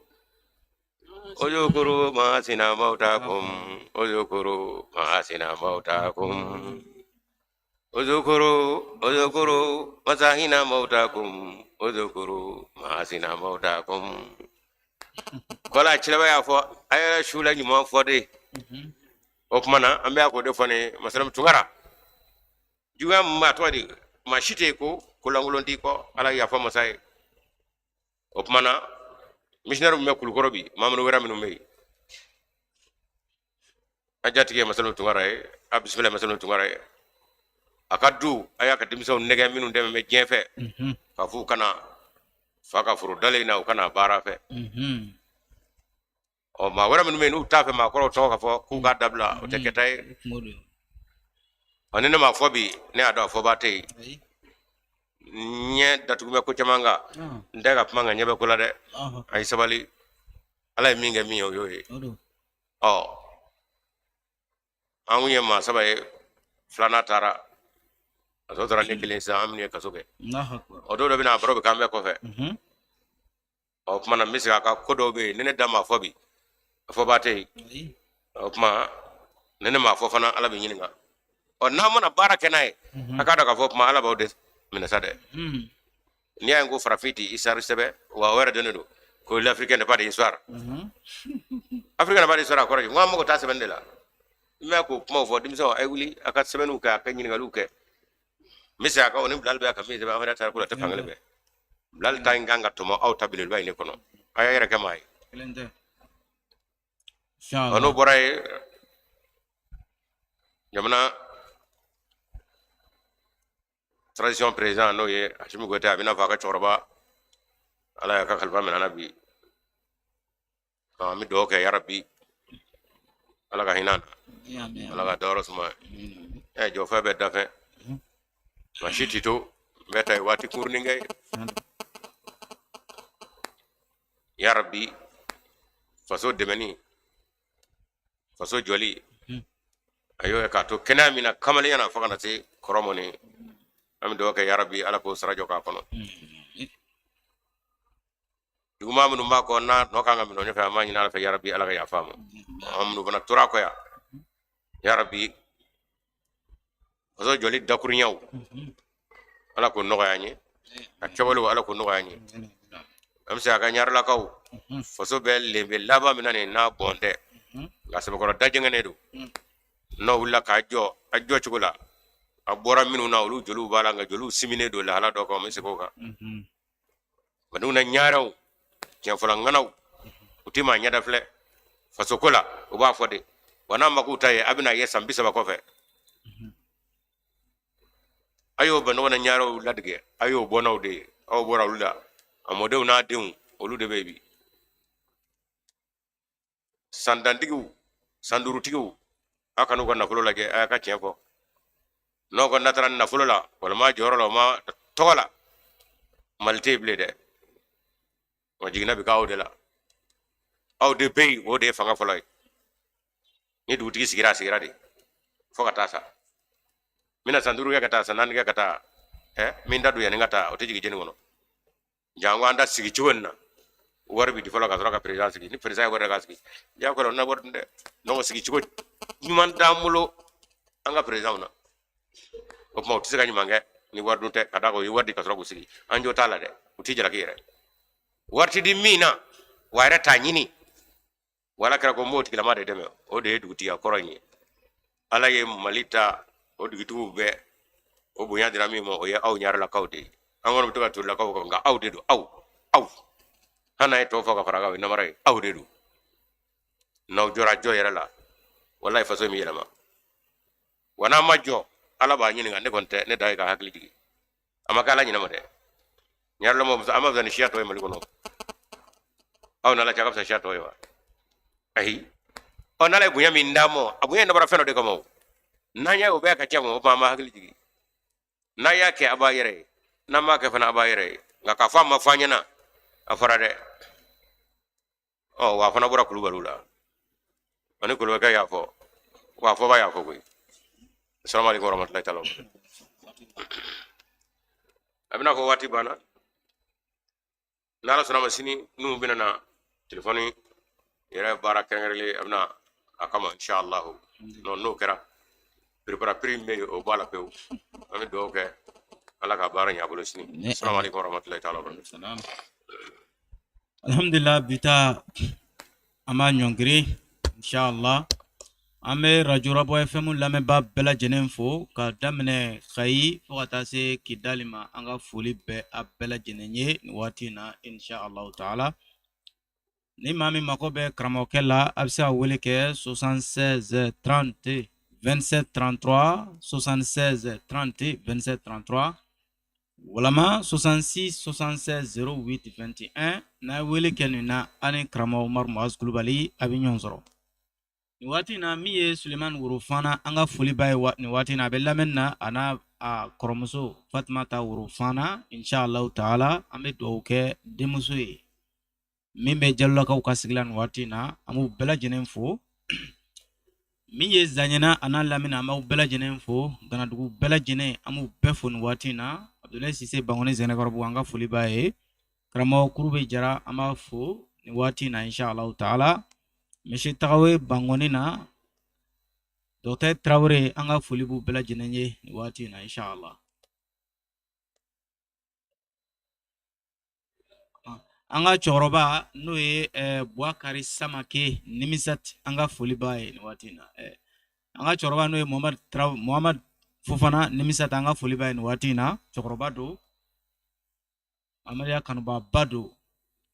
ma sina mautakum uskuru ma sina mautakum uzukuru masahina mautakum uzukuru mahasina mautakum kola chilaba ya fo ayara shula nyuma fo de okmana ambe akode fone masalam tungara juga ma to di ma shite ko kulangulon di ko ala ya fa masay o mana missionnaire me kul korobi mamnu wera minu me ajati ke masalo tungara a bismillah masalo tungara akadu aya ka dimso nege minu dem me jenfe ka fu kana faka furu dale na kana bara fe o ma wera minu me nu tafe ma ko to ka fo ku ga dabla o teketay anene ma fobi ne ado fo bate nye datugume ko camanga ndaga pamanga nyebe kula de ay sabali ala minga mi yo yoy oh anguye ma sabaye flana tara aso tara ne kilin sa amni ka soke o do bina baro be kambe ko fe o mana misiga ka kodo be nene dama fobi fo bate o ma nene ma fo fana ala be nyininga o na mana baraka nay akada ka fo ma ala ba de mina sade ni ay ngo frafiti isar sebe wa wera denedo ko l'africain de pas d'histoire africain de pas d'histoire ko ngam mo ko ta sebe ndela me ko mo fo dimso ay wuli aka sebe nu ka kanyi ngalu ke misa ka onim dal be aka mi ba fa ta ko ta fangale be lal tay nganga to mo aw tabile bay ne kono ay yere ke may inshallah ono boray jamana tradition président no ye Hashimi Goïta abina faka chorba ala ya ka khalfa min anabi mi do ke ya rabbi ala ka hinan ala ka doro suma jo fa be dafe ma shitito beta wati kurni ngay ya rabbi faso demeni faso joli ayo ka to kenamina kamale yana faka na te koromoni ami do ke ya rabbi ala ko sarajo ka kono duguma munu mako na no kanga mino nyofa ma nyina ala fe ya rabbi ala ka ya famu amnu bana tura ko ya rabbi ozo joli dakurnyaw ala ko no gayani akewalo ala ko no gayani am sa ka nyar la kaw faso bel le laba minane na bonde la sebe ko dajengane do no wala ka ajo chugula abora minu na ulu jolu bala nga jolu simine do la hala do ko mese ko ka banu na nyaaraw tian fola nganaw utima nyada fle fasokola o ba fode wana makuta ye abina yesa mbisa ba ko fe ayo banu na nyaaraw ladge ayo bonaw de aw bora lula amode na deun olu de baby sandandigu sandurutigu akanu ko na fulo lage aka tian fo no ko natran na fulula wala ma jorolo ma tola multiple de o jigna bi kawde la aw de pay o de fanga folay ni du tigi sigira de foka tasa mina sanduru ya kata sanan ga kata min dadu ya ngata o tigi jeni ngono jango anda sigi ciwonna warbi di fola ka troka presidence ni president warga gasgi ya ko na worde no sigi ciwo ni man damulo anga president na o mo tisiga nyumange ni wardunte kada ko wardi ka trogo sigi anjo tala de utijala kire warti di mina waira tanyini wala kra ko moti kila made deme o de duti ya koroni ala ye malita o dugitu be o bunya dirami mo o ya aw nyar la kawde angono to ka to la kaw ko nga aw de do aw hana e to foka faraga ina mare aw de do no jora joyera la wallahi faso mi yelama wana majo ala ba nyini ngane konte ne dai ka hakli digi amaka la nyina made nyar lo mo ama zani shia to e mali kono aw na la chaka sa shia to e wa ahi ona la bunya min ndamo abunya no bara feno de komo nanya o be ka chamo ma ma hakli digi na yake abayere na ma ka fana abayere ngaka fama fanya na afara de wa fana bura kulu balula ani kulu ka ya fo wa fo ba ya fo ko assalamu alaikum warahmatullahi taala abina ko wati bana nala sona masini nu binana telefoni yera baraka ngerle abna akama inshallah no kera prepara prime o bala pew ami do ke ala ka bara nya bolo sini assalamu alaikum warahmatullahi taala alhamdulillah bita ama nyongri inshallah an bɛ radio Rabɔ FM lamɛnbaa bɛɛ lajɛlen fo ka daminɛ Kayi fo ka taa se Kidali ma. An ka foli bɛ a bɛɛ lajɛlen ye nin waati in na insha Allah taala. Ni maa min mako bɛ karamɔgɔkɛ la a bɛ se ka wele kɛ 76 30 27 33 76 30 27 33 walama 66 76 08 21. n'a ye wele kɛ nin na ani karamɔgɔ Umaru Muazu Kulubali a bɛ ɲɔgɔn sɔrɔ. Nin waati in na min ye Sulemani Worofana an ka foli b'a ye nin waati in na a bɛ lamɛnni na a n'a kɔrɔmuso Fatumata Worofana insha Allah taala. An bɛ dugawu kɛ denmuso ye min bɛ Jalolakaw ka sigi la nin waati in na. An b'u bɛɛ lajɛlen fo. min ye Zaɲɛna a n'a lamini an b'aw bɛɛ lajɛlen fo. Ganadugu bɛɛ lajɛlen an b'u bɛɛ fo nin waati in na. Abudulayi Sise Bangoni Zɛnɛkɔrɔbugu an ka foli b'a ye. Karamɔgɔ Kurube Jara an b'a fo nin waati in na insha Allah taala. Misi Tagawe Bangoni na Dr. Traore an ka foli b'u bɛɛ lajɛlen ye nin waati in na insha Allah. An ka cɛkɔrɔba n'o ye Buakari Samake Nimisat an ka foli b'a ye nin waati in na. An ka cɛkɔrɔba n'o ye Muhamad Fofana Nimisat an ka foli b'a ye nin waati in na. Cɛkɔrɔba don Amadiya kanubaba don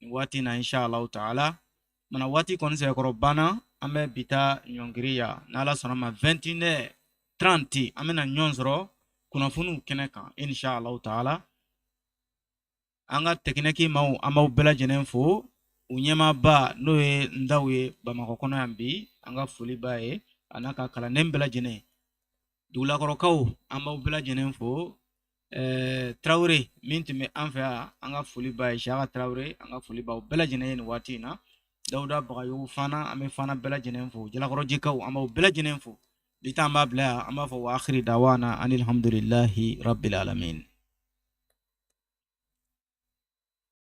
nin waati in na insha Allah taala. Mana waati kɔni sɛbɛkɔrɔ banna an bɛ bi taa ɲɔngiri ya n'Ala sɔnna ma 21h30 an bɛna ɲɔgɔn sɔrɔ kunnafoniw kɛnɛ kan insha Allah taala. An ka tɛkiniki maaw an b'aw bɛɛ lajɛlen fo. U ɲɛmaaba n'o ye Ndaw ye Bamakɔ kɔnɔ yan bi an ka foli b'a ye a n'a ka kalanden bɛɛ lajɛlen. Dugulakɔrɔkaw an b'aw bɛɛ lajɛlen fo. Traore min tun bɛ an fɛ yan an ka foli b'a ye Siyaka Traore an ka foli b'aw bɛɛ lajɛlen ye nin waati in na. Dawuda Bagayogo Fana an bɛ Fana bɛɛ lajɛlen fo. Jalakɔrɔjikaw an b'aw bɛɛ lajɛlen fo. Bi ta an b'a bila yan an b'a fɔ wa akhiri dawana anil hamdulillahi rabbil alamin.